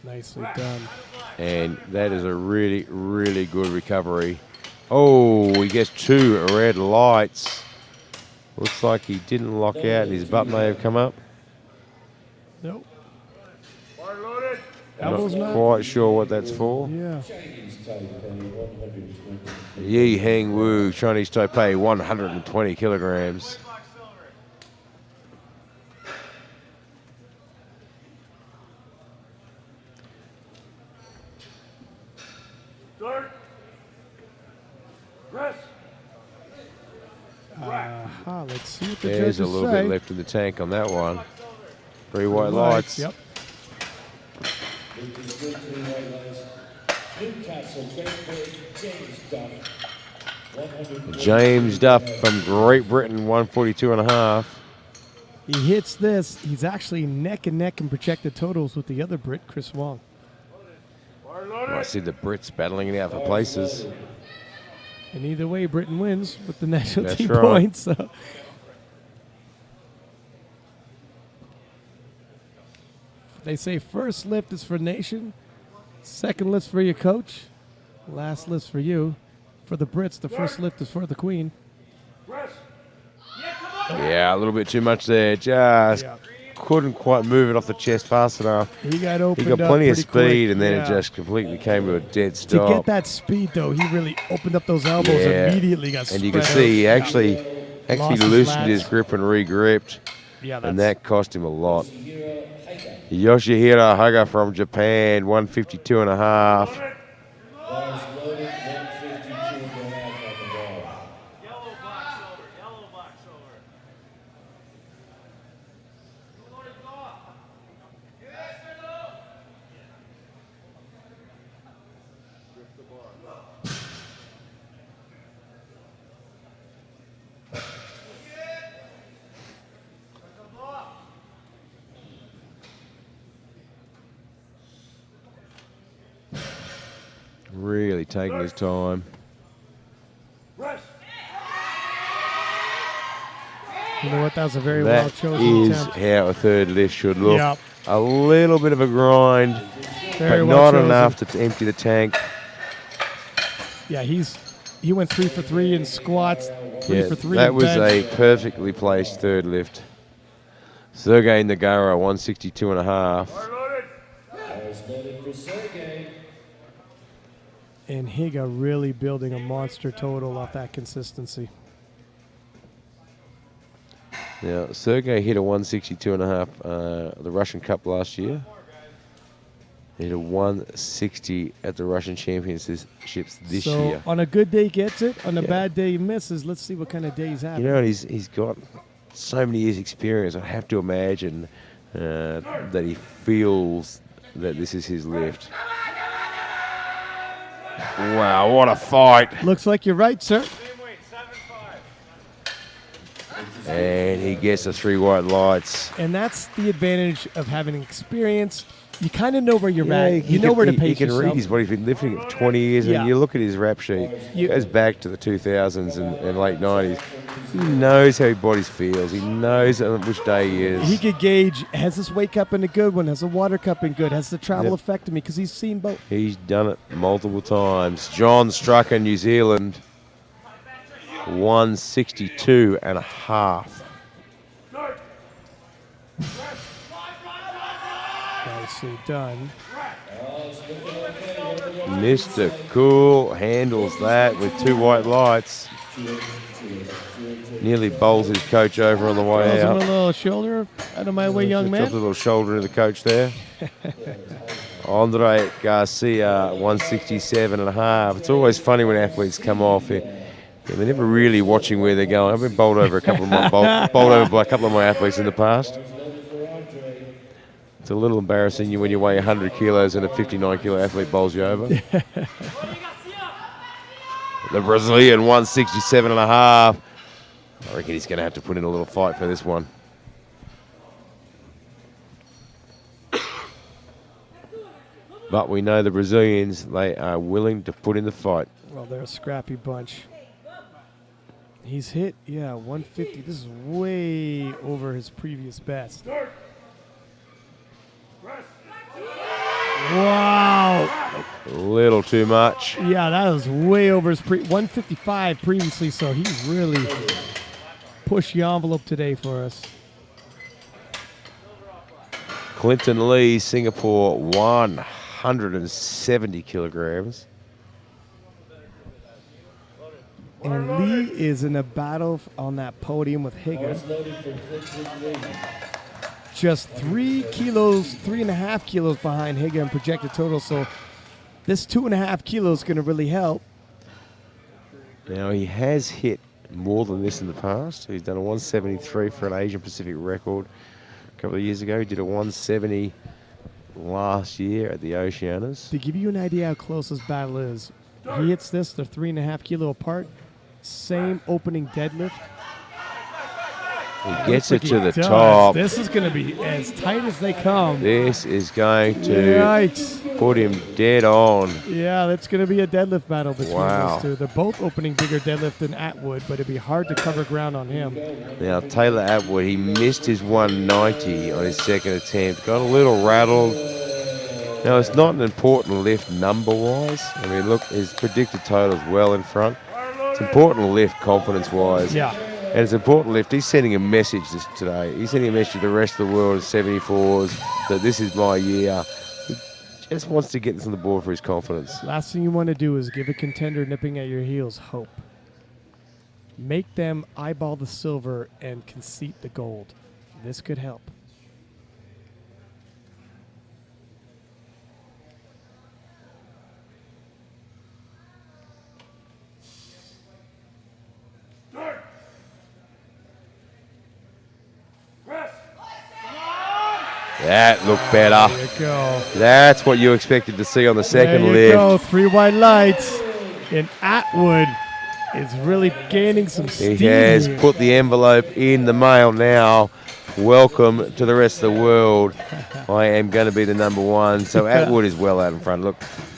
Speaker 1: Nicely done.
Speaker 4: And that is a really, really good recovery. Oh, he gets 2 red lights. Looks like he didn't lock out and his butt may have come up.
Speaker 1: Nope.
Speaker 4: Not quite sure what that's for.
Speaker 1: Yeah.
Speaker 2: Chinese Taipei, 120.
Speaker 4: Yi Heng Wu, Chinese Taipei, 120 kilograms.
Speaker 1: Let's see what the
Speaker 4: There's
Speaker 1: judges
Speaker 4: a little
Speaker 1: say.
Speaker 4: bit left in the tank on that one. 3 white lights.
Speaker 1: Yep.
Speaker 2: Newcastle, James Duff. 100.
Speaker 4: James Duff from Great Britain, 142 and a half.
Speaker 1: He hits this. He's actually neck and neck in projected totals with the other Brit, Chris Wong.
Speaker 4: I see the Brits battling it out for places.
Speaker 1: And either way, Britain wins with the national
Speaker 4: That's
Speaker 1: team
Speaker 4: right.
Speaker 1: points. So. They say first lift is for nation, second lift for your coach, last lift for you. For the Brits, the first lift is for the Queen.
Speaker 4: Yeah, a little bit too much there. Just
Speaker 1: Yeah.
Speaker 4: couldn't quite move it off the chest fast enough.
Speaker 1: He got
Speaker 4: He
Speaker 1: opened
Speaker 4: got
Speaker 1: up
Speaker 4: plenty of
Speaker 1: pretty
Speaker 4: speed,
Speaker 1: quick.
Speaker 4: and then
Speaker 1: Yeah.
Speaker 4: it just completely came to a dead
Speaker 1: To
Speaker 4: stop.
Speaker 1: get that speed, though, he really opened up those elbows
Speaker 4: Yeah.
Speaker 1: immediately. Got
Speaker 4: And you
Speaker 1: spread
Speaker 4: can see he
Speaker 1: out.
Speaker 4: actually
Speaker 1: Lost his
Speaker 4: loosened his
Speaker 1: lats.
Speaker 4: grip and re-gripped,
Speaker 1: Yeah,
Speaker 4: and
Speaker 1: that's
Speaker 4: that cost him a lot. Yoshihiro Haga from Japan, 152 and a half.
Speaker 2: Bars loaded, 152 and a half on the bar.
Speaker 3: Yellow box over. Yellow box over.
Speaker 4: Really taking his time.
Speaker 1: You know what? That was a very
Speaker 4: That
Speaker 1: well chosen
Speaker 4: is
Speaker 1: attempt.
Speaker 4: how a third lift should look.
Speaker 1: Yep.
Speaker 4: A little bit of a grind,
Speaker 1: Very
Speaker 4: but
Speaker 1: well
Speaker 4: not
Speaker 1: chosen.
Speaker 4: enough to empty the tank.
Speaker 1: Yeah, he went 3 for 3 in squats, 3 for 3
Speaker 4: that
Speaker 1: in
Speaker 4: was
Speaker 1: bench.
Speaker 4: a perfectly placed third lift. Sergey Nagara, 162 and a half.
Speaker 2: Bars loaded for Sergey.
Speaker 1: And Higa really building a monster total off that consistency.
Speaker 4: Now, Sergey hit a 162 and a half the Russian Cup last year. He hit a 160 at the Russian Championships this
Speaker 1: so
Speaker 4: year.
Speaker 1: on a good day, gets it. On a
Speaker 4: Yeah.
Speaker 1: bad day, he misses. Let's see what kind of day he's having.
Speaker 4: You know, and he's got so many years' experience. I have to imagine that he feels that this is his lift. Wow, what a fight!
Speaker 1: Looks like you're right, sir.
Speaker 3: Same weight, 7-5.
Speaker 4: And he gets the 3 white lights.
Speaker 1: And that's the advantage of having experience. You kind of know where you're
Speaker 4: Yeah,
Speaker 1: at.
Speaker 4: he
Speaker 1: You know
Speaker 4: can-
Speaker 1: where to
Speaker 4: he
Speaker 1: pace
Speaker 4: can
Speaker 1: yourself.
Speaker 4: read his body. He's been lifting it for 20 years,
Speaker 1: Yeah.
Speaker 4: and you look at his rap sheet.
Speaker 1: You-
Speaker 4: It goes back to the 2000s and late 90s. He knows how his body feels. He knows which day he is.
Speaker 1: He could gauge, has this weight cup been a good one? Has the water cup been good? Has the travel
Speaker 4: Yep.
Speaker 1: affected me? Because he's seen both.
Speaker 4: He's done it multiple times. John Strucker, New Zealand, 162 and a half.
Speaker 1: Nicely done.
Speaker 4: Mr. Cool handles that with 2 white lights. Nearly bowls his coach over on the way
Speaker 1: Throws him a
Speaker 4: out.
Speaker 1: little shoulder out of my way, young
Speaker 4: Drops a
Speaker 1: man.
Speaker 4: little shoulder to the coach there. Andre Garcia, 167 and a half. It's always funny when athletes come off here. They're never really watching where they're going. I've been bowled over bowled over by a couple of my athletes in the past. It's a little embarrassing when you weigh 100 kilos and a 59 kilo athlete bowls you over. The Brazilian, 167 and a half. I reckon he's going to have to put in a little fight for this one. But we know the Brazilians, they are willing to put in the fight.
Speaker 1: Well, they're a scrappy bunch. He's hit, 150. This is way over his previous best. Wow.
Speaker 4: A little too much.
Speaker 1: Yeah, that was way over his 155 previously, so he's really pushed the envelope today for us.
Speaker 4: Clinton Lee, Singapore, 170 kilograms.
Speaker 1: And Lee is in a battle on that podium with Higa.
Speaker 2: Bars loaded for Clinton Lee.
Speaker 1: Just 3.5 kilos behind Higa in projected total. So this 2.5 kilos is going to really help.
Speaker 4: Now, he has hit more than this in the past. He's done a 173 for an Asian Pacific record a couple of years ago. He did a 170 last year at the Oceanas.
Speaker 1: To give you an idea how close this battle is, he hits this, they're 3.5 kilo apart. Same opening deadlift.
Speaker 4: He gets it
Speaker 1: Looks
Speaker 4: to
Speaker 1: like
Speaker 4: the
Speaker 1: he does.
Speaker 4: top.
Speaker 1: This is going to be as tight as they come.
Speaker 4: This is going to
Speaker 1: Yikes.
Speaker 4: put him dead on.
Speaker 1: Yeah, that's going to be a deadlift battle between
Speaker 4: Wow.
Speaker 1: those two. They're both opening bigger deadlift than Atwood, but it'd be hard to cover ground on him.
Speaker 4: Now, Taylor Atwood, he missed his 190 on his second attempt. Got a little rattled. Now, it's not an important lift number-wise. I mean, look, his predicted total is well in front. It's important lift confidence-wise.
Speaker 1: Yeah.
Speaker 4: And it's important lift. He's sending a message today. He's sending a message to the rest of the world, 74s, that this is my year. He just wants to get this on the board for his confidence.
Speaker 1: Last thing you want to do is give a contender nipping at your heels hope. Make them eyeball the silver and concede the gold. This could help.
Speaker 4: That looked better.
Speaker 1: There you go.
Speaker 4: That's what you expected to see on the second
Speaker 1: There you
Speaker 4: lift.
Speaker 1: go. 3 white lights. And Atwood is really gaining some steam.
Speaker 4: He has
Speaker 1: here.
Speaker 4: put the envelope in the mail now. Welcome to the rest of the world. I am going to be the number one. So Atwood is well out in front. Look,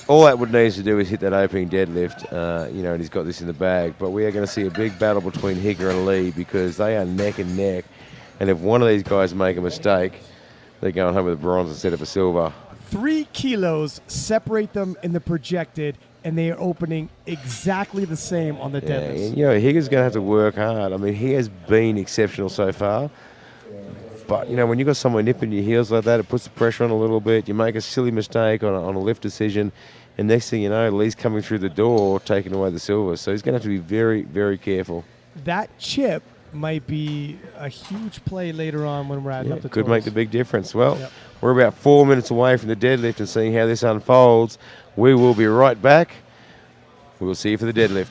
Speaker 4: all Atwood needs to do is hit that opening deadlift, and he's got this in the bag. But we are going to see a big battle between Higger and Lee because they are neck and neck. And if one of these guys make a mistake, they're going home with a bronze instead of a silver.
Speaker 1: 3 kilos separate them in the projected, and they are opening exactly the same on the
Speaker 4: Yeah,
Speaker 1: deadlifts.
Speaker 4: and, Higger's going to have to work hard. I mean, he has been exceptional so far. But, when you've got someone nipping your heels like that, it puts the pressure on a little bit. You make a silly mistake on a lift decision, and next thing you know, Lee's coming through the door, taking away the silver. So he's going to have to be very, very careful.
Speaker 1: That chip might be a huge play later on when we're adding up the
Speaker 4: Could
Speaker 1: totals.
Speaker 4: make the big difference. Well,
Speaker 1: Yep.
Speaker 4: we're about 4 minutes away from the deadlift and seeing how this unfolds. We will be right back. We will see you for the deadlift.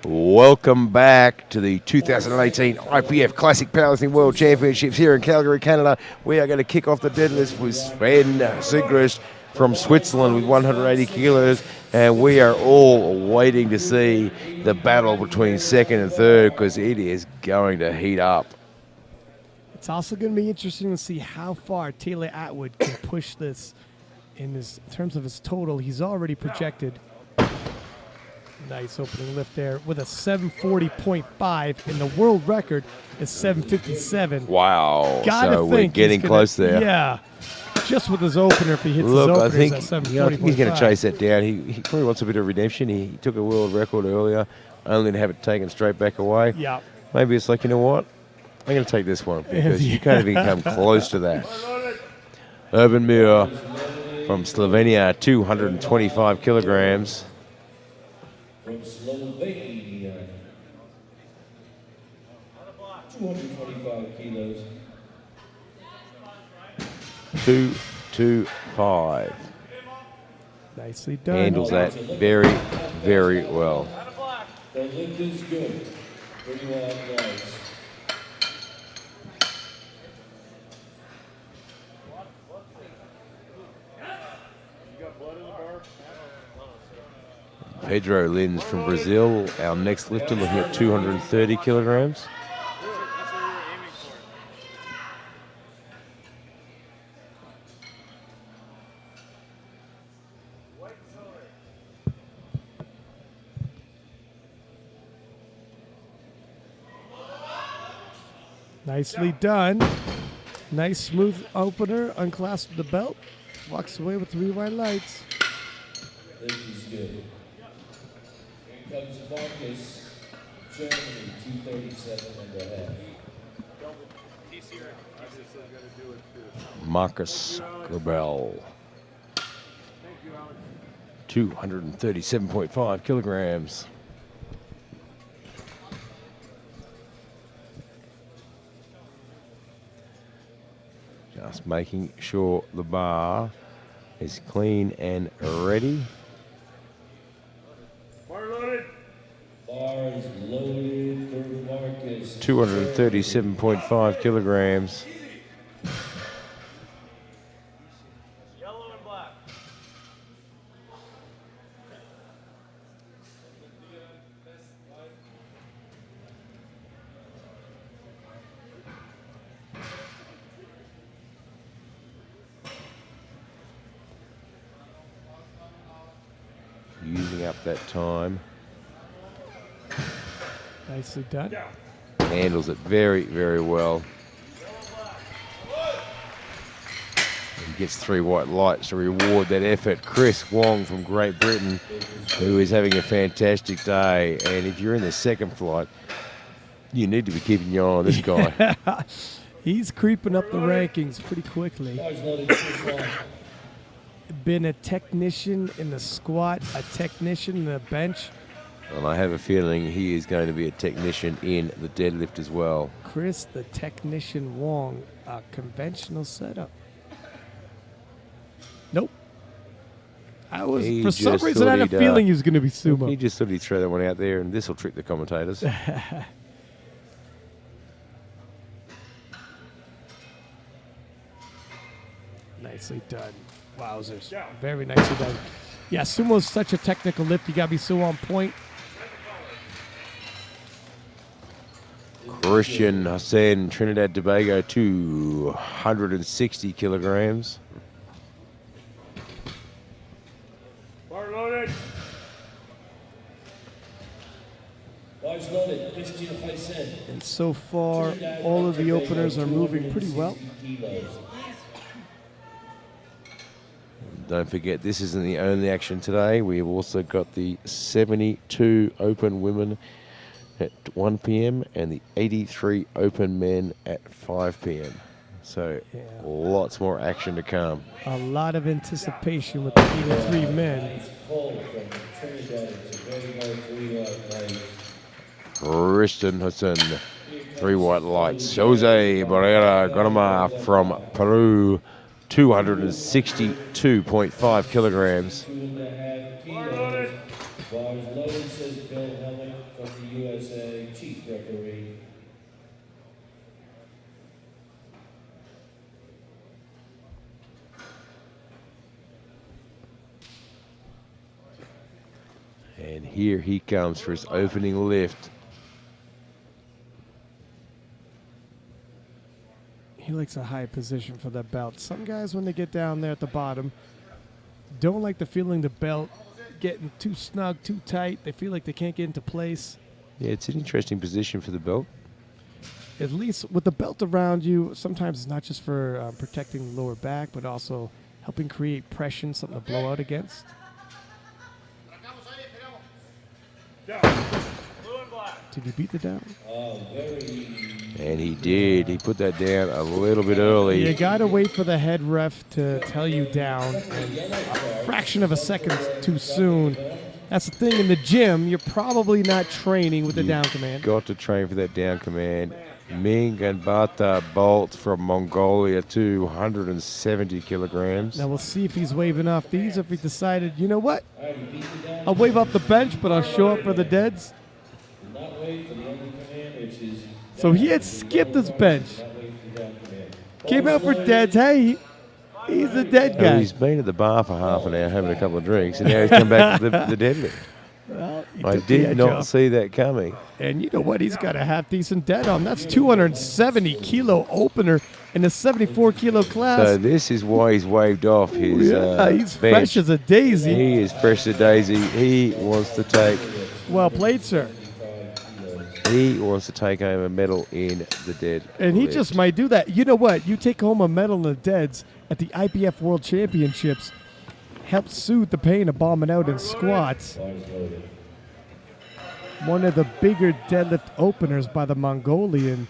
Speaker 4: Welcome back to the 2018 IPF Classic Powerlifting World Championships here in Calgary, Canada. We are going to kick off the deadlift with Sven Sigrist from Switzerland with 180 kilos, and we are all waiting to see the battle between second and third because it is going to heat up.
Speaker 1: It's also going to be interesting to see how far Taylor Atwood can push this in terms of his total. He's already projected. Nice opening lift there with a 740.5, and the world record is 757.
Speaker 4: Wow.
Speaker 1: Gotta
Speaker 4: so we're
Speaker 1: think
Speaker 4: getting
Speaker 1: he's
Speaker 4: close there.
Speaker 1: Yeah. Just with his opener, if he hits
Speaker 4: Look,
Speaker 1: his
Speaker 4: I
Speaker 1: openers
Speaker 4: think,
Speaker 1: at 740.5.
Speaker 4: I think he's going to chase that down. He probably wants a bit of redemption. He took a world record earlier, only to have it taken straight back away.
Speaker 1: Yeah.
Speaker 4: Maybe it's like, you know what? I'm going to take this one because you can't even come close to that. Urban Muir from Slovenia, 225 kilograms.
Speaker 2: From Slovenia, 225 kilos.
Speaker 4: 225.
Speaker 1: Nicely done.
Speaker 4: Handles that very, very well.
Speaker 2: The lift is good. Pretty well nice.
Speaker 4: Pedro Lins from Brazil, our next lifter, looking at 230 kilograms.
Speaker 1: Nicely done. Nice smooth opener. Unclasped the belt. Walks away with 3 white lights.
Speaker 2: This is good. Here comes Marcus, Germany, 237 and a half.
Speaker 4: Marcus Grabel, 237.5 kilograms. Just making sure the bar is clean and ready.
Speaker 2: Bar is loaded for Marcus.
Speaker 4: 237.5 kilograms.
Speaker 3: Yellow and black.
Speaker 4: Using up that time.
Speaker 1: Nicely done.
Speaker 4: Handles it very, very well. And gets 3 white lights to reward that effort. Chris Wong from Great Britain, who is having a fantastic day. And if you're in the second flight, you need to be keeping your eye on this guy.
Speaker 1: He's creeping up the rankings pretty quickly.
Speaker 2: Bar's loaded this one.
Speaker 1: Been a technician in the squat, a technician in the bench.
Speaker 4: And I have a feeling he is going to be a technician in the deadlift as well.
Speaker 1: Chris, the technician Wong, a conventional setup. Nope.
Speaker 4: He
Speaker 1: For some
Speaker 4: just
Speaker 1: reason, I had a
Speaker 4: thought he'd,
Speaker 1: feeling he was going to be
Speaker 4: He
Speaker 1: sumo.
Speaker 4: just thought he'd throw that one out there, and this will trick the commentators.
Speaker 1: Nicely done. Wowzers. Very nicely done. Yeah, sumo's such a technical lift. You got to be so on point.
Speaker 4: Christian Hassan, Trinidad Tobago, 260 kilograms.
Speaker 2: Bar's loaded. Christian Hassan.
Speaker 1: And so far, all of the openers are moving pretty well.
Speaker 4: Don't forget, this isn't the only action today. We've also got the 72 open women at 1 p.m. and the 83 open men at 5 p.m. So lots more action to come.
Speaker 1: A lot of anticipation with the 83 men.
Speaker 4: Christian Hassan, 3 white lights. Jose Barrera Granama from Peru, 262.5 kilograms.
Speaker 2: 2.5 kilos. Bars loaded, says Bill Helmick from referee.
Speaker 4: And here he comes for his opening lift.
Speaker 1: He likes a high position for that belt. Some guys, when they get down there at the bottom, don't like the feeling the belt getting too snug, too tight. They feel like they can't get into place.
Speaker 4: Yeah, it's an interesting position for the belt.
Speaker 1: At least with the belt around you, sometimes it's not just for protecting the lower back, but also helping create pressure, something to blow out against. Did he beat the down?
Speaker 4: And he did. He put that down a little bit early.
Speaker 1: You got to wait for the head ref to tell you down. And a fraction of a second too soon. That's the thing in the gym. You're probably not training with the down command.
Speaker 4: Got to train for that down command. Ming and Bata Bolt from Mongolia, 270 kilograms.
Speaker 1: Now we'll see if he's waving off these, if he decided, you know what? I'll wave off the bench, but I'll show up for the deads. So he had skipped his bench. Came out for deads. Hey, he's a dead guy.
Speaker 4: He's been at the bar for half an hour having a couple of drinks, and now he's come back to the deadlift.
Speaker 1: Well,
Speaker 4: I did not see that coming.
Speaker 1: And you know what? He's got a half-decent dead on. That's 270-kilo opener in the 74-kilo class.
Speaker 4: So this is why he's waved off his
Speaker 1: he's
Speaker 4: bench.
Speaker 1: fresh as a daisy.
Speaker 4: He is fresh as a daisy. He wants to take...
Speaker 1: Well played, sir.
Speaker 4: He wants to take home a medal in the dead.
Speaker 1: And he
Speaker 4: lift.
Speaker 1: just might do that. You know what? You take home a medal in the deads at the IPF World Championships. Helps soothe the pain of bombing out in squats. One of the bigger deadlift openers by the Mongolian.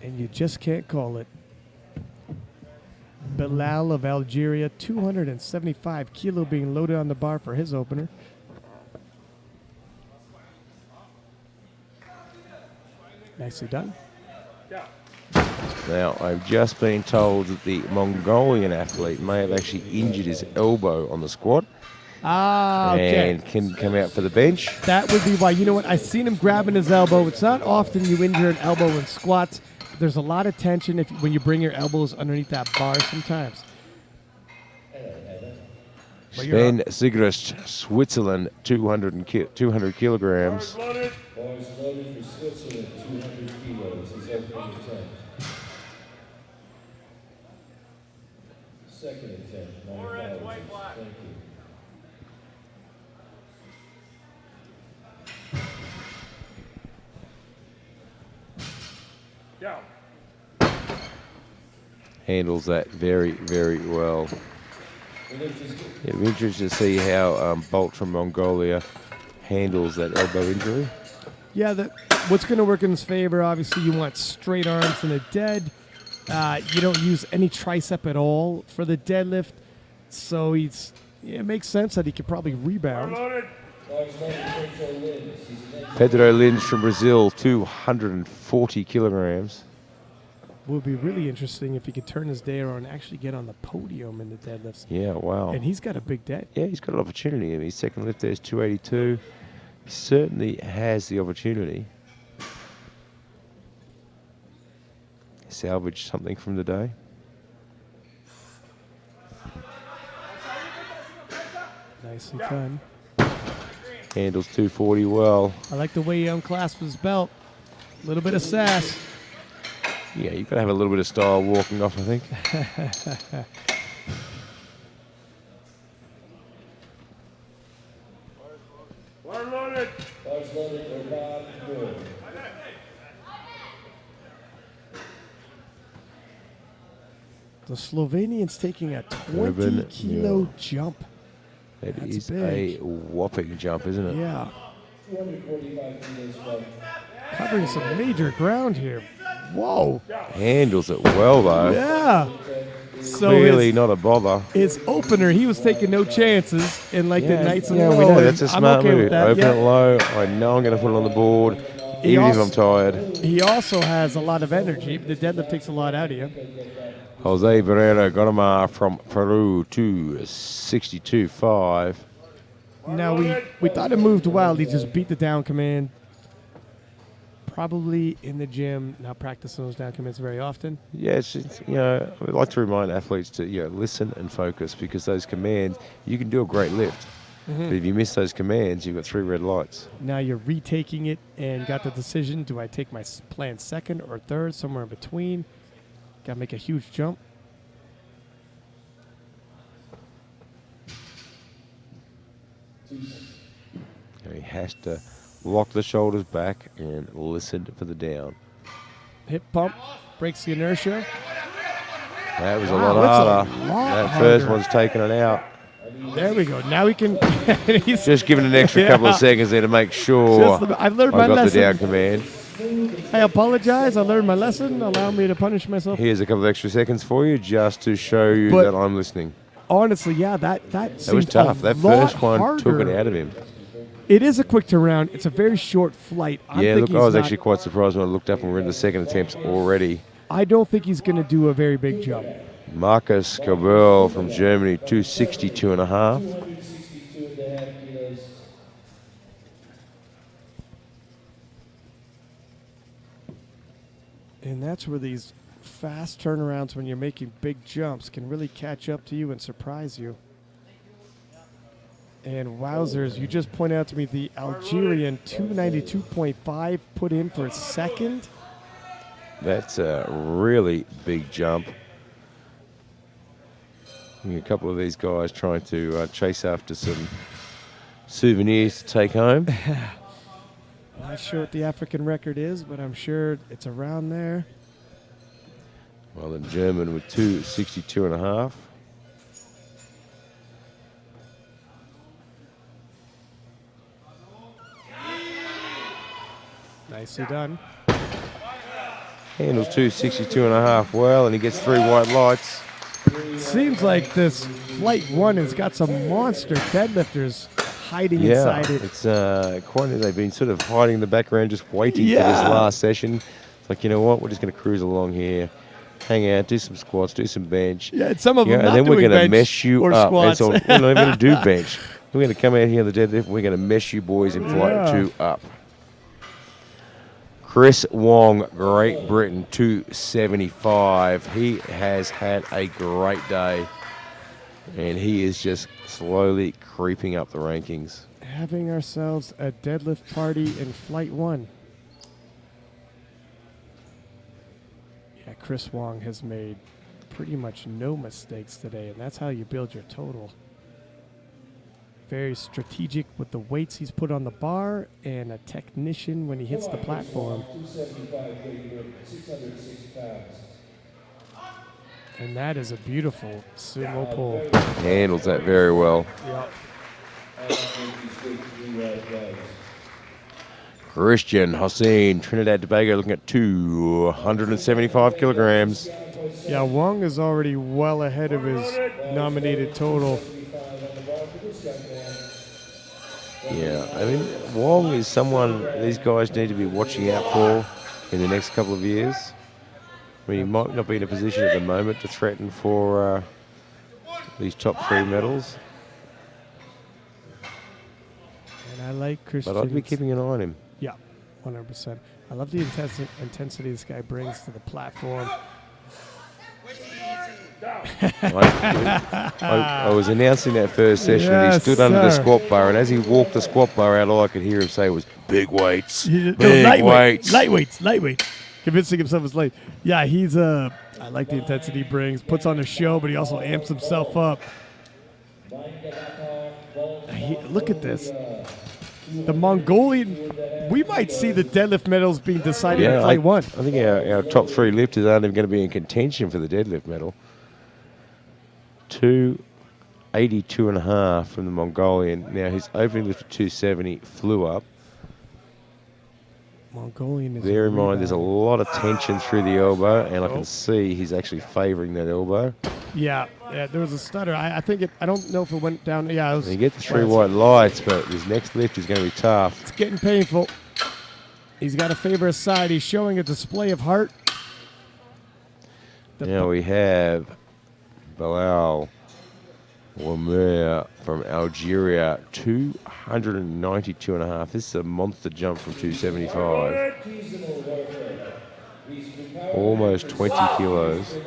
Speaker 1: And you just can't call it. Bilal of Algeria, 275 kilo being loaded on the bar for his opener. Nicely done.
Speaker 4: Now, I've just been told that the Mongolian athlete may have actually injured his elbow on the squat.
Speaker 1: Ah, okay.
Speaker 4: And can come out for the bench.
Speaker 1: That would be why. You know what? I've seen him grabbing his elbow. It's not often you injure an elbow in squats. There's a lot of tension when you bring your elbows underneath that bar sometimes.
Speaker 4: Sven Sigrist, Switzerland, 200 kilograms.
Speaker 2: Bars loaded for Switzerland, 200 kilos. His opening attempt. Second attempt. My apologies. Thank you.
Speaker 4: Handles that very, very well. It'll be interesting to see how Bolt from Mongolia handles that elbow injury.
Speaker 1: Yeah, what's going to work in his favor, obviously, you want straight arms in the dead. You don't use any tricep at all for the deadlift. So it makes sense that he could probably rebound.
Speaker 4: Pedro Lins from Brazil, 240 kilograms.
Speaker 1: Would be really interesting if he could turn his day around and actually get on the podium in the deadlifts.
Speaker 4: Yeah, wow.
Speaker 1: And he's got a big dead.
Speaker 4: Yeah, he's got an opportunity. I mean, his second lift there is 282. He certainly has the opportunity. Salvage something from the day.
Speaker 1: Nicely done.
Speaker 4: Handles 240 well.
Speaker 1: I like the way he unclasped his belt. A little bit of sass.
Speaker 4: Yeah, you've got to have a little bit of style walking off, I think.
Speaker 2: Bars loaded or Bob good.
Speaker 1: The Slovenian's taking a
Speaker 4: Urban
Speaker 1: 20-kilo
Speaker 4: Mule.
Speaker 1: jump.
Speaker 4: That
Speaker 1: That's
Speaker 4: is
Speaker 1: big.
Speaker 4: a whopping jump, isn't it?
Speaker 1: Yeah.
Speaker 2: 245 kilos from
Speaker 1: Covering some major ground here. Whoa.
Speaker 4: Handles it well, though.
Speaker 1: Yeah. So
Speaker 4: Clearly not a bother.
Speaker 1: his opener, he was taking no chances and like the nights and
Speaker 4: Yeah,
Speaker 1: low.
Speaker 4: we know.
Speaker 1: and
Speaker 4: That's a
Speaker 1: I'm
Speaker 4: smart
Speaker 1: okay
Speaker 4: move.
Speaker 1: with that.
Speaker 4: Open
Speaker 1: Yeah.
Speaker 4: it low. I know I'm going to put it on the board,
Speaker 1: He
Speaker 4: even
Speaker 1: also-
Speaker 4: if I'm tired.
Speaker 1: He also has a lot of energy. The deadlift takes a lot out of you.
Speaker 4: Jose Barrera Gonamar from Peru, 262.5.
Speaker 1: Now, we thought it moved well. He just beat the down command, probably in the gym, not practicing those down commits very often.
Speaker 4: Yeah, you know, I would like to remind athletes to, you know, listen and focus, because those commands, you can do a great lift. But if you miss those commands, you've got 3 red lights.
Speaker 1: Now you're retaking it and got the decision, do I take my plan second or third, somewhere in between? Got to make a huge jump.
Speaker 4: And he has to lock the shoulders back and listen for the down.
Speaker 1: Hip pump, breaks the inertia.
Speaker 4: That was a
Speaker 1: Wow,
Speaker 4: lot
Speaker 1: that's a
Speaker 4: harder.
Speaker 1: lot
Speaker 4: That first
Speaker 1: harder.
Speaker 4: one's taking it out.
Speaker 1: There we go. Now we can. He's
Speaker 4: Just giving an extra couple of seconds there to make sure
Speaker 1: I've learned
Speaker 4: I
Speaker 1: my
Speaker 4: got the
Speaker 1: lesson.
Speaker 4: down command.
Speaker 1: I apologize. I learned my lesson. Allow me to punish myself.
Speaker 4: Here's a couple of extra seconds for you, just to show you
Speaker 1: But-
Speaker 4: that I'm listening.
Speaker 1: Honestly, yeah, that
Speaker 4: That was
Speaker 1: seemed
Speaker 4: tough.
Speaker 1: a
Speaker 4: That
Speaker 1: lot
Speaker 4: first one took
Speaker 1: harder.
Speaker 4: it out of him.
Speaker 1: It is a quick turnaround. It's a very short flight.
Speaker 4: Yeah, look, I was
Speaker 1: not-
Speaker 4: actually quite surprised when I looked up and we're in the second attempts already.
Speaker 1: I don't think he's going to do a very big jump.
Speaker 4: Marcus Cabell from Germany, 262 and a half.
Speaker 2: 262.5 kilos.
Speaker 1: And that's where these fast turnarounds, when you're making big jumps, can really catch up to you and surprise you. And wowzers, you just pointed out to me the Algerian 292.5 put in for a second.
Speaker 4: That's a really big jump. A couple of these guys trying to chase after some souvenirs to take home.
Speaker 1: Not sure what the African record is, but I'm sure it's around there.
Speaker 4: Well, the German with 262 and a half.
Speaker 1: Nicely done.
Speaker 4: Handles 262 and a half well, and he gets 3 white lights.
Speaker 1: Seems like this flight one has got some monster deadlifters hiding
Speaker 4: Yeah,
Speaker 1: inside it.
Speaker 4: it's quite. They've been sort of hiding in the background, just waiting for
Speaker 1: Yeah.
Speaker 4: this last session. It's like, you know what, we're just going to cruise along here, hang out, do some squats, do some bench.
Speaker 1: Yeah, and some of them
Speaker 4: Yeah,
Speaker 1: not
Speaker 4: and then we're
Speaker 1: doing
Speaker 4: going to
Speaker 1: bench
Speaker 4: mess you
Speaker 1: or
Speaker 4: up.
Speaker 1: squats.
Speaker 4: And so we're not even going to do bench. We're going to come out here on the deadlift. We're going to mess you boys in flight
Speaker 1: Yeah.
Speaker 4: 2 up. Chris Wong, Great Britain, 275. He has had a great day, and he is just slowly creeping up the rankings.
Speaker 1: Having ourselves a deadlift party in flight one. Yeah, Chris Wong has made pretty much no mistakes today, and that's how you build your total. Very strategic with the weights he's put on the bar, and a technician when he hits the platform.
Speaker 2: 275 weight, 606 pounds.
Speaker 1: And that is a beautiful sumo pull.
Speaker 4: Handles that very well.
Speaker 1: Yep.
Speaker 2: And he's good 3 right guys.
Speaker 4: Christian Hossein, Trinidad and Tobago, looking at 275 kilograms.
Speaker 1: Yeah, Wong is already well ahead of his nominated total.
Speaker 4: Yeah, I mean, Wong is someone these guys need to be watching out for in the next couple of years. I mean, he might not be in a position at the moment to threaten for these top 3 medals,
Speaker 1: And I like Christian.
Speaker 4: but I'd be keeping an eye on him.
Speaker 1: Yeah, 100%. I love the intensity this guy brings to the platform.
Speaker 4: I was announcing that first session.
Speaker 1: Yes,
Speaker 4: He stood under the
Speaker 1: sir.
Speaker 4: squat bar, and as he walked the squat bar out, all I could hear him say was, "Big weights,
Speaker 1: No,
Speaker 4: big weights."
Speaker 1: lightweight. Convincing himself is light. Yeah, he's I like the intensity he brings. Puts on a show, but he also amps himself up. Look at this. The Mongolian, we might see the deadlift medals being decided in flight one.
Speaker 4: I think our top 3 lifters aren't even going to be in contention for the deadlift medal. 282 and a half from the Mongolian. Now his opening lift of 270 flew up.
Speaker 1: Mongolian is
Speaker 4: Bear in mind, there's a
Speaker 1: rebound.
Speaker 4: lot of tension through the elbow, and I can see he's actually favouring that elbow.
Speaker 1: Yeah, there was a stutter. I think I don't know if it went down. Yeah, it was.
Speaker 4: And he gets the 3 white lights, but his next lift is going to be tough.
Speaker 1: It's getting painful. He's got to favor his side. He's showing a display of heart.
Speaker 4: Now we have Bilal Lemire from Algeria, 292.5. This is a monster jump from 275. Almost 20 kilos.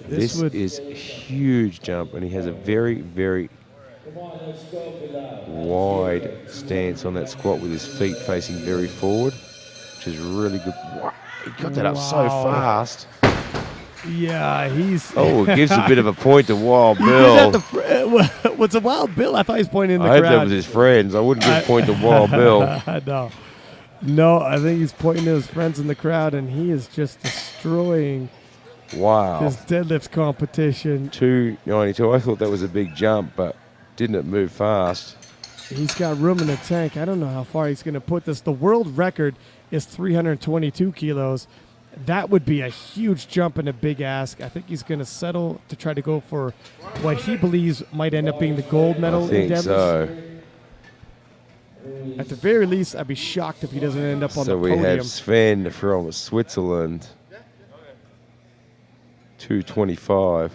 Speaker 4: This is a huge jump, and he has a very, very wide stance on that squat with his feet facing very forward, which is really good. Wow, he got that up so fast.
Speaker 1: Yeah, he's.
Speaker 4: Oh, it gives a bit of a point to Wild
Speaker 1: He did
Speaker 4: Bill.
Speaker 1: that what's a Wild Bill? I thought he was pointing in the
Speaker 4: I hope
Speaker 1: crowd.
Speaker 4: that was his friends. I wouldn't just point to Wild Bill.
Speaker 1: No, I think he's pointing to his friends in the crowd, and he is just destroying
Speaker 4: Wow.
Speaker 1: this deadlift competition.
Speaker 4: 292. I thought that was a big jump, but didn't it move fast?
Speaker 1: He's got room in the tank. I don't know how far he's going to put this. The world record is 322 kilos. That would be a huge jump and a big ask. I think he's going to settle to try to go for what he believes might end up being the gold medal
Speaker 4: I think
Speaker 1: in deadlifts.
Speaker 4: so.
Speaker 1: At the very least, I'd be shocked if he doesn't end up on the
Speaker 4: So we
Speaker 1: podium.
Speaker 4: have Sven from Switzerland, 225.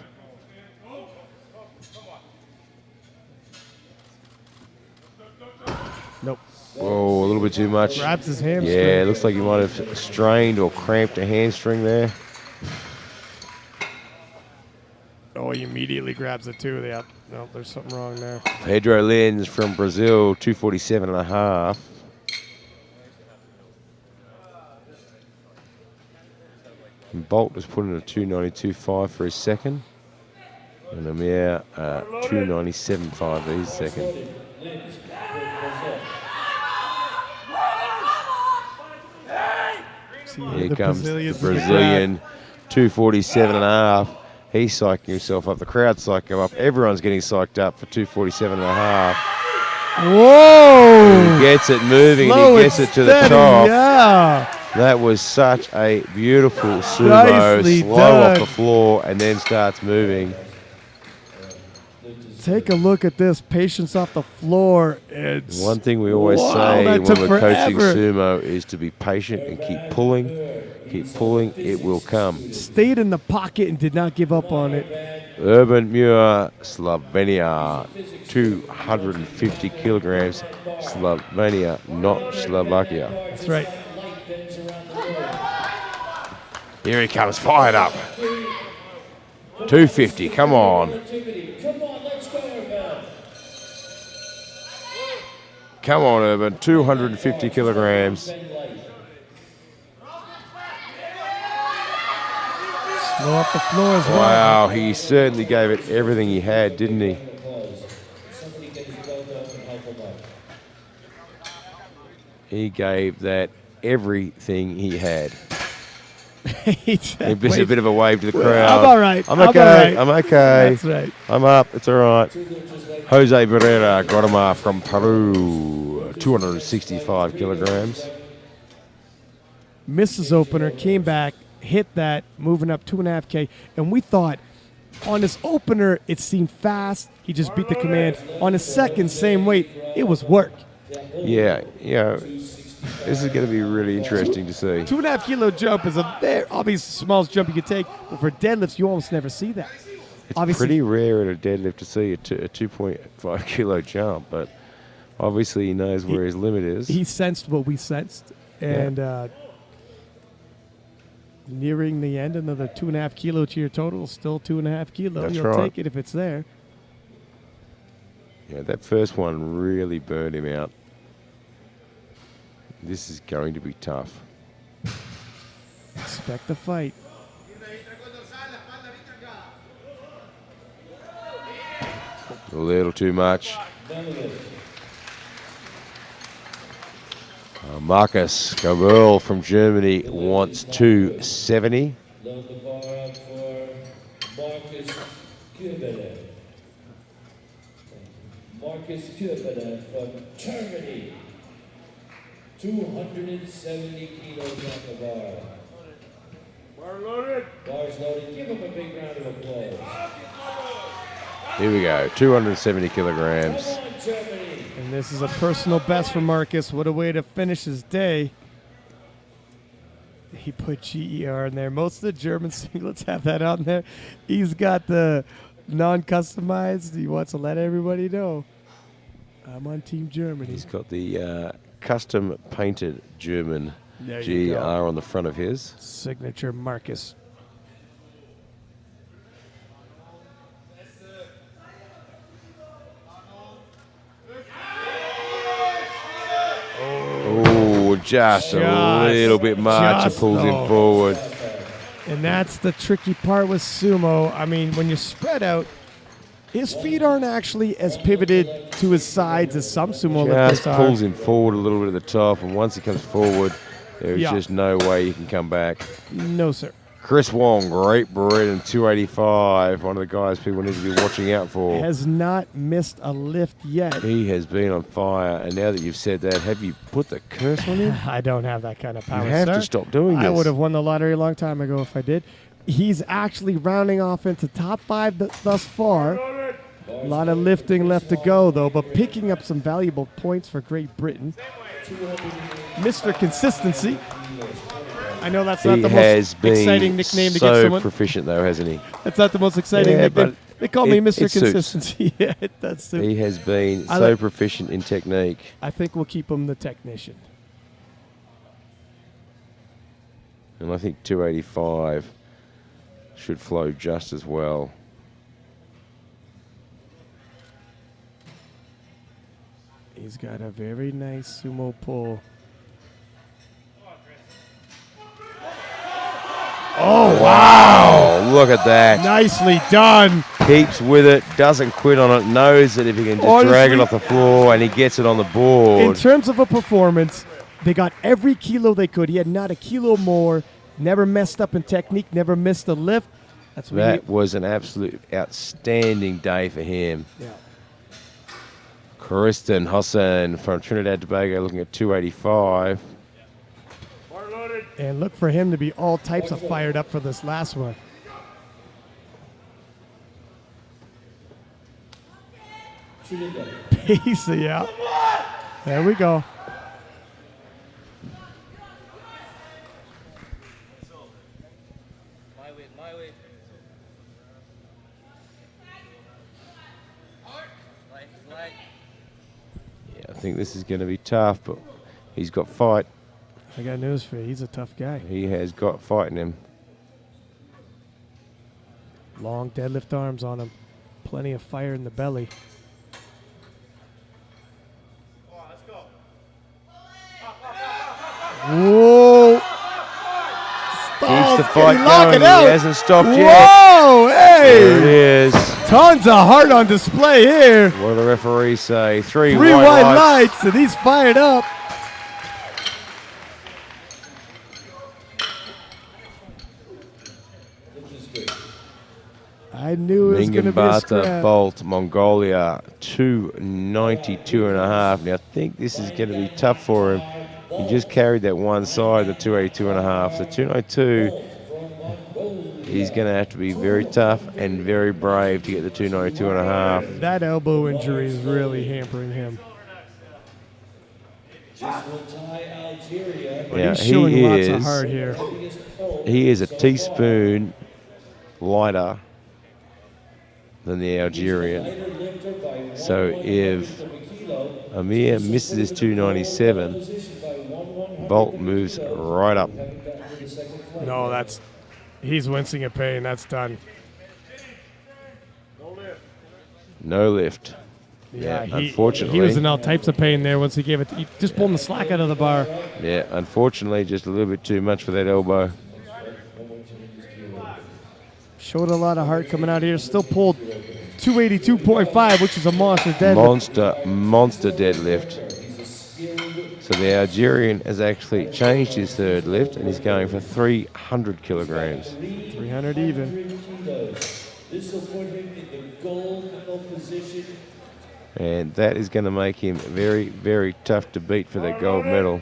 Speaker 1: Nope.
Speaker 4: Whoa, a little bit too much.
Speaker 1: Grabs his hamstring.
Speaker 4: Yeah, it looks like he might have strained or cramped a hamstring there.
Speaker 1: Oh, he immediately grabs it too. Yeah. No, there's something wrong there.
Speaker 4: Pedro Lenz from Brazil, 247.5. And Bolt was put in a 292.5 for his second. And Amir, 297.5 for his second. Here comes the Brazilian, 247.5. He's psyching himself up. The crowd's psyching him up. Everyone's getting psyched up for 247.5.
Speaker 1: Whoa!
Speaker 4: He gets it moving and
Speaker 1: Slow
Speaker 4: he gets
Speaker 1: and
Speaker 4: it to the
Speaker 1: steady,
Speaker 4: top.
Speaker 1: Yeah.
Speaker 4: That was such a beautiful sumo,
Speaker 1: Nicely
Speaker 4: slow
Speaker 1: done.
Speaker 4: off the floor and then starts moving.
Speaker 1: Take a look at this. Patience off the floor. It's
Speaker 4: One thing we always
Speaker 1: Wow,
Speaker 4: say
Speaker 1: that
Speaker 4: when
Speaker 1: took
Speaker 4: we're coaching
Speaker 1: forever.
Speaker 4: sumo is to be patient and keep pulling. Keep pulling, it will come.
Speaker 1: Stayed in the pocket and did not give up on it.
Speaker 4: Urban Muir, Slovenia, 250 kilograms. Slovenia, not Slovakia.
Speaker 1: That's right.
Speaker 4: Here he comes, fired up. 250, come on. Come on, Urban, 250 kilograms.
Speaker 1: Slow up the floor as well.
Speaker 4: Wow, he certainly gave it everything he had, didn't he? He gave that everything he had. He gives a bit of a wave to the crowd.
Speaker 1: I'm all right.
Speaker 4: I'm
Speaker 1: I'm
Speaker 4: okay.
Speaker 1: all right.
Speaker 4: I'm okay.
Speaker 1: That's right.
Speaker 4: I'm up. It's all right. Jose Barrera got him off from Peru, 265 kilograms.
Speaker 1: Mrs. Opener came back, hit that, moving up 2.5K, and we thought on his opener it seemed fast. He just beat the command. On his second, same weight, it was work.
Speaker 4: Yeah, yeah. This is going to be really interesting to see.
Speaker 1: 2.5 kilo jump is a very obviously the smallest jump you could take, but for deadlifts you almost never see that.
Speaker 4: It's
Speaker 1: Obviously-
Speaker 4: pretty rare at a deadlift to see a 2.5 kilo jump, but obviously he knows where his limit is.
Speaker 1: He sensed what we sensed, and nearing the end, another 2.5 kilo to your total, still 2.5 kilo.
Speaker 4: That's
Speaker 1: You'll
Speaker 4: right.
Speaker 1: take it if it's there.
Speaker 4: Yeah, that first one really burned him out. This is going to be tough.
Speaker 1: Expect the fight.
Speaker 4: A little too much. Marcus Gabriel from Germany wants 270.
Speaker 2: Load the bar up for Marcus Kübeler. Marcus Kübeler from Germany. 270 kilos on the bar. Bar loaded. Bar's loaded. Give him a big round of applause.
Speaker 4: Here we go, 270 kilograms.
Speaker 2: Come on, Germany.
Speaker 1: And this is a personal best for Marcus. What a way to finish his day. He put GER in there. Most of the German singlets have that on there. He's got the non-customized. He wants to let everybody know. I'm on Team Germany.
Speaker 4: He's got the custom painted German
Speaker 1: There you
Speaker 4: GR
Speaker 1: go.
Speaker 4: on the front of his.
Speaker 1: Signature Marcus.
Speaker 4: Oh, just a little bit much. He
Speaker 1: just
Speaker 4: pulls
Speaker 1: though.
Speaker 4: him forward.
Speaker 1: And that's the tricky part with sumo. I mean, when you spread out, his feet aren't actually as pivoted to his sides as some sumo lifters
Speaker 4: Just
Speaker 1: are.
Speaker 4: pulls him forward a little bit at the top, and once he comes forward, there's
Speaker 1: Yeah.
Speaker 4: just no way you can come back.
Speaker 1: No, sir.
Speaker 4: Chris Wong, Great Britain, 285. One of the guys people need to be watching out for.
Speaker 1: Has not missed a lift yet.
Speaker 4: He has been on fire, and now that you've said that, have you put the curse on him?
Speaker 1: I don't have that kind of power,
Speaker 4: You have
Speaker 1: sir.
Speaker 4: to stop doing this.
Speaker 1: I would have won the lottery a long time ago if I did. He's actually rounding off into top 5 thus far. A lot of lifting left to go, though, but picking up some valuable points for Great Britain. Mr. Consistency. I know that's not
Speaker 4: He
Speaker 1: the
Speaker 4: has
Speaker 1: most
Speaker 4: been
Speaker 1: exciting nickname to give
Speaker 4: so
Speaker 1: someone.
Speaker 4: proficient, though, hasn't he?
Speaker 1: That's not the most exciting
Speaker 4: Yeah,
Speaker 1: nickname.
Speaker 4: but
Speaker 1: They call me
Speaker 4: it
Speaker 1: Mr.
Speaker 4: suits.
Speaker 1: Consistency. Yeah, it does suit.
Speaker 4: He has been
Speaker 1: I
Speaker 4: so
Speaker 1: like-
Speaker 4: proficient in technique.
Speaker 1: I think we'll keep him the technician.
Speaker 4: And I think 285 should flow just as well.
Speaker 1: He's got a very nice sumo pull.
Speaker 4: Oh, wow. Look at that.
Speaker 1: Nicely done.
Speaker 4: Keeps with it, doesn't quit on it, knows that if he can just drag it
Speaker 1: Honestly-
Speaker 4: off the floor and he gets it on the
Speaker 1: In
Speaker 4: board.
Speaker 1: terms of a performance, they got every kilo they could. He had not a kilo more. Never messed up in technique. Never missed a lift. That's what
Speaker 4: That was an absolute outstanding day for him.
Speaker 1: Yeah.
Speaker 4: Kristen Hossan from Trinidad and Tobago looking at 285.
Speaker 1: And look for him to be all types of fired up for this last one. Peace, yeah. There we go.
Speaker 3: My weight, my weight. Flag.
Speaker 4: Yeah, I think this is going to be tough, but he's got fight.
Speaker 1: I got news for you. He's a tough guy.
Speaker 4: He has got fight in him.
Speaker 1: Long deadlift arms on him. Plenty of fire in the belly. Whoa!
Speaker 4: Keeps the
Speaker 1: Can
Speaker 4: fight
Speaker 1: he lock
Speaker 4: going.
Speaker 1: it out?
Speaker 4: He hasn't stopped yet.
Speaker 1: Whoa!
Speaker 4: There it
Speaker 1: Hey!
Speaker 4: is.
Speaker 1: Tons of heart on display here.
Speaker 4: What do the referees say? Three
Speaker 1: Three
Speaker 4: white
Speaker 1: white
Speaker 4: lights.
Speaker 1: lights, and he's fired up. I knew it was going to be a
Speaker 4: Mingenbata
Speaker 1: scrap.
Speaker 4: Bolt, Mongolia, 292.5. Now, I think this is going to be tough for him. He just carried that one side, the 282.5. So 292, he's going to have to be very tough and very brave to get the 292.5.
Speaker 1: That elbow injury is really hampering him.
Speaker 2: Just will tie Algeria.
Speaker 1: But
Speaker 4: Yeah,
Speaker 1: he's showing lots of
Speaker 4: is-
Speaker 1: heart here.
Speaker 4: He is a teaspoon lighter than the Algerian.
Speaker 2: Lighter lifter by one
Speaker 4: So if
Speaker 2: of a kilo.
Speaker 4: Amir misses his 297,
Speaker 2: Position by 1/100
Speaker 4: Bolt moves right up.
Speaker 2: Haven't gotten to the second flight.
Speaker 1: No, he's wincing in pain. That's done.
Speaker 4: No lift.
Speaker 1: Yeah,
Speaker 4: unfortunately.
Speaker 1: he was in all types of pain there once he gave it. He just pulling the slack out of the bar.
Speaker 4: Yeah, unfortunately, just a little bit too much for that elbow.
Speaker 1: Showed a lot of heart coming out here. Still pulled 282.5, which is a monster deadlift.
Speaker 4: Monster deadlift. So the Algerian has actually changed his third lift and he's going for 300 kilograms.
Speaker 1: 300 even.
Speaker 2: This will put him in the gold medal position.
Speaker 4: And that is going to make him very, very tough to beat for that gold medal.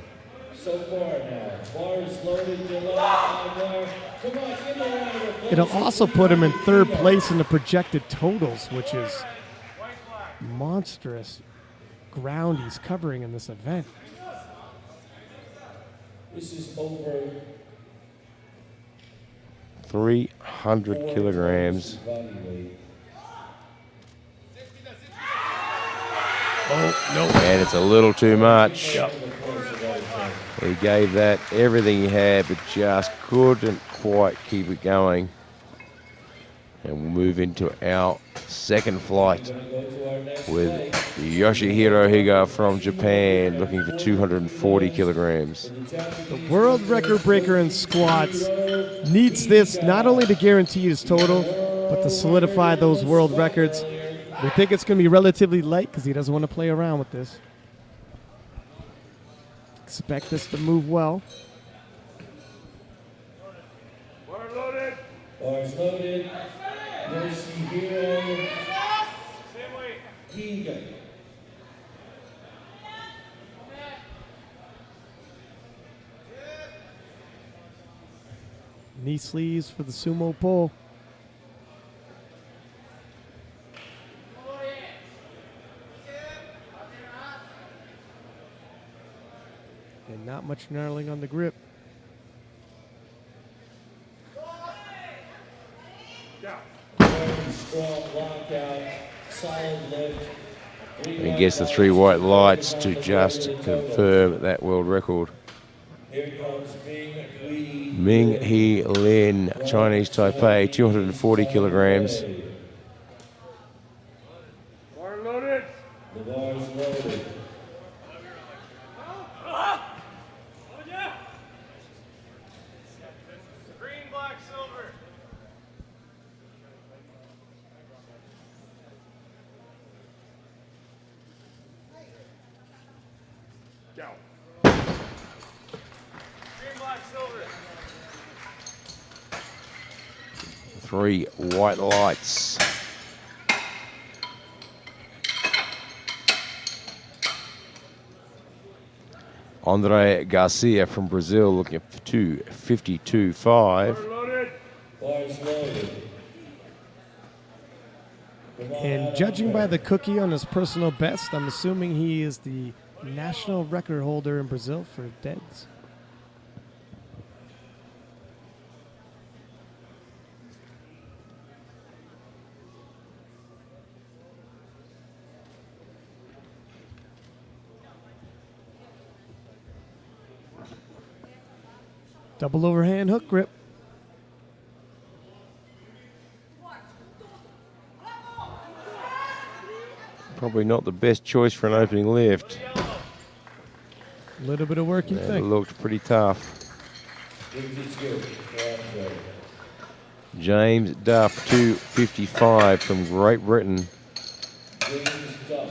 Speaker 2: So far now. Bar is loaded. Bar. Come on, give me a round of applause.
Speaker 1: It'll also put him in third place in the projected totals, which is monstrous ground he's covering in this event.
Speaker 2: This is over
Speaker 4: 300 kilograms.
Speaker 2: Body weight.
Speaker 1: Oh, no.
Speaker 4: And it's a little too much.
Speaker 1: Yep.
Speaker 4: He gave that everything he had, but just couldn't quite keep it going. And we'll move into our second flight
Speaker 2: We're gonna go to our next
Speaker 4: with
Speaker 2: flight.
Speaker 4: Yoshihiro Higa from Japan, looking for 240 kilograms.
Speaker 1: The world record breaker in squats needs this not only to guarantee his total, but to solidify those world records. We think it's going to be relatively light because he doesn't want to play around with this. Expect this to move well.
Speaker 2: Bars loaded. Yoshihiro Higa.
Speaker 1: Knee sleeves for the sumo pull. And not much knurling on the grip.
Speaker 2: Very strong lockout. Solid lift.
Speaker 4: And gets the 3 white lights to just confirm that world record.
Speaker 2: Here comes Ming Hui.
Speaker 4: Ming He Lin, Chinese Taipei, 240 kilograms.
Speaker 2: The bar's loaded.
Speaker 3: Green, black, silver. Green, black, silver.
Speaker 4: 3 white lights. Andre Garcia from Brazil looking for 252.5.
Speaker 2: Bar's loaded.
Speaker 1: And judging by the cookie on his personal best, I'm assuming he is the national record holder in Brazil for deads. Double overhand hook grip.
Speaker 4: Probably not the best choice for an opening lift.
Speaker 1: A little bit of work, you
Speaker 4: It
Speaker 1: think?
Speaker 4: looked pretty tough.
Speaker 2: Brings it to halfway.
Speaker 4: James Duff, 255 from Great Britain.
Speaker 2: James Duff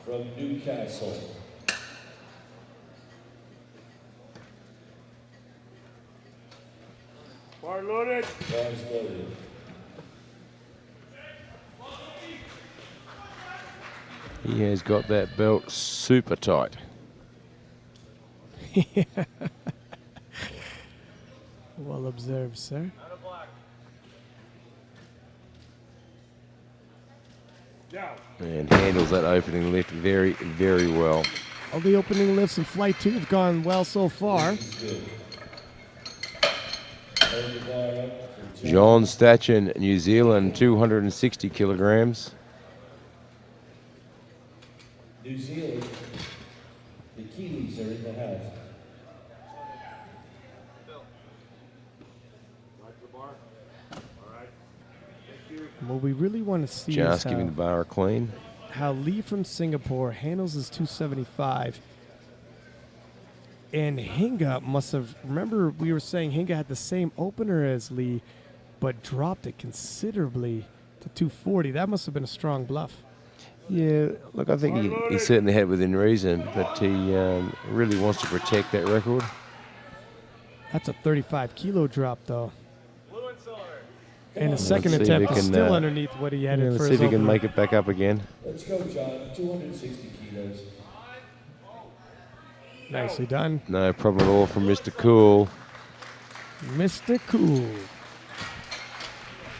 Speaker 2: from Newcastle. Bar's loaded.
Speaker 4: He has got that belt super tight.
Speaker 1: Well observed, sir.
Speaker 3: Out of black.
Speaker 4: And handles that opening lift very, very well.
Speaker 1: All the opening lifts in Flight 2 have gone well so far.
Speaker 4: John Stachin, New Zealand, 260 kilograms.
Speaker 2: New Zealand. The Kiwis are in the house.
Speaker 1: And what we really want to see
Speaker 4: Just
Speaker 1: is
Speaker 4: giving the bar a clean.
Speaker 1: how Lee from Singapore handles his 275. And Hinga must have, remember we were saying Hinga had the same opener as Lee, but dropped it considerably to 240. That must have been a strong bluff.
Speaker 4: Yeah, look, I think he certainly had it within reason, but he really wants to protect that record.
Speaker 1: That's a 35 kilo drop though.
Speaker 3: Blue and silver.
Speaker 1: And his second
Speaker 4: Let's see if
Speaker 1: attempt
Speaker 4: he
Speaker 1: is
Speaker 4: can,
Speaker 1: still underneath what he had
Speaker 4: Yeah,
Speaker 1: at
Speaker 4: let's
Speaker 1: first.
Speaker 4: see if he can
Speaker 1: opener.
Speaker 4: make it back up again.
Speaker 2: Let's go, John. 260 kilos.
Speaker 1: Nicely done.
Speaker 4: No problem at all from Mr. Cool.
Speaker 1: Mr. Cool.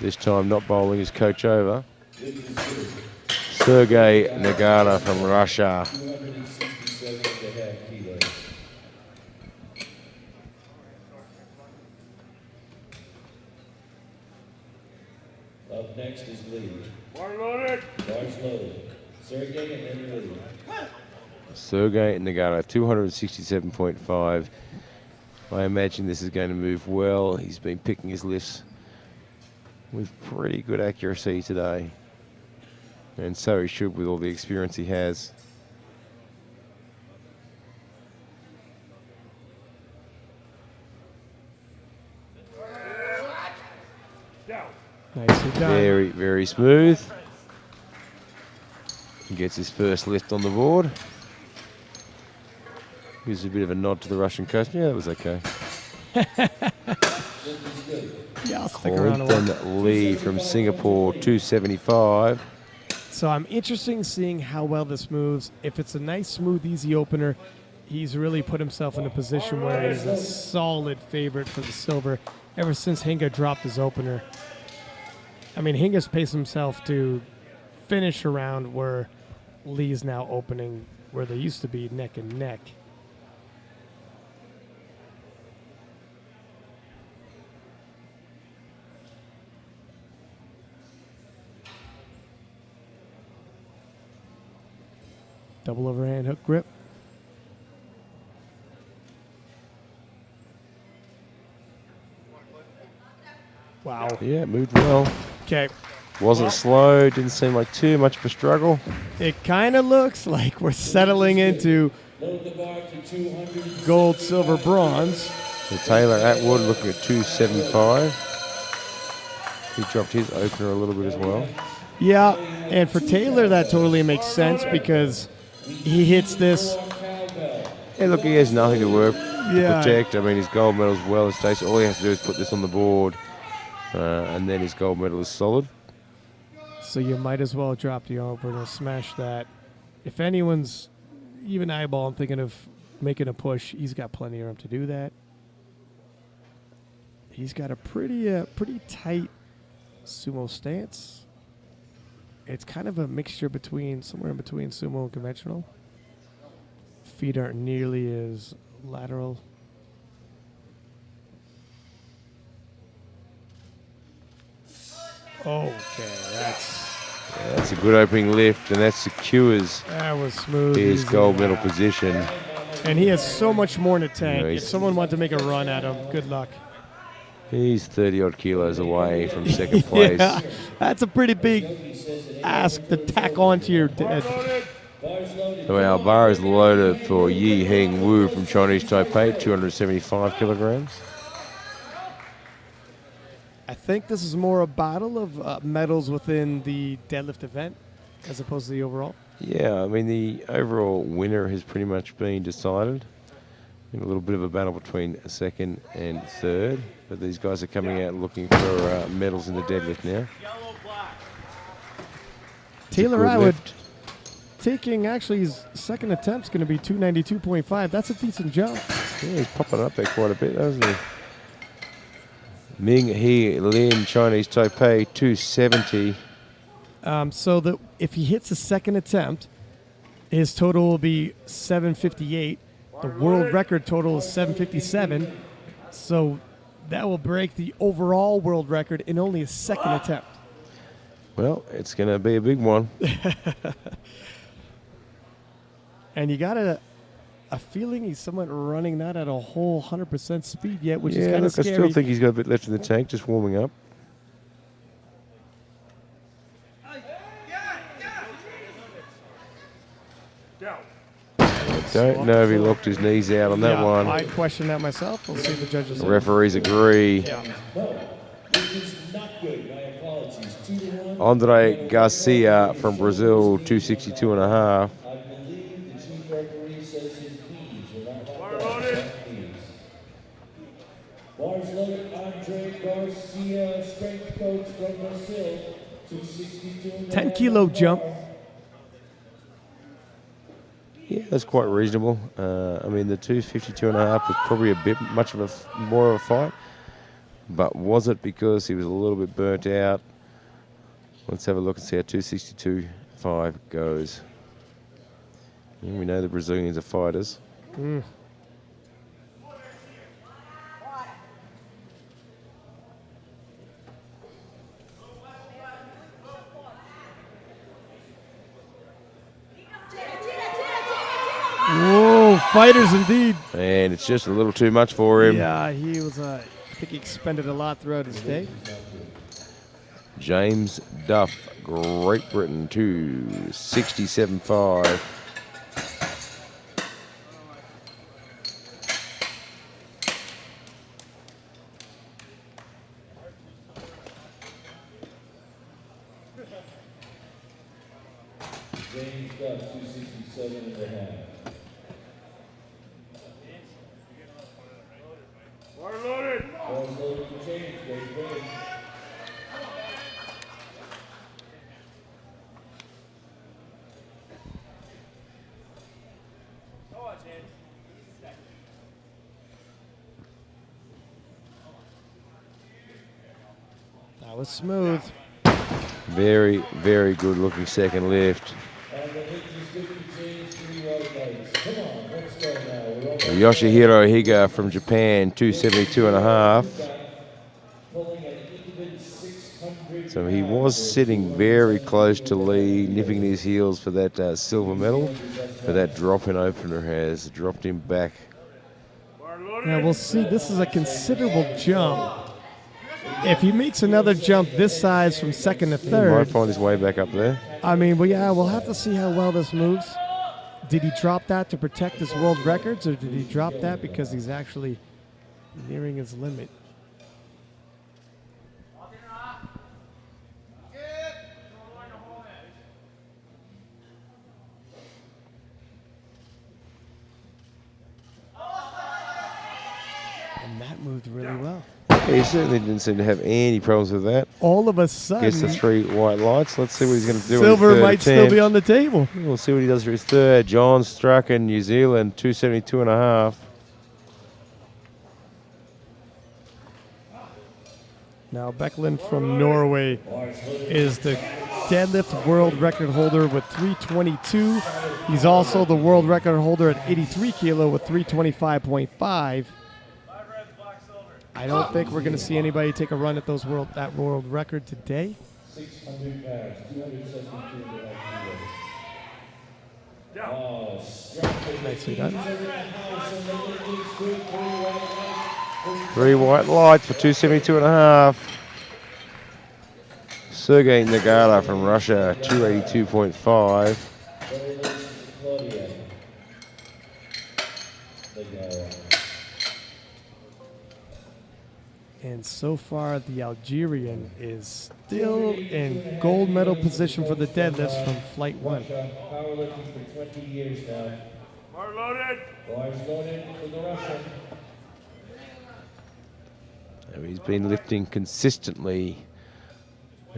Speaker 4: This time not bowling his coach over. Sergey Nagata from Russia.
Speaker 2: 267.5 kilos. Sergey and then Lee.
Speaker 4: Sergey Nagano, 267.5. I imagine this is going to move well. He's been picking his lifts with pretty good accuracy today. And so he should with all the experience he has.
Speaker 1: Nicely done.
Speaker 4: Very, very smooth. He gets his first lift on the board. Gives a bit of a nod to the Russian coach. Yeah, that was okay.
Speaker 1: Yeah, I'll stick around and watch.
Speaker 4: Quentin Lee from Singapore, 275.
Speaker 1: So I'm interested in seeing how well this moves. If it's a nice, smooth, easy opener, he's really put himself in a position where he's a solid favorite for the silver ever since Hinga dropped his opener. I mean, Hinga's paced himself to finish around where Lee's now opening, where they used to be neck and neck. Double overhand hook grip. Wow.
Speaker 4: Yeah, moved well.
Speaker 1: Okay.
Speaker 4: Wasn't slow, didn't seem like too much of a struggle.
Speaker 1: It kind of looks like we're settling into
Speaker 2: Load the bar to 200.
Speaker 1: gold, silver, bronze.
Speaker 4: So Taylor Atwood looking at 275. He dropped his opener a little bit as well.
Speaker 1: Yeah, and for Taylor, that totally makes sense because he hits this.
Speaker 4: Hey, look, he has nothing to work
Speaker 1: Yeah.
Speaker 4: protect. I mean, his gold medal's well established. All he has to do is put this on the board, and then his gold medal is solid.
Speaker 1: So you might as well drop the opener, smash that. If anyone's even eyeball, I'm thinking of making a push. He's got plenty of room to do that. He's got a pretty tight sumo stance. It's kind of a mixture between somewhere in between sumo and conventional. Feet aren't nearly as lateral. Okay,
Speaker 4: That's a good opening lift, and that secures
Speaker 1: that was smooth.
Speaker 4: his
Speaker 1: easy.
Speaker 4: gold medal position.
Speaker 1: And he has so much more in the tank.
Speaker 4: Yeah,
Speaker 1: If someone wanted to make a run at him, good luck.
Speaker 4: He's 30-odd kilos away from second place.
Speaker 1: Yeah, that's a pretty big ask to tack onto your dead.
Speaker 4: So our bar is loaded for Yi Heng Wu from Chinese Taipei, 275 kilograms.
Speaker 1: I think this is more a battle of medals within the deadlift event as opposed to the overall.
Speaker 4: Yeah, I mean, the overall winner has pretty much been decided. In a little bit of a battle between second and third, but these guys are coming out looking for medals in the deadlift now.
Speaker 1: Taylor
Speaker 4: Good
Speaker 1: Atwood
Speaker 4: lift.
Speaker 1: taking actually his second attempt's going to be 292.5. That's a decent jump.
Speaker 4: Yeah, he's popping up there quite a bit, doesn't he? Ming He Lin, Chinese Taipei, 270.
Speaker 1: So that if he hits his second attempt, his total will be 758. The world record total is 757. So that will break the overall world record in only a second attempt.
Speaker 4: Well, it's going to be a big one.
Speaker 1: And you got a feeling he's somewhat running not at a whole 100% speed yet, which is
Speaker 4: Yeah,
Speaker 1: kind of
Speaker 4: look, I
Speaker 1: scary.
Speaker 4: still think he's got a bit left in the tank, just warming up. Don't know if he locked his knees out on that
Speaker 1: Yeah,
Speaker 4: one.
Speaker 1: I question that myself. We'll see if the judges.
Speaker 4: The referees agree.
Speaker 1: Yeah.
Speaker 2: This is not good. My apologies. 2-1.
Speaker 4: Andre Garcia from Brazil, 262 and a half.
Speaker 2: I believe the chief referee says his knees are not locked up. Knees. Bars loaded. Andre Garcia, strength coach from Brazil, 262.
Speaker 1: 10-kilo jump.
Speaker 4: Yeah, that's quite reasonable. I mean, the 252 and a half was probably a bit much of more of a fight. But was it because he was a little bit burnt out? Let's have a look and see how 262.5 goes. And we know the Brazilians are fighters.
Speaker 1: fighters indeed.
Speaker 4: And it's just a little too much for him.
Speaker 1: Yeah, he was. I think he expended a lot throughout his day.
Speaker 4: James Duff, Great Britain, 267.5.
Speaker 2: James Duff, 267.5.
Speaker 3: Water loaded.
Speaker 2: Bars loaded for James, Great Britain.
Speaker 3: Go on, James.
Speaker 1: That was smooth.
Speaker 4: Very, very good looking second lift.
Speaker 2: And the hit is good for James, 3 white lights. Come on, let's go now. We're on
Speaker 4: Yoshihiro Higa from Japan, 272.5.
Speaker 2: pulling an even 600.
Speaker 4: So he was sitting very close to Lee, nipping his heels for that silver medal, but that drop in opener has dropped him back.
Speaker 3: Water loaded.
Speaker 1: Now we'll see. This is a considerable jump. If he makes another jump this size from second to
Speaker 4: He might
Speaker 1: third,
Speaker 4: find his way back up there.
Speaker 1: I mean, well, yeah, we'll have to see how well this moves. Did he drop that to protect his world records, or did he drop that because he's actually nearing his limit? And that moved really well.
Speaker 4: He certainly didn't seem to have any problems with that.
Speaker 1: All of a
Speaker 4: Gets the
Speaker 1: sudden,
Speaker 4: 3 white lights. Let's see what he's going to do.
Speaker 1: silver
Speaker 4: with his third
Speaker 1: might still be
Speaker 4: attempt.
Speaker 1: on the table.
Speaker 4: We'll see what he does for his third. John Strachan, New Zealand, 272.5.
Speaker 1: Now Becklin from Norway is the deadlift world record holder with 322. He's also the world record holder at 83 kilo with 325.5. I don't think we're going to see anybody take a run at that world record today.
Speaker 2: 600 pounds, 272.5 kilos. Oh,
Speaker 1: Nicely done.
Speaker 4: 3 white lights for 272.5. Sergey Nagala from Russia, 282.5.
Speaker 1: And so far, the Algerian is still in gold medal position for the deadlifts from Flight 1.
Speaker 2: Powerlifting for 20 years now.
Speaker 3: Water loaded.
Speaker 2: Bars loaded for the Russian.
Speaker 4: He's been lifting consistently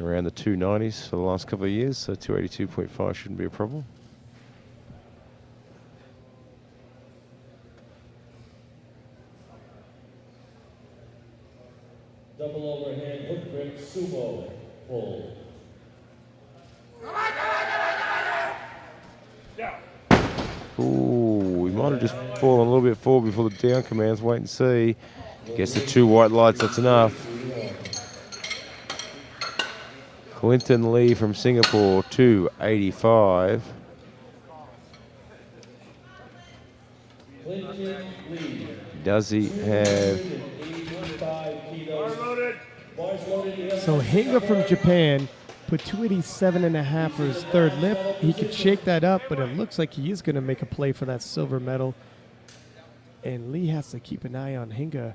Speaker 4: around the 290s for the last couple of years, so 282.5 shouldn't be a problem.
Speaker 2: Double overhand hook grip sumo pull.
Speaker 3: Down.
Speaker 4: Ooh, he might have just fallen a little bit forward before the down commands. Wait and see. Gets the 2 white lights, that's enough. Clinton Lee from Singapore, 285.
Speaker 2: Clinton Lee.
Speaker 4: Does he have...
Speaker 2: 85 kilos.
Speaker 3: Water loaded.
Speaker 2: Bars loaded.
Speaker 1: So Hinga from Japan put 287.5 for his third lift. He could shake that up, but it looks like he is going to make a play for that silver medal. And Lee has to keep an eye on Hinga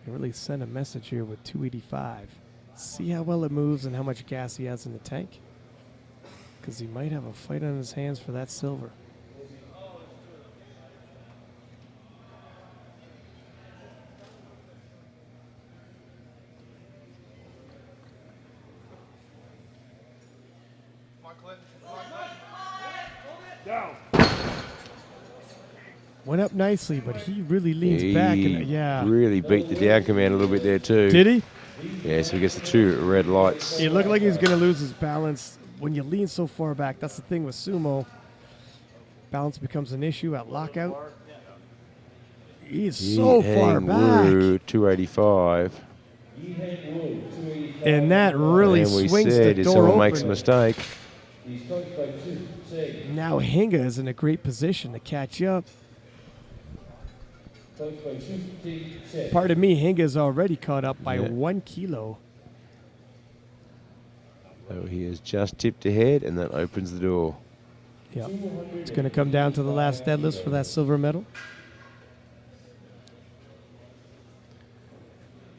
Speaker 1: and really send a message here with 285. See how well it moves and how much gas he has in the tank, because he might have a fight on his hands for that silver.
Speaker 3: Down.
Speaker 1: Went up nicely, but he really leans back. And, yeah.
Speaker 4: really beat the down command a little bit there too.
Speaker 1: Did he?
Speaker 4: Yeah, so he gets the 2 red lights.
Speaker 1: It looked like he was going to lose his balance. When you lean so far back, that's the thing with sumo. Balance becomes an issue at lockout. He's so far back.
Speaker 4: 285.
Speaker 1: And that really
Speaker 4: And we
Speaker 1: swings
Speaker 4: said
Speaker 1: the
Speaker 4: if
Speaker 1: door
Speaker 4: someone
Speaker 1: open.
Speaker 4: makes a mistake,
Speaker 1: Now Hinga is in a great position to catch up.
Speaker 2: Coached by Super Check.
Speaker 1: Pardon me, Hinga's already caught up by
Speaker 4: Yeah.
Speaker 1: 1 kilo.
Speaker 4: So he has just tipped ahead, and that opens the door.
Speaker 1: Yep. It's going to come down to the last deadlifts for that silver medal.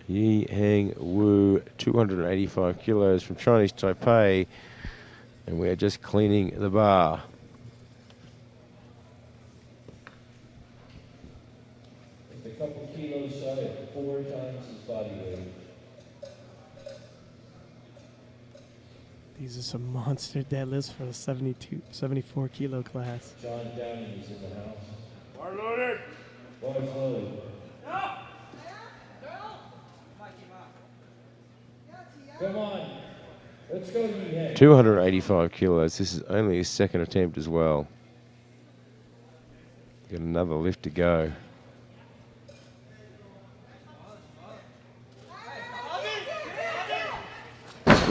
Speaker 4: Yi Hang Wu, 285 kilos from Chinese Taipei, and we are just cleaning the bar.
Speaker 2: Just a couple kilos shy of 4 times his body weight.
Speaker 1: These are some monster deadlifts for the 74 kilo class.
Speaker 2: John Downey is in the house. Bar loaded. Bars loaded. Come on. Let's go, Yi Hang.
Speaker 4: 285 kilos. This is only his second attempt as well. Got another lift to go.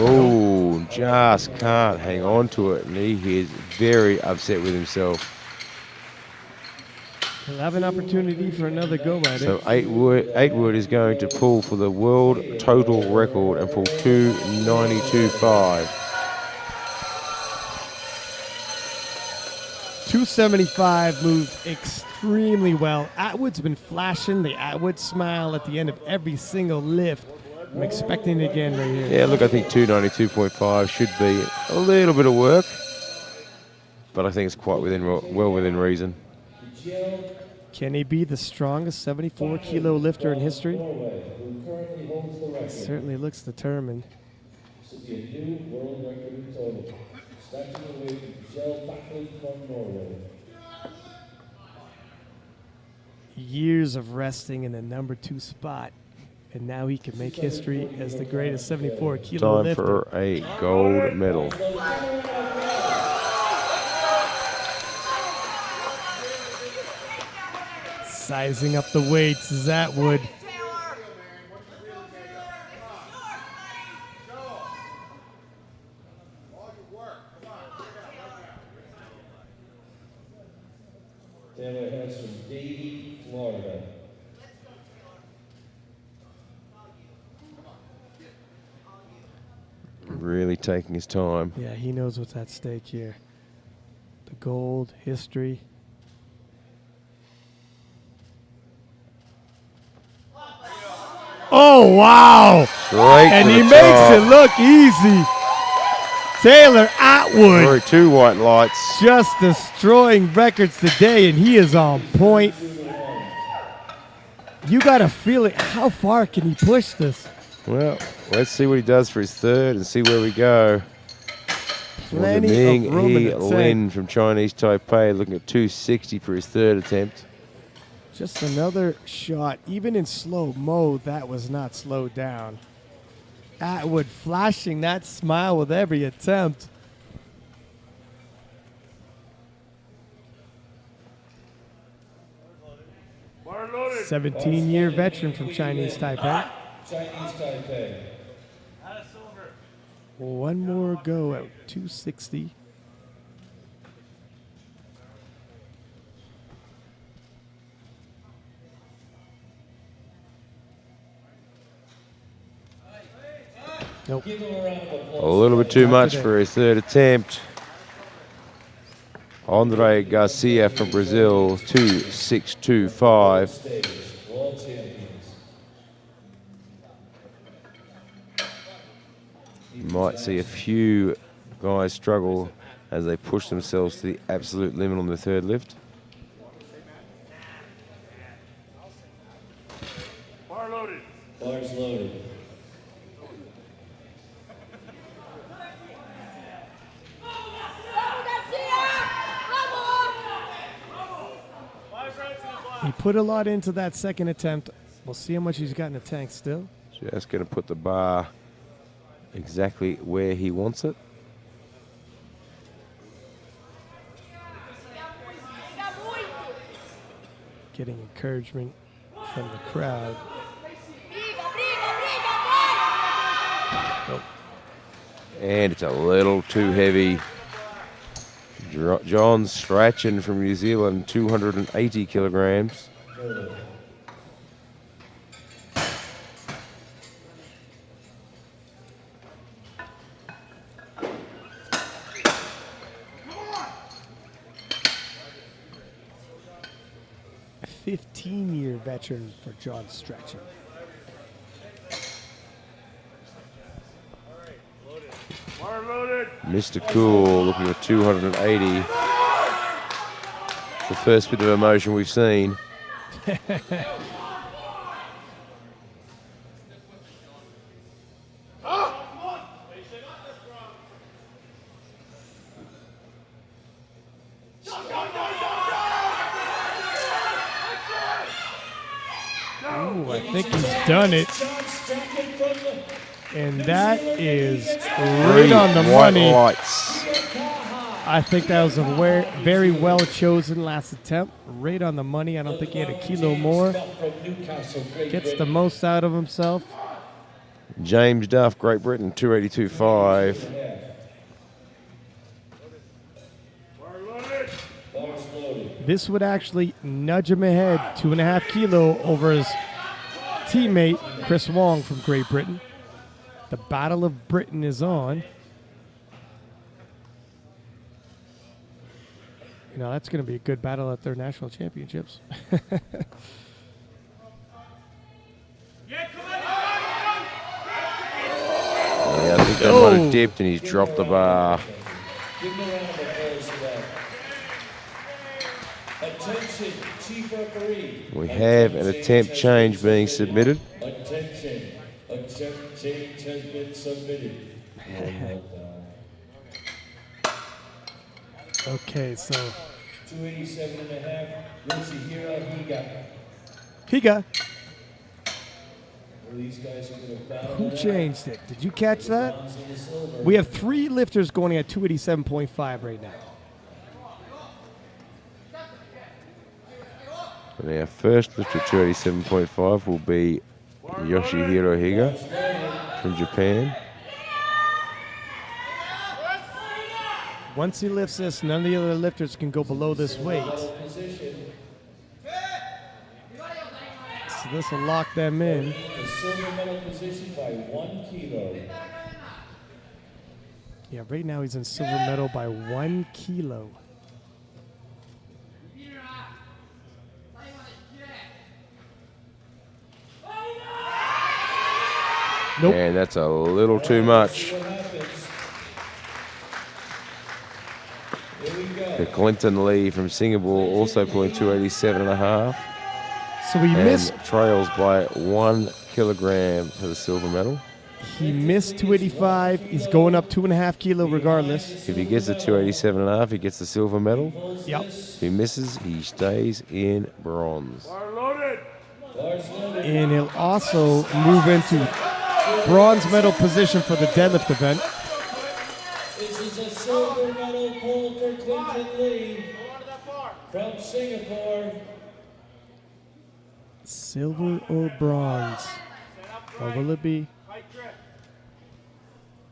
Speaker 4: Oh, just can't hang on to it, and he is very upset with himself.
Speaker 1: He'll have an opportunity for another go at
Speaker 4: So
Speaker 1: it.
Speaker 4: Eightwood is going to pull for the world total record and pull 292.5.
Speaker 1: 275 moved extremely well. Atwood's been flashing the Atwood smile at the end of every single lift. I'm expecting it again right here.
Speaker 4: Yeah, look, I think 292.5 should be a little bit of work, but I think it's quite well within reason.
Speaker 1: Can he be the strongest 74 kilo lifter in history?
Speaker 2: Norway, who currently holds the record.
Speaker 1: Certainly looks determined.
Speaker 2: This will be a new world record in total. Snatching away from Gel Backlund from Norway.
Speaker 1: Years of resting in the number 2 spot, and now he can make history as the greatest 74 kilo
Speaker 4: Time
Speaker 1: lifter.
Speaker 4: for a gold medal.
Speaker 1: Sizing up the weights is Atwood.
Speaker 2: Taylor has from Davie, Florida.
Speaker 4: Really taking his time.
Speaker 1: Yeah, he knows what's at stake here. The gold, history. Oh, wow!
Speaker 4: Straight
Speaker 1: And
Speaker 4: to
Speaker 1: he
Speaker 4: the
Speaker 1: makes
Speaker 4: top.
Speaker 1: it look easy. Taylor Atwood
Speaker 4: Through 2 white lights.
Speaker 1: just destroying records today, and he is on point. You got to feel it. How far can he push this?
Speaker 4: Well, let's see what he does for his third and see where we go.
Speaker 1: Plenty
Speaker 4: Ming
Speaker 1: of room in
Speaker 4: He
Speaker 1: the
Speaker 4: Lin
Speaker 1: tank.
Speaker 4: from Chinese Taipei looking at 260 for his third attempt.
Speaker 1: Just another shot. Even in slow mo, that was not slowed down. Atwood flashing that smile with every attempt.
Speaker 3: Bar loaded.
Speaker 1: 17-year veteran from Chinese Taipei.
Speaker 2: Chinese Taipei.
Speaker 3: Out of silver.
Speaker 1: One more go at 260. Nope.
Speaker 2: Give him a round of applause.
Speaker 4: A little bit too
Speaker 1: Not
Speaker 4: much
Speaker 1: today.
Speaker 4: for his third attempt. Andre Garcia from Brazil, 2.625.
Speaker 2: Stage, world champions.
Speaker 4: You might see a few guys struggle as they push themselves to the absolute limit on the third lift.
Speaker 3: Bar loaded.
Speaker 2: Bars loaded.
Speaker 1: He put a lot into that second attempt. We'll see how much he's got in the tank still.
Speaker 4: Just going to put the bar exactly where he wants it.
Speaker 1: Getting encouragement from the crowd. Nope.
Speaker 4: And it's a little too heavy. John Strachan from New Zealand, 280 kilograms.
Speaker 1: 15-year veteran for John Stretching.
Speaker 4: Mr. Cool looking at 280. The first bit of emotion we've seen.
Speaker 1: Ooh, I think he's done it. And that is right on the
Speaker 4: White
Speaker 1: money.
Speaker 4: lights.
Speaker 1: I think that was a very well chosen last attempt. Right on the money. I don't think he had a kilo more. Gets the most out of himself.
Speaker 4: James Duff, Great Britain, 282.5.
Speaker 1: This would actually nudge him ahead 2.5 kilo over his teammate Chris Wong from Great Britain. The Battle of Britain is on. You know, that's going to be a good battle at their national championships.
Speaker 4: Yeah, I think that might have dipped and he's dropped the bar.
Speaker 2: Give him a round of applause for that. Attention, Chief Referee.
Speaker 4: We have an attempt change being submitted.
Speaker 2: Attention, attempt change has been submitted.
Speaker 1: Okay, so
Speaker 2: 287.5. Yoshihiro Higa.
Speaker 1: Higa,
Speaker 2: These guys are going to battle.
Speaker 1: who changed it? Did you catch that? We have 3 lifters going at 287.5 right now.
Speaker 4: And our first lifter, 287.5, will be Yoshihiro Higa from Japan.
Speaker 1: Once he lifts this, none of the other lifters can go below this weight. So this will lock them in.
Speaker 2: The silver medal position by 1 kilo.
Speaker 1: Yeah, right now he's in silver medal by 1 kilo. Nope.
Speaker 4: And that's a little too much.
Speaker 2: What happens? Here we go.
Speaker 4: The Clinton Lee from Singapore also pulling 287.5
Speaker 1: So he missed.
Speaker 4: and trails by 1 kilogram for the silver medal.
Speaker 1: He missed 285. He's going up 2.5 kilo regardless.
Speaker 4: If he gets the 287.5, he gets the silver medal.
Speaker 1: Yep.
Speaker 4: If he misses, he stays in bronze.
Speaker 1: And he'll also move into bronze medal position for the deadlift event.
Speaker 2: This is a silver medal pull for Clinton Lee from Singapore.
Speaker 1: Silver or bronze? What will it be?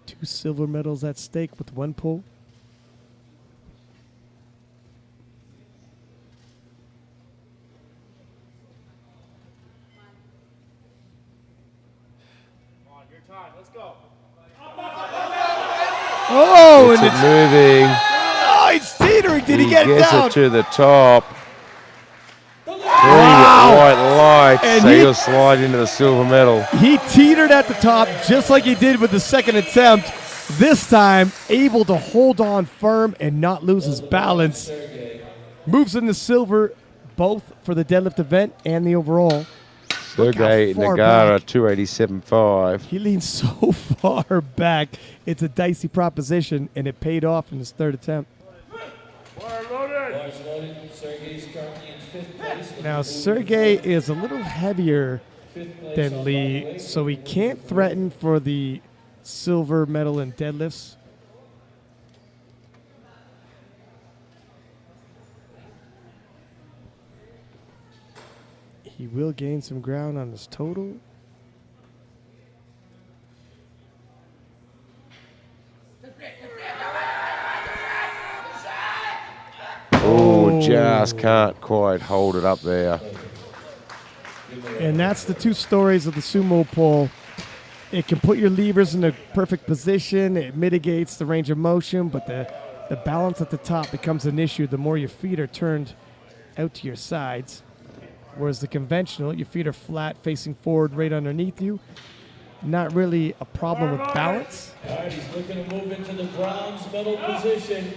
Speaker 1: 2 silver medals at stake with 1 pull. Oh,
Speaker 4: It's
Speaker 1: and it's
Speaker 4: moving.
Speaker 1: oh, he's teetering. Did he get it
Speaker 4: gets
Speaker 1: down?
Speaker 4: it to the top. 3
Speaker 1: Wow.
Speaker 4: white lights.
Speaker 1: And
Speaker 4: So
Speaker 1: he-
Speaker 4: he'll slide into the silver medal.
Speaker 1: He teetered at the top just like he did with the second attempt. This time, able to hold on firm and not lose his balance. Moves into silver, both for the deadlift event and the overall. Look how
Speaker 4: Sergey
Speaker 1: far
Speaker 4: Nagara,
Speaker 1: back.
Speaker 4: 287.5.
Speaker 1: He leans so far back. It's a dicey proposition, and it paid off in his 3rd attempt.
Speaker 2: Bars loaded. Sergey's currently in 5th place.
Speaker 1: Now, Sergey is a little heavier than Lee, so he can't threaten for the silver medal in deadlifts. He will gain some ground on his total.
Speaker 4: Oh, just can't quite hold it up there.
Speaker 1: And that's the 2 stories of the sumo pull. It can put your levers in the perfect position. It mitigates the range of motion, but the balance at the top becomes an issue the more your feet are turned out to your sides. Whereas the conventional, your feet are flat, facing forward, right underneath you. Not really a problem with balance.
Speaker 2: All right, he's looking to move into the bronze medal position.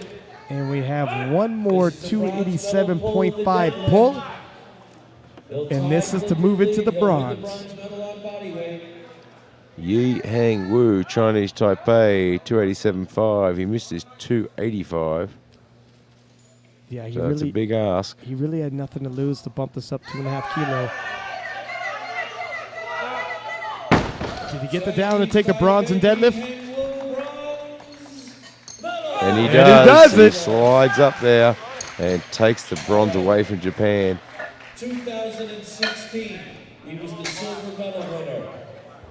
Speaker 1: And we have one more
Speaker 2: This is the bronze medal
Speaker 1: 287.5
Speaker 2: pull.
Speaker 1: pull.
Speaker 2: He'll
Speaker 1: And
Speaker 2: tie
Speaker 1: this is
Speaker 2: for
Speaker 1: to move into the
Speaker 2: complete. He'll win
Speaker 1: bronze.
Speaker 2: bronze medal on bodyweight.
Speaker 4: Yi Hang Wu, Chinese Taipei, 287.5. He missed his 285.
Speaker 1: Yeah,
Speaker 4: So that's a big ask.
Speaker 1: He really had nothing to lose to bump this up 2.5 kilo. Did he get the down and take a bronze in deadlift?
Speaker 4: And he
Speaker 1: And
Speaker 4: does.
Speaker 1: he does it.
Speaker 4: Slides up there and takes the bronze away from Japan.
Speaker 2: 2016, he was the silver medal winner.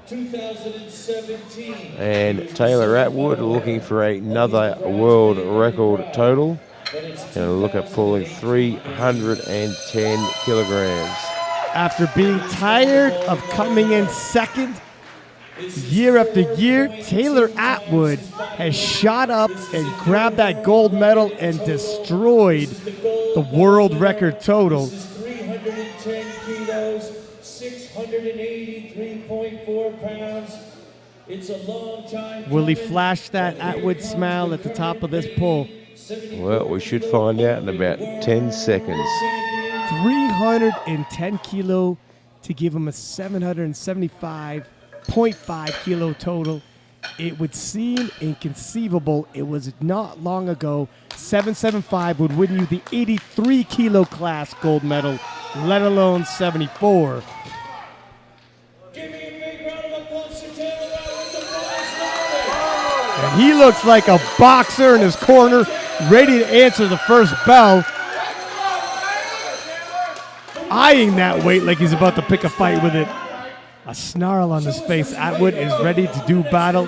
Speaker 2: 2017.
Speaker 4: And Taylor Atwood looking for another world record total. Going to look at pulling 310 kilograms.
Speaker 1: After being tired of coming in second year after year, Taylor Atwood has shot up and grabbed that gold medal and destroyed the world record total.
Speaker 2: 310 kilos, 683.4 pounds. It's a long time.
Speaker 1: Will he flash that Atwood smile at the top of this pull?
Speaker 4: Well, we should find out in about 10 seconds.
Speaker 1: 310 kilo to give him a 775.5 kilo total. It would seem inconceivable. It was not long ago 775 would win you the 83 kilo class gold medal, let alone 74.
Speaker 2: Give me a big round of applause for Taylor Atwood, the bronze medalist.
Speaker 1: And he looks like a boxer in his corner, ready to answer the first bell. Eyeing that weight like he's about to pick a fight with it. A snarl on his face. Atwood is ready to do battle.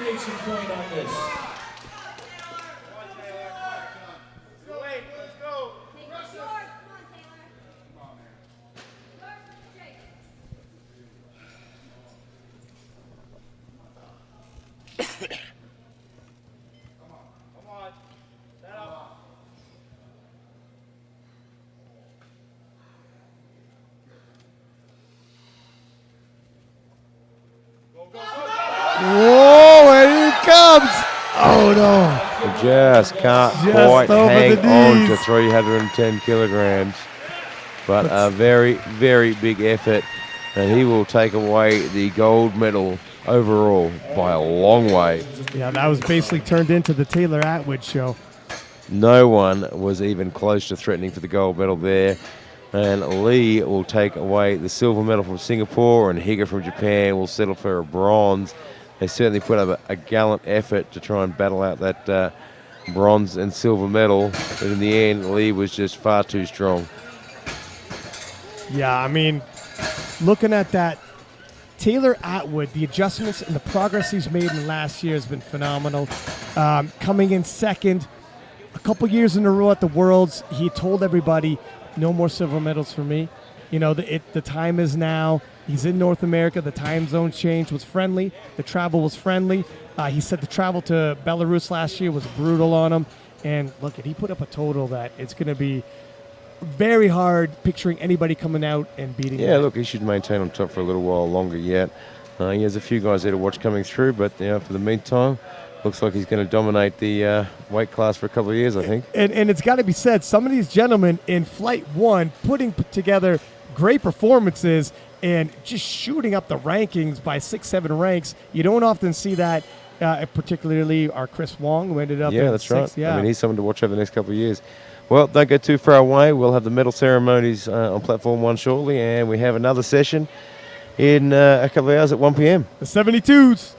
Speaker 1: Whoa, and here it comes. Oh, no.
Speaker 4: Just can't
Speaker 1: Just
Speaker 4: quite
Speaker 1: over
Speaker 4: hang
Speaker 1: the
Speaker 4: on
Speaker 1: knees.
Speaker 4: to 310 kilograms. But a very, very big effort. And he will take away the gold medal overall by a long way.
Speaker 1: Yeah, that was basically turned into the Taylor Atwood show.
Speaker 4: No one was even close to threatening for the gold medal there. And Lee will take away the silver medal from Singapore, and Higa from Japan will settle for a bronze. They certainly put up a gallant effort to try and battle out that bronze and silver medal. But in the end, Lee was just far too strong.
Speaker 1: Yeah, I mean, looking at that, Taylor Atwood, the adjustments and the progress he's made in the last year has been phenomenal. Coming in second, a couple years in a row at the Worlds, he told everybody, no more silver medals for me. You know, the time is now. He's in North America. The time zone change was friendly. The travel was friendly. He said the travel to Belarus last year was brutal on him. And look, he put up a total that it's going to be very hard picturing anybody coming out and beating
Speaker 4: Yeah,
Speaker 1: that.
Speaker 4: look, he should maintain on top for a little while longer yet. He has a few guys there to watch coming through, but for the meantime, looks like he's going to dominate the weight class for a couple of years, I think.
Speaker 1: And it's got to be said, some of these gentlemen in Flight 1 putting together great performances and just shooting up the rankings by 6-7 ranks. You don't often see that, particularly our Chris Wong, who ended up in
Speaker 4: that's
Speaker 1: sixth.
Speaker 4: right.
Speaker 1: Yeah,
Speaker 4: I mean, he's someone to watch over the next couple of years. Well, don't go too far away. We'll have the medal ceremonies on Platform 1 shortly, and we have another session in a couple of hours at 1 p.m.
Speaker 1: the 72s.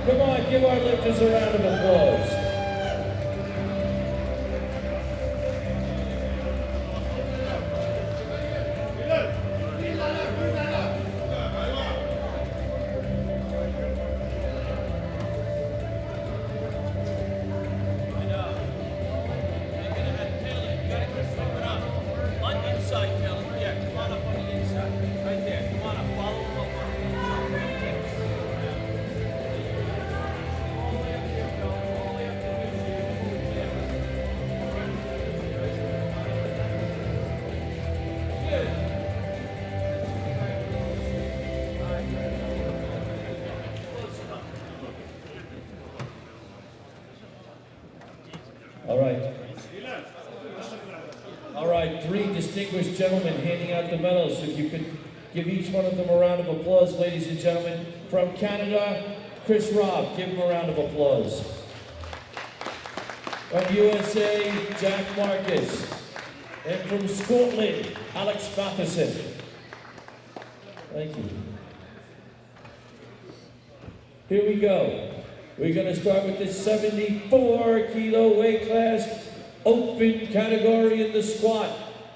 Speaker 2: Come on, give our lifters a round of applause. All right. All right, 3 distinguished gentlemen handing out the medals. If you could give each one of them a round of applause, ladies and gentlemen. From Canada, Chris Robb, give him a round of applause. From USA, Jack Marcus. And from Scotland, Alex Matheson. Thank you. Here we go. We're going to start with the 74 kilo weight class, open category in the squat.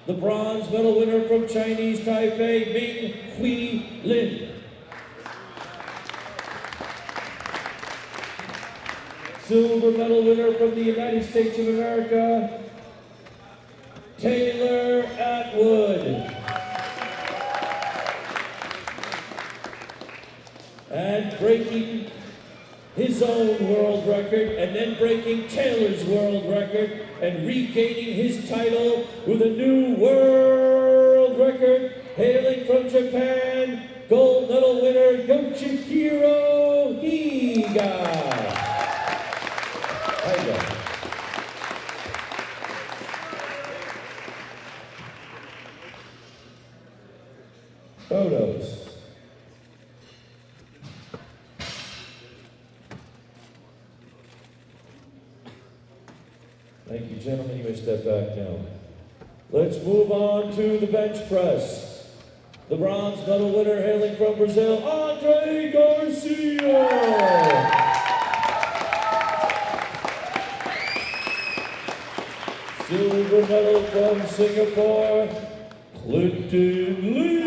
Speaker 2: The bronze medal winner from Chinese Taipei, Ming Hui Lin. Silver medal winner from the United States of America, Taylor Atwood. And breaking his own world record, and then breaking Taylor's world record, and regaining his title with a new world record, hailing from Japan, gold medal winner Yoshihiro Higa. There you go. Photos. Thank you, gentlemen. You may step back now. Let's move on to the bench press. The bronze medal winner hailing from Brazil, Andre Garcia. Silver medal from Singapore, Clinton Lee.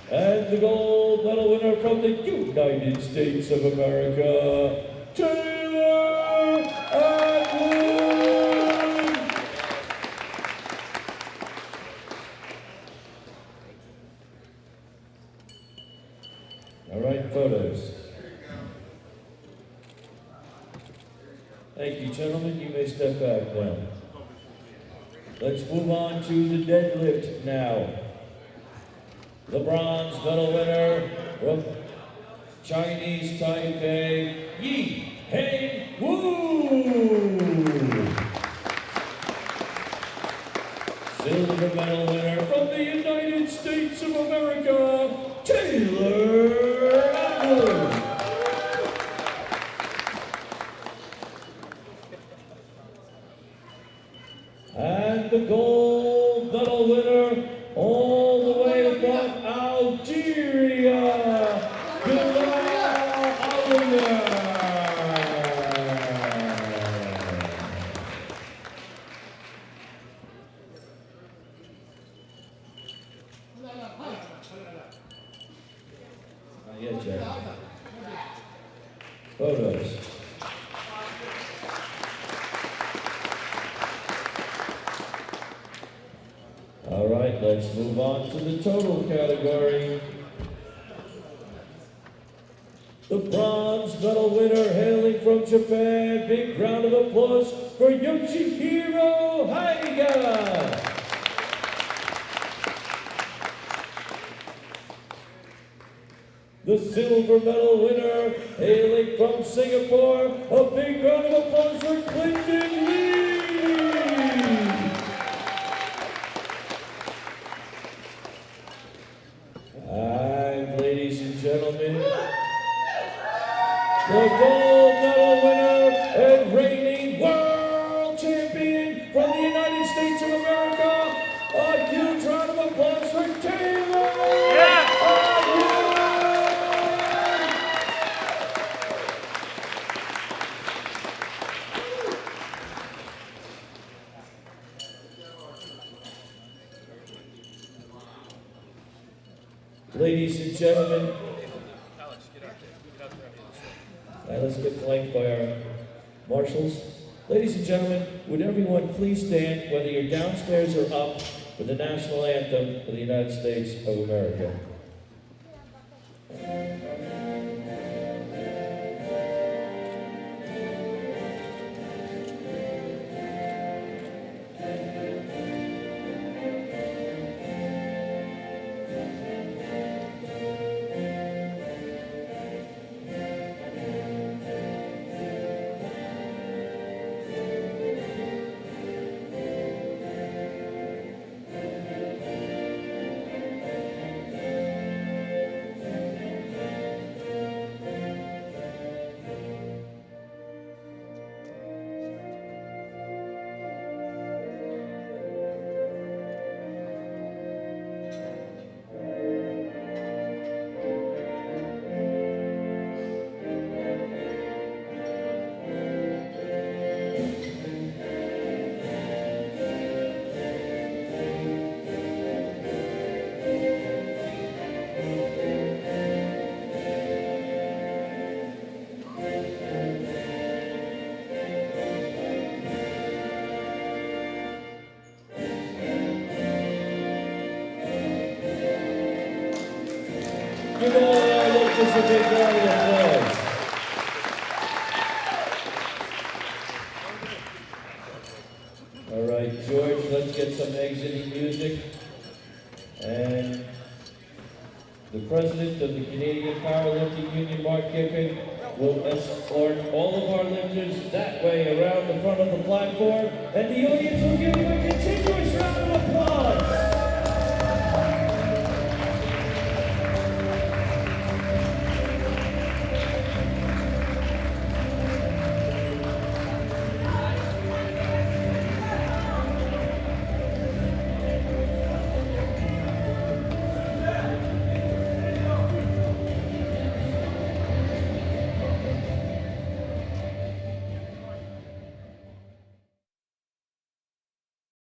Speaker 2: And the gold medal winner from the United States of America, Taylor Atwood. All right, photos. Thank you, gentlemen. You may step back now. Let's move on to the deadlift now. The bronze medal winner from Chinese Taipei, Yi Heng Wu. Silver medal winner from the United States of America, Taylor Atwood. And the gold medal winner all the way from Algeria, Bilal Aliyah. Not yet, Jack. Photos. All right, let's move on to the total category. The bronze medal winner hailing from Japan. Big round of applause for Yoshihiro Higa. The silver medal winner hailing from Singapore. A big round of applause for Clinton Lee. And ladies and gentlemen, the gold medal winner and reigning world champion from the United States of America, a huge round of applause for Taylor! Ladies and gentlemen, let's get flanked by our marshals. Ladies and gentlemen, would everyone please stand, whether you're downstairs or up, for the national anthem of the United States of America. Give all our lifters a big round of applause. All right, George, let's get some exiting music. And the president of the Canadian Powerlifting Union, Mark Kiffin, will escort all of our lifters that way around the front of the platform, and the audience will give you a continuous